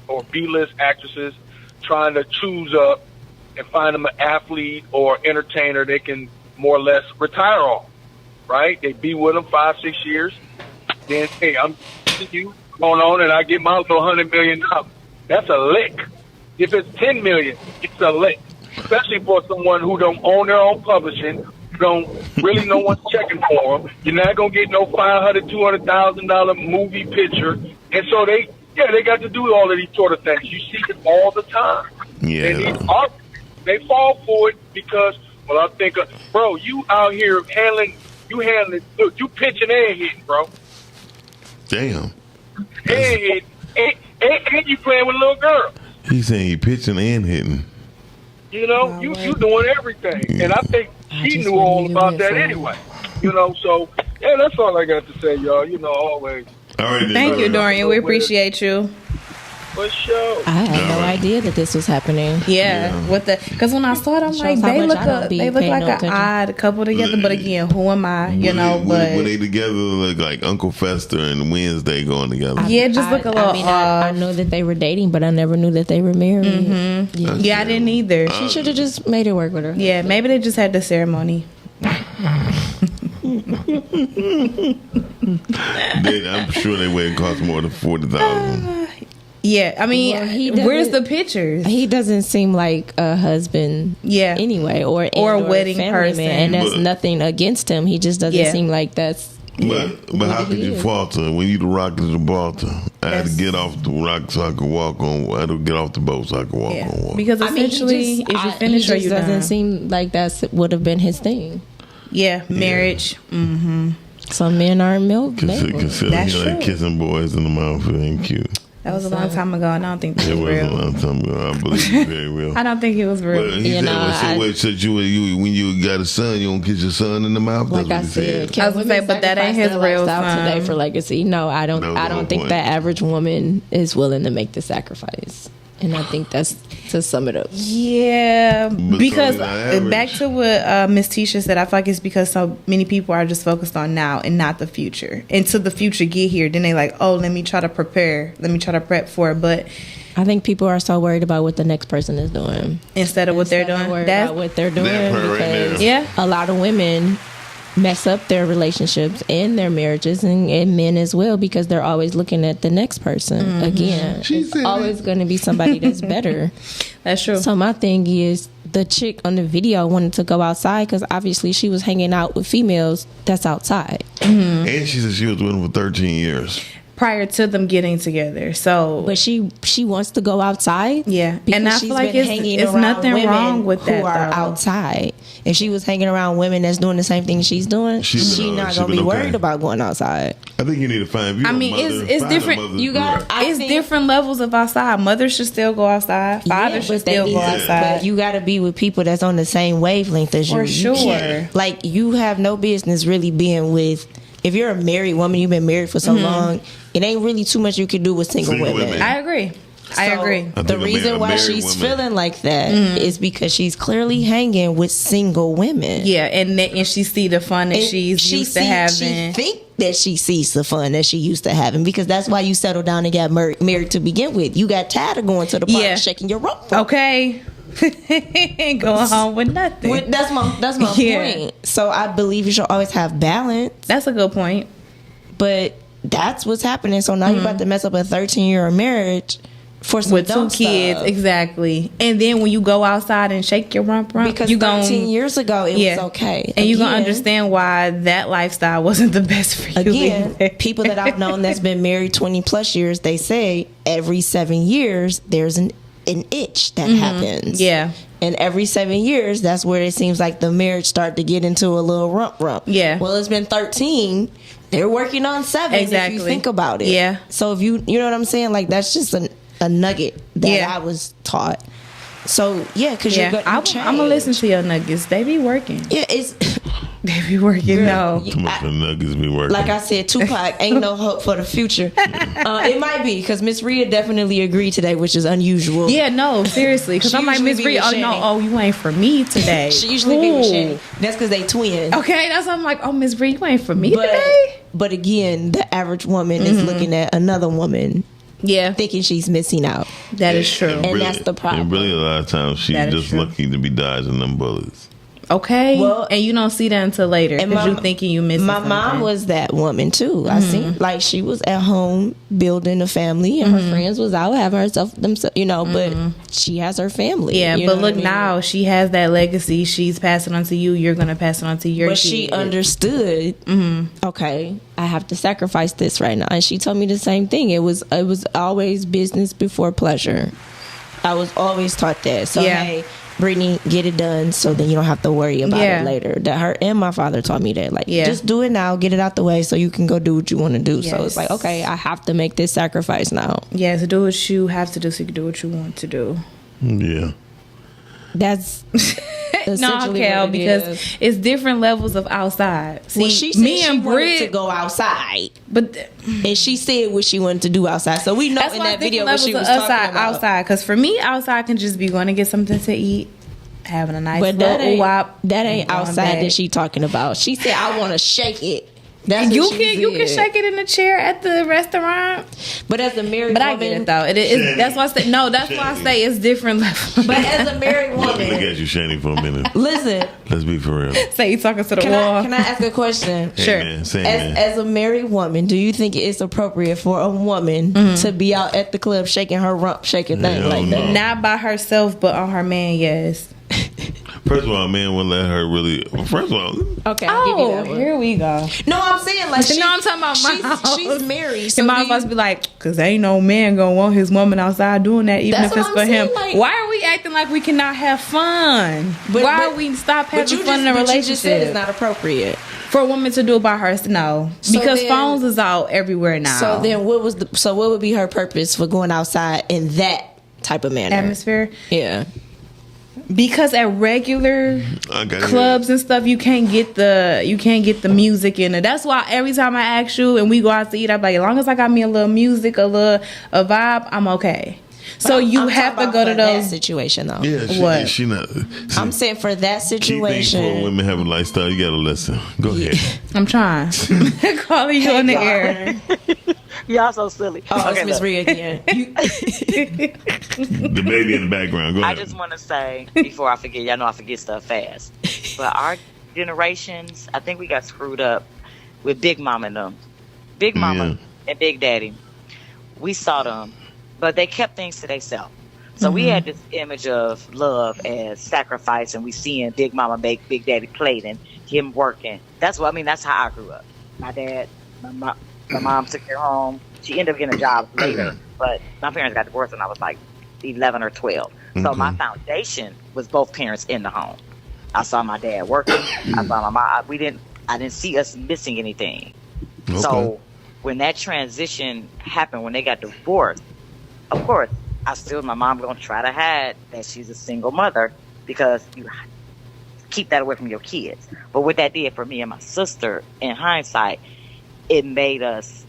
or B-list actresses, trying to choose up and find them an athlete or entertainer they can more or less retire off, right? They be with them 5-6 years. Then, hey, I'm you going on and I get my little $100 million. That's a lick. If it's $10 million, it's a lick. Especially for someone who don't own their own publishing, who don't really know what's checking for them. You're not going to get no $500,000, $200,000 movie picture. And so they got to do all of these sort of things. You see it all the time. Yeah. And they fall for it because, well, I think, bro, you out here handling, look, you pitching and hitting, bro. Damn. And you playing with a little girl. He's saying he pitching and hitting. You know, you doing everything. Yeah. And I think she knew all about that anyway. You know, so, yeah, that's all I got to say, y'all. You know, always. All right, thank you, Dorian. We appreciate you. For sure. I had no idea that this was happening. Yeah. Because when I saw it, I'm like, they look like an odd couple together. But again, who am I? You know, but when they together look like Uncle Fester and Wednesday going together. Just look a little odd. I know that they were dating, but I never knew that they were married. Mm-hmm. Yeah, I didn't either. She should have just made it work with her. Yeah, maybe they just had the ceremony. I'm sure they wouldn't cost more than $40,000. Yeah, I mean, where's the pictures? He doesn't seem like a husband, anyway, or a wedding family person, man, and that's nothing against him. He just doesn't seem like that's But how could you falter when you the rock to Gibraltar? I had to get off the rock so I could walk on. I had to get off the boat so I could walk on water. Because essentially, if you finish or you doesn't done. seem like that would have been his thing. Yeah, marriage. Mm-hmm. Some men aren't milk. Consider That's he like true. kissing boys in the mouth. It ain't cute. That was a long time ago, and I don't think that It was was a real. long time ago. I believe it's very real. I don't think it was real. Well, he said, when you got a son, you don't kiss your son in the mouth. Like I That's what he said, said. I was gonna say, but that ain't his real today son. for legacy. No, I don't. That was I the whole don't think point. that average woman is willing to make the sacrifice, and I think that's to sum it up. Yeah, because totally not average. back to what Miss Tisha said, I feel like it's because so many people are just focused on now and not the future. Until the future get here, then they like, oh, let me try to prepare, let me try to prep for it. But I think people are so worried about what the next person is doing instead of what they're doing, about what they're doing That part right because there. a lot of women mess up their relationships and their marriages and men as well because they're always looking at the next person again. It's always going to be somebody that's better. That's true. So my thing is the chick on the video wanted to go outside because obviously she was hanging out with females that's outside. And she said she was with him for 13 years. prior to them getting together. So, but she wants to go outside. Yeah, Because and I she's feel like been it's hanging around nothing women wrong with that. who are though. outside. If she was hanging around women that's doing the same thing she's doing, she's not gonna be worried about going outside. I think you need to find. I mean, it's different. You got it's different levels of outside. Mothers should still go outside. Fathers should still go outside. But you got to be with people that's on the same wavelength as you. For You sure. can't- like you have no business really being with. If you're a married woman, you've been married for so Mhm. long. It ain't really too much you can do with single women. I agree. I agree. The reason why she's feeling like that is because she's clearly hanging with single women. Yeah, and she see the fun that she's used to having. She think that she sees the fun that she used to having because that's why you settled down and got married to begin with. You got tired of going to the park shaking your rump. Okay. Going home with nothing. That's my point. So I believe you should always have balance. That's a good point. But that's what's happening. So now you're about to mess up a 13-year marriage for some with two dumb kids, stuff. exactly. And then when you go outside and shake your rump, Because you 13 years ago it was okay. and you're gonna Again- understand why that lifestyle wasn't the best for you. Again, people that I've known that's been married 20 plus years, they say every 7 years there's an itch that happens. Yeah. And every 7 years, that's where it seems like the marriage start to get into a little rump. Yeah. Well, it's been 13. They're working on 7 Exactly. if you think about it. Yeah. So if you know what I'm saying? Like, that's just a nugget that I was taught. So, yeah, because you're going I'm gonna listen to your nuggets. They be working. Yeah, it's they be working. No, Too much the nuggets be working. like I said, Tupac ain't no hope for the future. It might be because Miss Rhea definitely agreed today, which is unusual. Yeah, no, seriously. Because She I'm like, usually Miss be Bree, with oh no, Chanie. oh you ain't for me today. She usually be with Ooh. Chanie. That's because they twins. Okay, that's why I'm like, oh Miss Bree, you ain't for me today. But again, the average woman is looking at another woman. Yeah. Thinking she's missing out. That is true. And really, that's the problem. And really, a lot of times she's That is just true. lucky to be dodging them bullets. Okay. Well, and you don't see that until later And because my- you thinking you missing My something. mom was that woman too. I seen like she was at home building a family, and her friends was out having herself themselves, but she has her family. Yeah, you but know look what I mean? now, she has that legacy. She's passing on to you. You're gonna pass it on to your But kids. she understood. Okay, I have to sacrifice this right now, and she told me the same thing. It was always business before pleasure. I was always taught that. So Yeah. hey, Brittany, get it done, so then you don't have to worry about Yeah. it later. That her and my father taught me that. Like, Yeah. just do it now, get it out the way, so you can go do what you want to do. So Yes. it's like, okay, I have to make this sacrifice now. Yes, do what you have to do so you can do what you want to do. Yeah. That's No, essentially Cal, what it because is. it's different levels of outside. See, Well, she said me she and wanted Britt to go outside, but and she said what she wanted to do outside. So we know that's in why that it's video different what she was levels of talking about. outside. Because for me, outside can just be going to get something to eat, having a nice But little that ain't, wop. that ain't and going outside back. that she talking about. She said, "I want to shake it." That's you what she can you can said. shake it in the chair at the restaurant. But as a married But I woman, get it though. It is that's why I say no. That's why I say it's different levels. But as a married Let me look woman, at you, Chanie, for a minute. listen. Let's be for real. Say you talking to the Can wall. I ask a question? Hey, man, same man. As a married woman, do you think it's appropriate for a woman to be out at the club shaking her rump, shaking thing Hell like that? no. Not by herself, but on her man. Yes. First of all, a man will let her really. First of all, okay. I'll give you that one. Here we go. No, I'm saying like I'm talking about my house. She's married. So and my supposed to be like, because ain't no man gonna want his woman outside doing that, even if it's for him. Like, why are we acting like we cannot have fun? Why are we stop having fun in a relationship? You just said it's not appropriate for a woman to do it by herself. No, because phones is out everywhere now. So then, what would be her purpose for going outside in that type of manner? Atmosphere? Yeah. Because at regular clubs and stuff, you can't get the music in it. That's why every time I ask you and we go out to eat, I'm like, as long as I got me a little music, a vibe, I'm okay. So I'm have to go to those that situation though. Yeah, she not. I'm saying for that situation, for women having a lifestyle, you gotta listen. Go ahead. I'm trying. Calling you on the air. Y'all so silly. Oh, okay, Miss Rhea again. The baby in the background. Go ahead. I just want to say before I forget, y'all know I forget stuff fast. But our generations, I think we got screwed up with Big Mama and them. Big Mama and Big Daddy. We saw them, but they kept things to themselves. So we had this image of love as sacrifice, and we seeing Big Mama make Big Daddy plate and him working. That's how I grew up. My dad, my mom took her home. She ended up getting a job later, but my parents got divorced when I was like 11 or 12. So my foundation was both parents in the home. I saw my dad working. I saw my mom. I didn't see us missing anything. Okay. So when that transition happened, when they got divorced, of course, my mom going to try to hide that she's a single mother because you keep that away from your kids. But what that did for me and my sister, in hindsight, it made us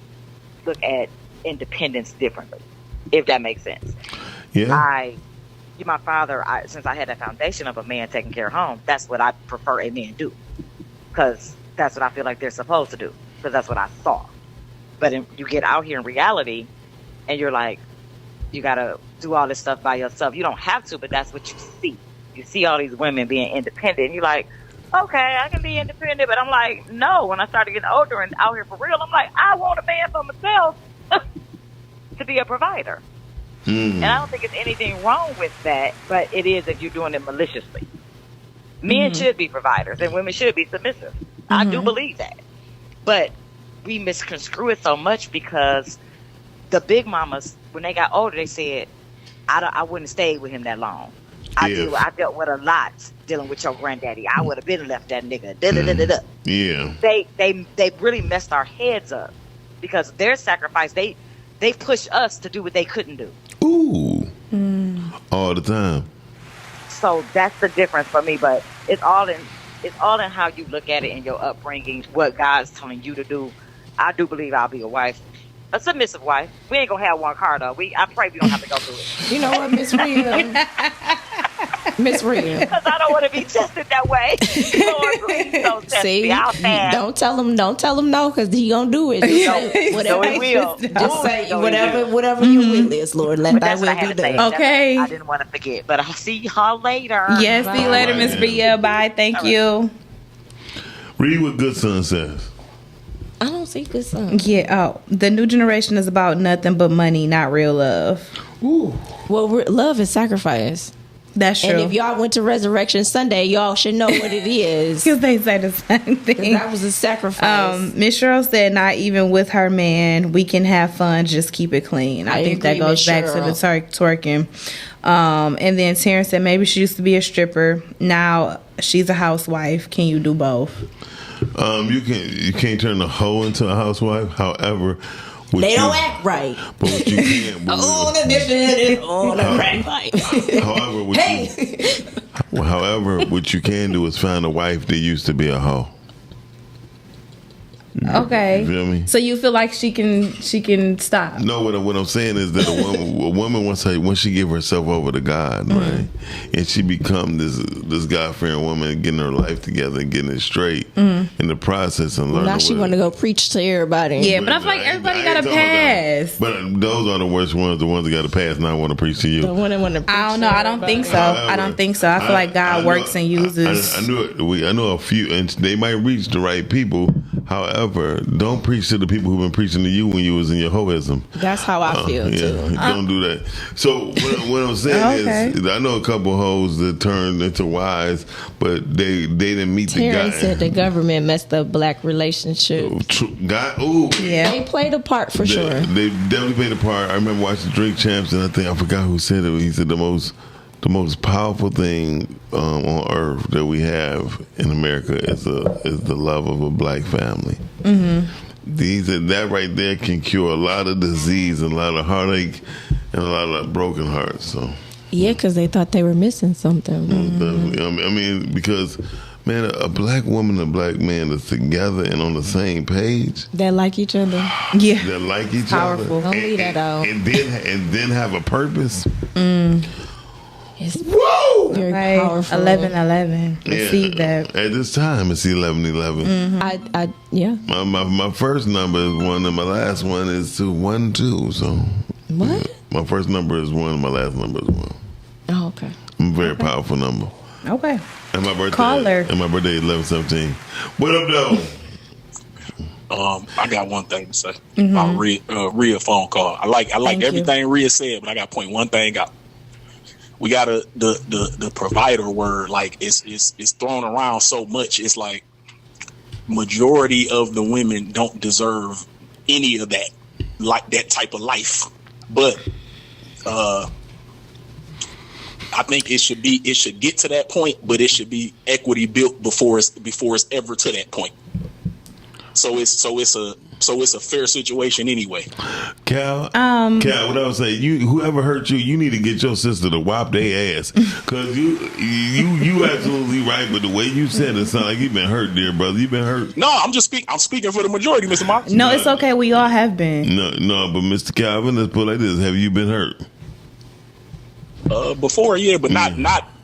look at independence differently, if that makes sense. Yeah. My father, since I had that foundation of a man taking care of home, that's what I prefer a man do. Because that's what I feel like they're supposed to do. Because that's what I saw. But you get out here in reality, and you're like, you got to do all this stuff by yourself. You don't have to, but that's what you see. You see all these women being independent, and you're like, okay, I can be independent. But I'm like, no. When I started getting older and out here for real, I'm like, I want a man for myself to be a provider. And I don't think it's anything wrong with that, but it is if you're doing it maliciously. Men should be providers, and women should be submissive. I do believe that. But we misconstrue it so much because the big mamas, when they got older, they said, I wouldn't stay with him that long. I dealt with a lot dealing with your granddaddy. I would have been left that nigga. Yeah. They really messed our heads up because their sacrifice, they pushed us to do what they couldn't do. Ooh. All the time. So that's the difference for me, but it's all in how you look at it in your upbringing, what God's telling you to do. I do believe I'll be a wife. A submissive wife. We ain't gonna have one car though. I pray we don't have to go through it. You know what, Miss Rhea? Miss Rhea. Because I don't want to be tested that way. Lord, please don't test me. I'll pass. Don't tell him no, because he gonna do it. Whatever he will. Just say whatever your will is, Lord. Let thy will be done. Okay. I didn't want to forget, but I'll see y'all later. Yes, see you later, Miss Rhea. Bye. Thank you. Read what Good Son says. I don't see Good Son. Yeah. Oh, the new generation is about nothing but money, not real love. Ooh. Well, love is sacrifice. That's true. And if y'all went to Resurrection Sunday, y'all should know what it is. Because they say the same thing. That was a sacrifice. Miss Cheryl said, not even with her man, we can have fun, just keep it clean. I think that goes back to the twerking. And then Terrence said, maybe she used to be a stripper. Now she's a housewife. Can you do both? You can't turn a hoe into a housewife. However, they don't act right. But what you can, on a mission, on a crack pipe. However, what you can do is find a wife that used to be a hoe. Okay. You feel me? So you feel like she can stop? No, what I'm saying is that a woman once she give herself over to God, right, and she become this God-fearing woman, getting her life together and getting it straight in the process and learning. Now she want to go preach to everybody. Yeah, but I feel like everybody got to pass. But those are the worst ones, the ones that got to pass. Now I want to preach to you. The one that want to preach. I don't know. I don't think so. I don't think so. I feel like God works and uses. I know a few, and they might reach the right people. However, don't preach to the people who've been preaching to you when you was in your hoism. That's how I feel too. Don't do that. So what I'm saying is, I know a couple hoes that turned into wives, but they didn't meet the guy. Terrence said the government messed up black relationships. Yeah, they played a part for sure. They definitely played a part. I remember watching Drink Champs, and I forgot who said it. He said the most powerful thing on earth that we have in America is the love of a black family. Mm-hmm. That right there can cure a lot of disease and a lot of heartache and a lot of broken hearts. So yeah, because they thought they were missing something. Mm-hmm. I mean, because man, a black woman and a black man that's together and on the same page. That like each other. Yeah, that like each Powerful. other. Don't leave that out. And then have a purpose. It's very powerful. 11-11. Receive that. At this time, it's 11-11. Yeah. My first number is 1, and my last one is 212. So what? My first number is 1, and my last number is 1. Oh, okay. A very powerful number. Okay. And my birthday. Caller. And my birthday is 11/17. What up, though? I got one thing to say about Rhea phone call. I like everything Rhea said, but I got to point one thing out. We got the provider word, like it's thrown around so much. It's like majority of the women don't deserve any of that, like that type of life. But I think it should get to that point, but it should be equity built before it's ever to that point. So it's a fair situation anyway. Cal, what I was saying, whoever hurt you, you need to get your sister to whop their ass, because you absolutely right. But the way you said it sounds like you've been hurt, dear brother. You've been hurt. No, I'm speaking for the majority, Mr. Mox. No, it's okay. We all have been. No, but Mr. Calvin, let's put it like this: have you been hurt? Before, yeah, but not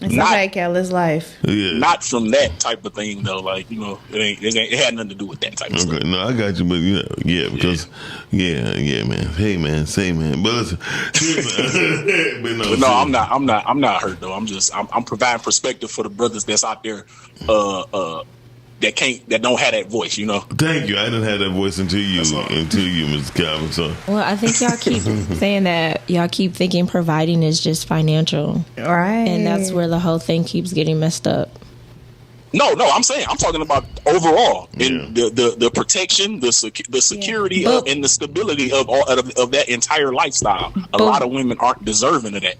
okay, Cal. It's life. Yeah. Not from that type of thing though. Like, it had nothing to do with that type of stuff. No, I got you, but because man. Hey man, say man. But listen, I'm not hurt though. I'm providing perspective for the brothers that's out there that don't have that voice, Thank you. I didn't have that voice until you, Mr. Calvin. So well, I think y'all keep saying that y'all keep thinking providing is just financial, right? And that's where the whole thing keeps getting messed up. No, I'm talking about overall in the protection, the security and the stability of that entire lifestyle. A lot of women aren't deserving of that,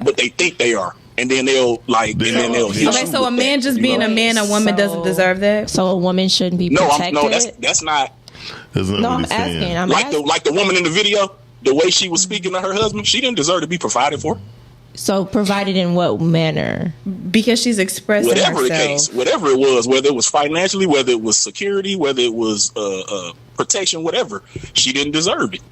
but they think they are. And then they'll hit you. Okay, so a man just being a man, a woman doesn't deserve that. So a woman shouldn't be protected. No, that's not. No, I'm asking. Like the woman in the video, the way she was speaking to her husband, she didn't deserve to be provided for. So provided in what manner? Because she's expressing whatever herself. the case, whatever it was, whether it was financially, whether it was security, whether it was protection, whatever, she didn't deserve it.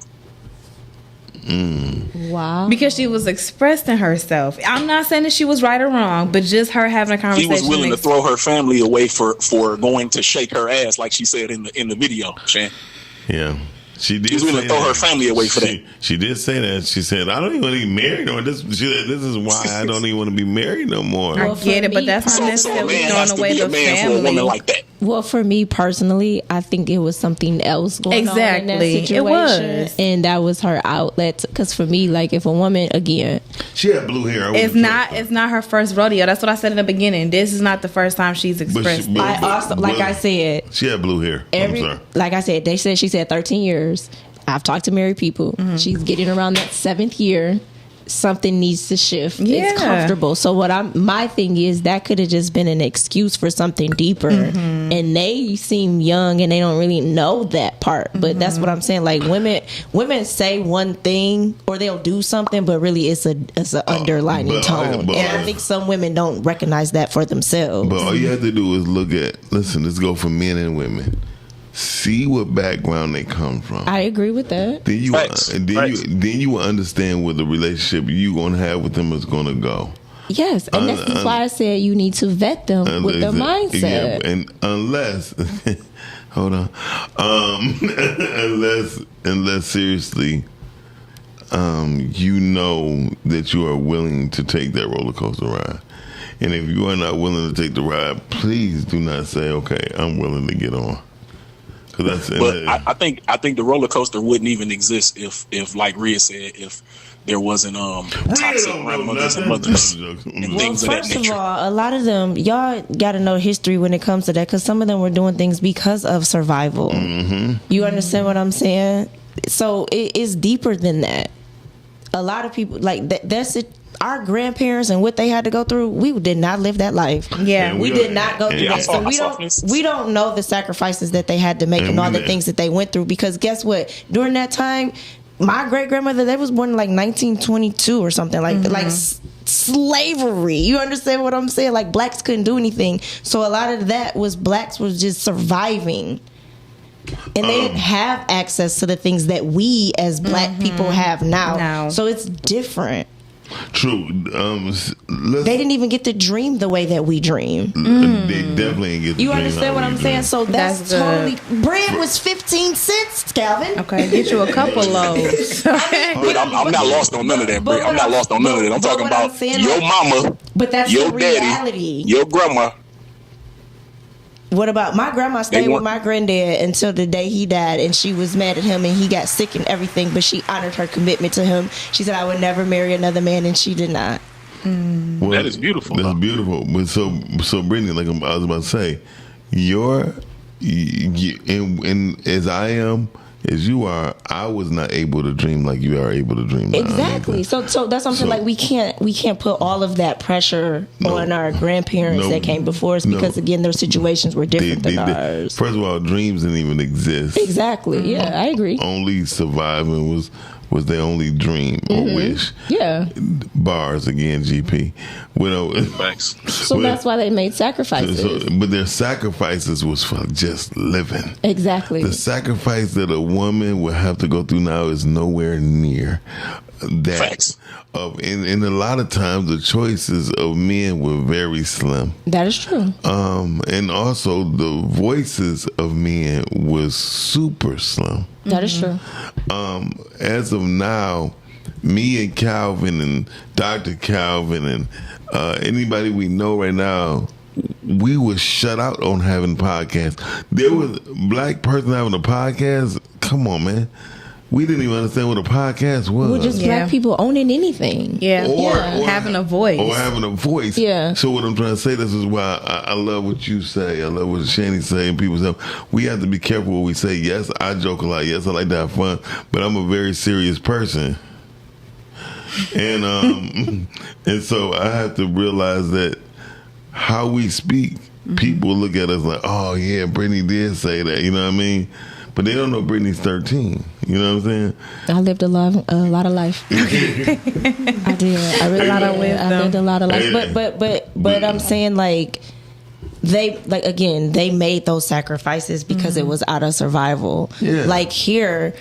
Wow. Because she was expressing herself. I'm not saying that she was right or wrong, but just her having a conversation. She was willing to throw her family away for going to shake her ass, like she said in the video, Shan. Yeah. She did. She was willing to throw her family away for that. She did say that. She said, "I don't even want to be married no more." This is why I don't even want to be married no more. I get it, but that's not necessarily throwing away the family. For a woman like that. Well, for me personally, I think it was something else going on in that situation. It was. And that was her outlet. Because for me, like, if a woman, again, she had blue hair. It's not her first rodeo. That's what I said in the beginning. This is not the first time she's expressed. I said, she had blue hair. I'm sorry. Like I said, she said 13 years. I've talked to married people. Mm-hmm. She's getting around that 7th year. Something needs to shift. Yeah. It's comfortable. So my thing is that could have just been an excuse for something deeper. Mm-hmm. And they seem young and they don't really know that part. But that's what I'm saying. Like women say one thing or they'll do something, but really it's an underlining tone. And I think some women don't recognize that for themselves. But all you have to do is listen, let's go for men and women. See what background they come from. I agree with that. Then you will understand what the relationship you gonna have with them is gonna go. Yes, and that's why I said you need to vet them with their mindset. Yeah, and unless, hold on, unless seriously, you know that you are willing to take that roller coaster ride. And if you are not willing to take the ride, please do not say, "Okay, I'm willing to get on." I think the roller coaster wouldn't even exist if like Rhea said, if there wasn't toxic grandmothers and mothers and things of that First nature. of all, a lot of them, y'all got to know history when it comes to that, because some of them were doing things because of survival. You understand what I'm saying? So it is deeper than that. A lot of people like that. That's it. Our grandparents and what they had to go through, we did not live that life. Yeah, we did not go through that. So we don't know the sacrifices that they had to make and all the things that they went through. Because guess what? During that time, my great grandmother, they was born in like 1922 or something like slavery. You understand what I'm saying? Like blacks couldn't do anything. So a lot of that was blacks was just surviving. And they didn't have access to the things that we as black people have now. So it's different. True. They didn't even get to dream the way that we dream. They definitely ain't get to You dream understand what I'm saying? So that's totally... Bread was 15 cents, Calvin. Okay, get you a couple loaves. But I'm not lost on none of that, Britt. I'm not lost on none of that. I'm talking about your mama, but that's your the daddy, reality. your grandma. What about my grandma stayed with my granddad until the day he died, and she was mad at him and he got sick and everything, but she honored her commitment to him. She said, I would never marry another man, and she did not. Well, that is beautiful. That's beautiful. But so Brittany, like I was about to say, and as I am, as you are, I was not able to dream like you are able to dream now. Exactly. So that's something like we can't put all of that pressure on our grandparents that came before us, because again, their situations were different than ours. First of all, dreams didn't even exist. Exactly. Yeah, I agree. Only surviving was their only dream or wish. Yeah. Bars again, GP. So that's why they made sacrifices. But their sacrifices was for just living. Exactly. The sacrifice that a woman would have to go through now is nowhere near that. Facts. And a lot of times the choices of men were very slim. That is true. And also the voices of men was super slim. That is true. As of now, me and Calvin and Dr. Calvin and anybody we know right now, we were shut out on having podcasts. There was a black person having a podcast. Come on, man. We didn't even understand what a podcast was. Well, just black people owning anything. Or having a voice. Or having a voice. Yeah. So what I'm trying to say, this is why I love what you say. I love what Chanie say, and people say, we have to be careful what we say. Yes, I joke a lot. Yes, I like to have fun. But I'm a very serious person. And and so I have to realize that how we speak, people look at us like, oh yeah, Brittany did say that. You know what I mean? But they don't know Brittany's 13. You know what I'm saying? I lived a lot of life. I did. I really did. I lived a lot of life. But I'm saying like they made those sacrifices because it was out of survival. Yeah. Like here,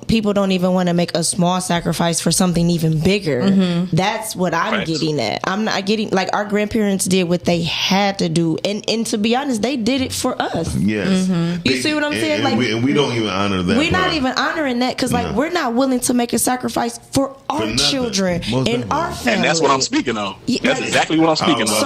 people don't even want to make a small sacrifice for something even bigger. That's what I'm getting at. I'm not getting like our grandparents did what they had to do, and to be honest, they did it for us. Yes. You see what I'm saying? And we don't even honor that. We're not even honoring that because like we're not willing to make a sacrifice for our children and our family. And that's what I'm speaking of. That's exactly what I'm speaking of.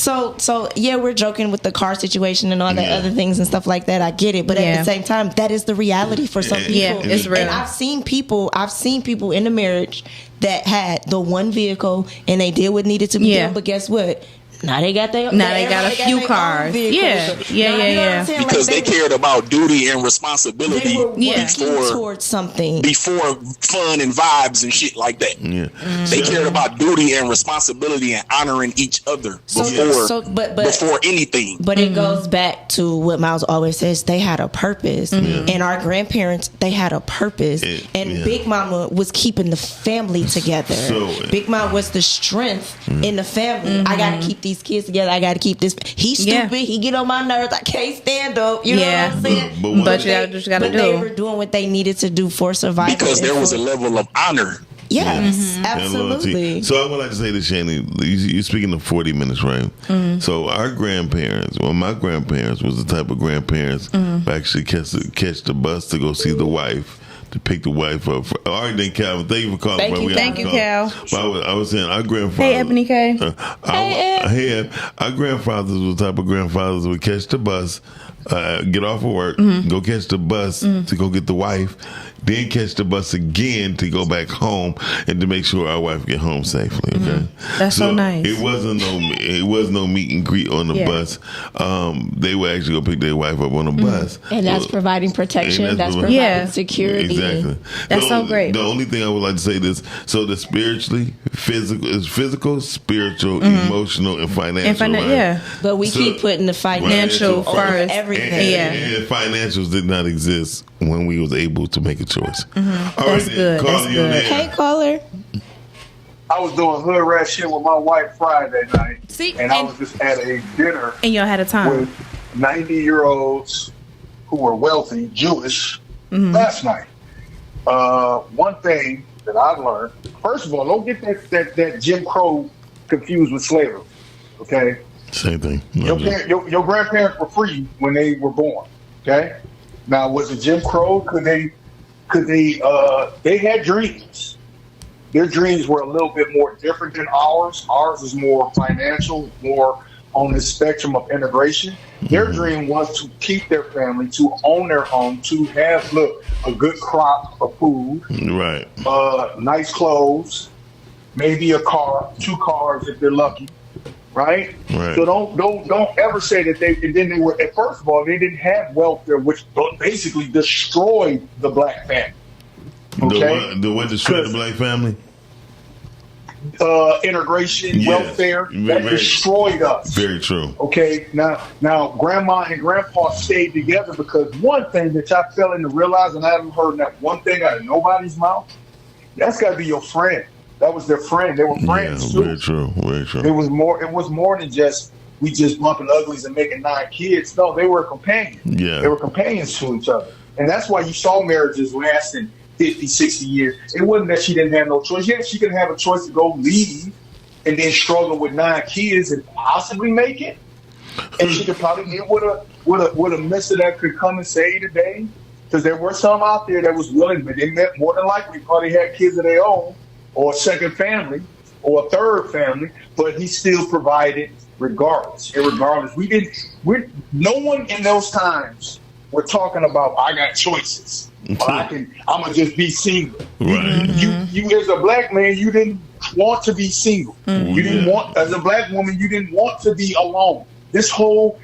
So yeah, we're joking with the car situation and all that other things and stuff like that. I get it, but at the same time, that is the reality for some people. Yeah, it's real. And I've seen people in the marriage that had the one vehicle and they did what needed to be done. But guess what? Now they got a few cars. Yeah. Because they cared about duty and responsibility towards something before fun and vibes and shit like that. Yeah. They cared about duty and responsibility and honoring each other before anything. But it goes back to what Miles always says. They had a purpose, and our grandparents, they had a purpose, and Big Mama was keeping the family together. Big Mama was the strength in the family. I gotta keep these kids together. I gotta keep this. He's stupid. He get on my nerves. I can't stand up. You know what I'm saying? But you just gotta do. They were doing what they needed to do for survival. Because there was a level of honor. Yes, absolutely. So I would like to say to Chanie, you're speaking of 40 minutes, right? So our grandparents, my grandparents was the type of grandparents who actually catch the bus to go see the wife to pick the wife up. All right, then, Calvin, thank you for calling. Thank you, Cal. But I was saying, our grandfather. Hey, Ebony K. Our grandfathers were the type of grandfathers would catch the bus, get off of work, go catch the bus to go get the wife, then catch the bus again to go back home and to make sure our wife get home safely. Okay, that's so nice. It was no meet and greet on the bus. They would actually go pick their wife up on the bus, and that's providing protection. That's providing security. Exactly. That's so great. The only thing I would like to say is, so the spiritually, physical, spiritual, emotional, and financial. Right? But we keep putting the financial first. Everything. And financials did not exist when we was able to make a choice. All That's right, good. Caller, That's good. Hey, caller. I was doing hood rat shit with my wife Friday night. I was just at a dinner. And y'all had a time. With 90-year-olds who were wealthy, Jewish, last night. One thing that I've learned, first of all, don't get that Jim Crow confused with slavery. Okay? Same thing. Your grandparents were free when they were born. Okay? Now, was it Jim Crow? They had dreams. Their dreams were a little bit more different than ours. Ours was more financial, more on the spectrum of integration. Their dream was to keep their family, to own their home, to have, a good crop of food. Right. Nice clothes, maybe a car, 2 cars if they're lucky. Right? So don't ever say that they were, first of all, they didn't have welfare, which basically destroyed the black family. Okay? The what destroyed the black family? Integration, welfare, that destroyed us. Very true. Okay, now grandma and grandpa stayed together because one thing that I fell into realizing, I haven't heard that one thing out of nobody's mouth, that's got to be your friend. That was their friend. They were friends too. Very true. Very true. It was more than just we just bumping uglies and making 9 kids. No, they were companions. Yeah. They were companions to each other. And that's why you saw marriages lasting 50, 60 years. It wasn't that she didn't have no choice. Yeah, she could have a choice to go leave and then struggle with 9 kids and possibly make it. And she could probably get with a mister that could come and save the day. Because there were some out there that was willing, but they more than likely probably had kids of their own, or a second family, or a third family, but he still provided regardless. Irregardless, no one in those times were talking about, I got choices. I'm gonna just be single. Right. You as a black man, you didn't want to be single. You didn't want, as a black woman, you didn't want to be alone. This whole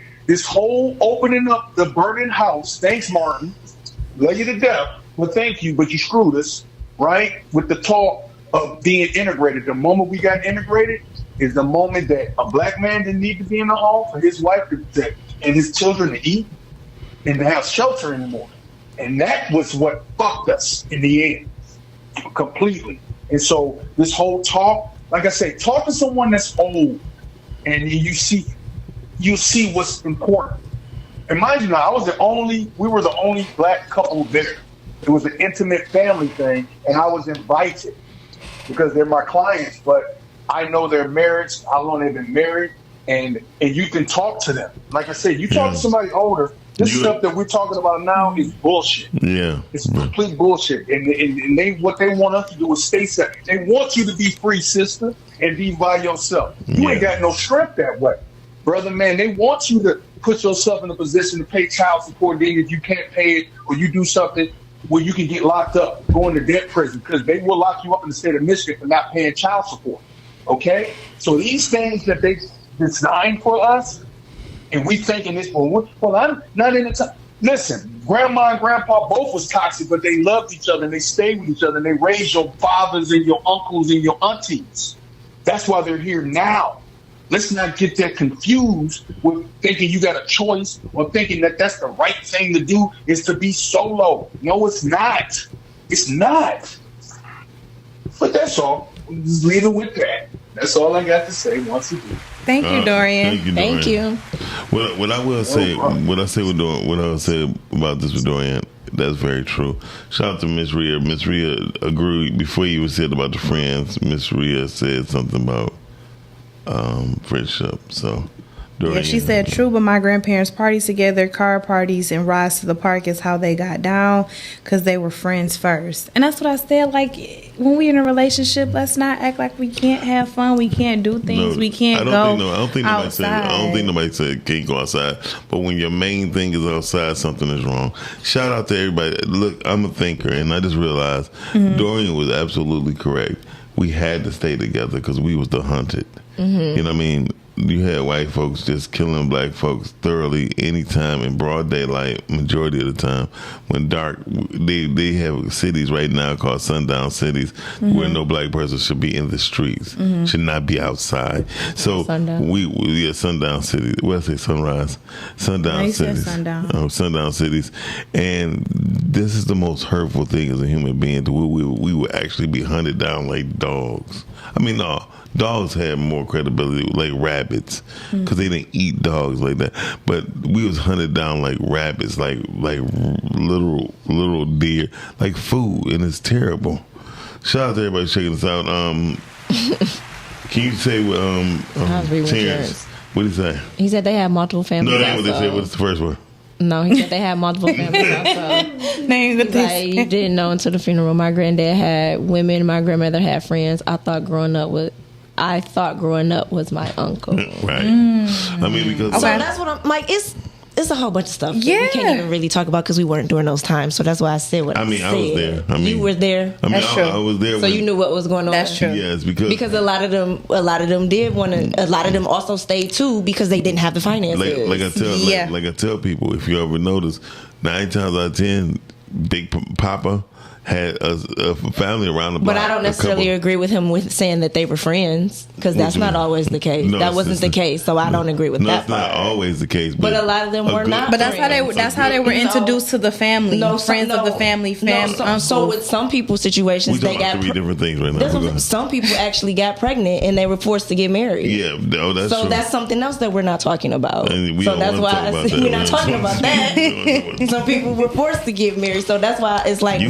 opening up the burning house. Thanks, Martin. Love you to death, but thank you, but you screwed us, right? With the talk of being integrated. The moment we got integrated is the moment that a black man didn't need to be in the home for his wife and his children to eat and to have shelter anymore. And that was what fucked us in the end, completely. And so this whole talk, like I say, talk to someone that's old, and you see what's important. And mind you now, we were the only black couple there. It was an intimate family thing, and I was invited because they're my clients, but I know their marriage, how long they've been married, and you can talk to them. Like I said, you talk to somebody older, this stuff that we're talking about now is bullshit. Yeah. It's complete bullshit. And what they want us to do is stay set. They want you to be free, sister, and be by yourself. You ain't got no strength that way. Brother, man, they want you to put yourself in a position to pay child support. Then if you can't pay it, or you do something where you can get locked up, go into debt prison, because they will lock you up in the state of Michigan for not paying child support. Okay? So these things that they designed for us, and we thinking this, well, I'm not in the time. Listen, grandma and grandpa both was toxic, but they loved each other and they stayed with each other and they raised your fathers and your uncles and your aunties. That's why they're here now. Let's not get that confused with thinking you got a choice or thinking that that's the right thing to do is to be solo. No, it's not. It's not. But that's all. Just leave it with that. That's all I got to say once again. Thank you, Dorian. Thank you. What I will say, what I will say about this with Dorian, that's very true. Shout out to Miss Rhea. Miss Rhea agreed before you said about the friends. Miss Rhea said something about friendship. So Yeah, she said, true, but my grandparents party together, car parties, and rides to the park is how they got down because they were friends first. And that's what I said. Like, when we in a relationship, let's not act like we can't have fun. We can't do things. We can't go outside. I don't think nobody said can't go outside. But when your main thing is outside, something is wrong. Shout out to everybody. Look, I'm a thinker, and I just realized Dorian was absolutely correct. We had to stay together because we was the hunted. You know what I mean? You had white folks just killing black folks thoroughly anytime in broad daylight, majority of the time. When dark, they have cities right now called sundown cities where no black person should be in the streets, should not be outside. So sundown cities. Well, I say sunrise, sundown cities. Sundown cities. And this is the most hurtful thing as a human being. We would actually be hunted down like dogs. I mean, no. Dogs had more credibility, like rabbits, because they didn't eat dogs like that. But we was hunted down like rabbits, like literal deer, like food, and it's terrible. Shout out to everybody checking us out. Can you say what Terrence? What did he say? He said they had multiple families. No, that's what they said. What's the first one? No, he said they had multiple families also. You didn't know until the funeral. My granddad had women. My grandmother had friends. I thought growing up was my uncle. Right. I mean, because so that's what I'm like. It's a whole bunch of stuff that we can't even really talk about because we weren't during those times. So that's why I said what I said. I was there. You were there. That's true. I was there. So you knew what was going on. That's true. Yes, because a lot of them did want to. A lot of them also stayed too because they didn't have the finances. Like I tell people, if you ever notice, 9 times out of 10, Big Papa had a family around the block. But I don't necessarily agree with him with saying that they were friends because that's not always the case. No, that wasn't the case, so I don't agree with that. It's not always the case, but a lot of them were not. But that's how they were introduced to the family. Friends of the family, So with some people's situations, they got 3 different things right now. Some people actually got pregnant and they were forced to get married. Yeah, that's so true. That's something else that we're not talking about. So that's why we're not talking about that. Some people were forced to get married, so that's why it's like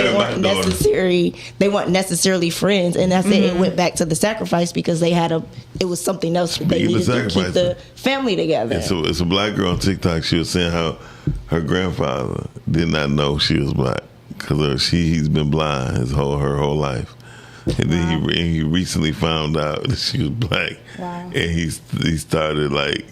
they weren't necessary. They weren't necessarily friends, and that's it. It went back to the sacrifice because it was something else that they needed to keep the family together. It's a black girl on TikTok. She was saying how her grandfather did not know she was black because he's been blind her whole life, and then he recently found out that she was black, and he started like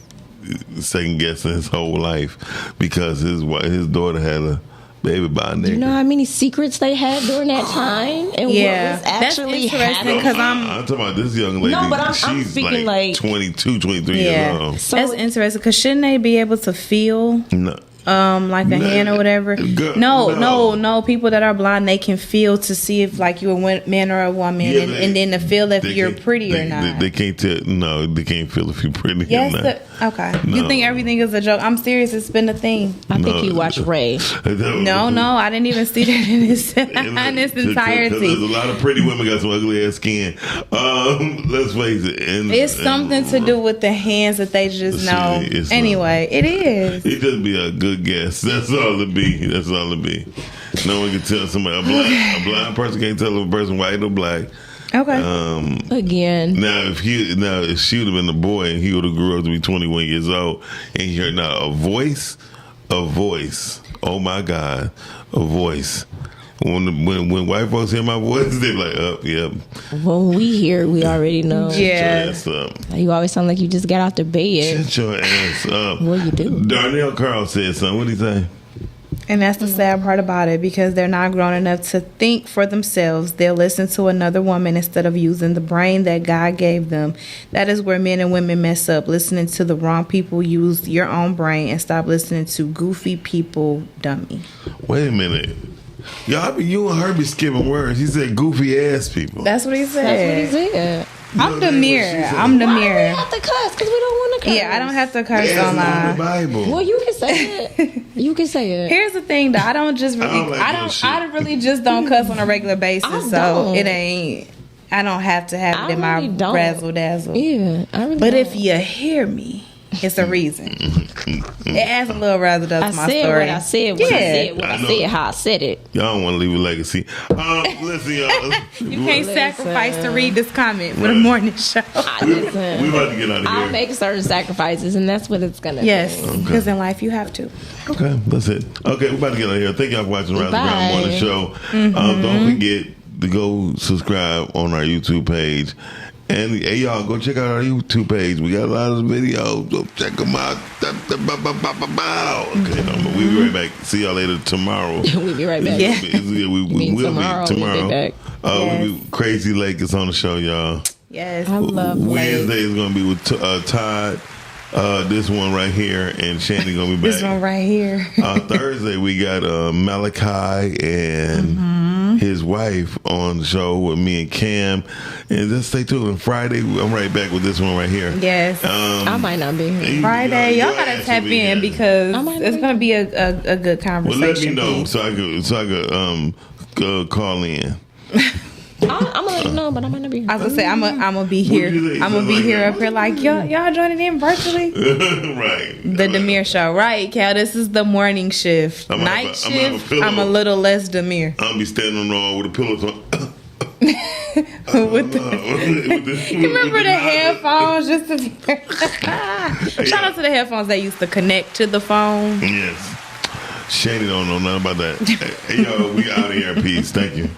second guessing his whole life because his daughter had a baby by a nigga. You know how many secrets they had during that time and what was actually happening? Because I'm talking about this young lady. No, but I'm speaking like 22, 23 years old. So that's interesting because shouldn't they be able to feel? No. Like a hand or whatever. No. People that are blind, they can feel to see if like you're a man or a woman, and then to feel if you're pretty or not. They can't tell. No, they can't feel if you're pretty or not. Okay. No. You think everything is a joke? I'm serious. It's been a thing. I think you watched Ray. No, I didn't even see that in its entirety. There's a lot of pretty women got some ugly ass skin. Let's face it. It's something to do with the hands that they just know. Anyway, it is. It just be a good guess. That's all it be. No one can tell somebody. A blind person can't tell if a person white or black. Okay. Again. Now, if she would have been a boy and he would have grew up to be 21 years old, and he heard a voice. Oh my God, a voice. When white folks hear my voice, they're like, yep. When we hear it, we already know. Yeah. You always sound like you just got out the bed. Shut your ass up. What you do? Darnell Carl said something. What did he say? And that's the sad part about it because they're not grown enough to think for themselves. They'll listen to another woman instead of using the brain that God gave them. That is where men and women mess up. Listening to the wrong people. Use your own brain and stop listening to goofy people, dummy. Wait a minute. Y'all, you and her be skipping words. He said goofy ass people. That's what he said. I'm the mirror. Why do we have to cuss? Because we don't want to cuss. Yeah, I don't have to curse online. The Bible. Well, you can say it. You can say it. Here's the thing, though. I really just don't cuss on a regular basis. So it ain't. I don't have to have it in my razzle dazzle. Yeah, I really But don't. if you hear me, It's a reason. It adds a little razzle to my story. What I said when I said what I said, how I said it. Y'all don't want to leave a legacy. Listen, y'all. You can't sacrifice to read this comment for the morning show. We about to get out of here. I'll make certain sacrifices, and that's what it's gonna Yes, be. because in life you have to. Okay, that's it. Okay, we're about to get out of here. Thank y'all for watching Rise the Ground Morning Show. Don't forget to go subscribe on our YouTube page. And hey, y'all, go check out our YouTube page. We got a lot of videos. Go check them out. Okay, but we'll be right back. See y'all later tomorrow. We'll be right back. Yeah. We will tomorrow. be tomorrow. We'll be back. We'll be Crazy Lake is on the show, y'all. Yes. I love Wednesday is going to be with Todd. This one right here, and Chanie gonna be back. This one right here. Thursday we got Malachi and his wife on the show with me and Cam, and just stay tuned. And Friday I'm right back with this one right here. Yes, I might not be here. Friday. Y'all gotta tap in because it's gonna be a good conversation. Well, let me know so I could call in. I'm gonna let you know, but I might not be here. I was gonna say I'm gonna be here. I'm gonna be here up here like y'all joining in virtually. Right. The Demir show, right, Cal? This is the morning shift. Night shift. I'm a little less Demir. I'm gonna be standing on the wall with the pillows on. You remember the headphones? Just to shout out to the headphones that used to connect to the phone. Yes. Chanie don't know nothing about that. Hey, yo, we out of here. Peace. Thank you.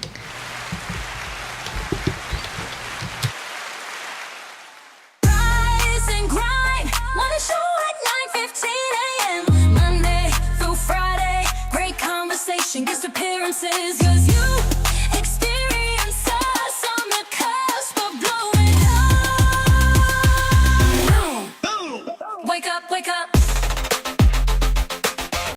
Monday through Friday, great conversation, guest appearances, 'cause you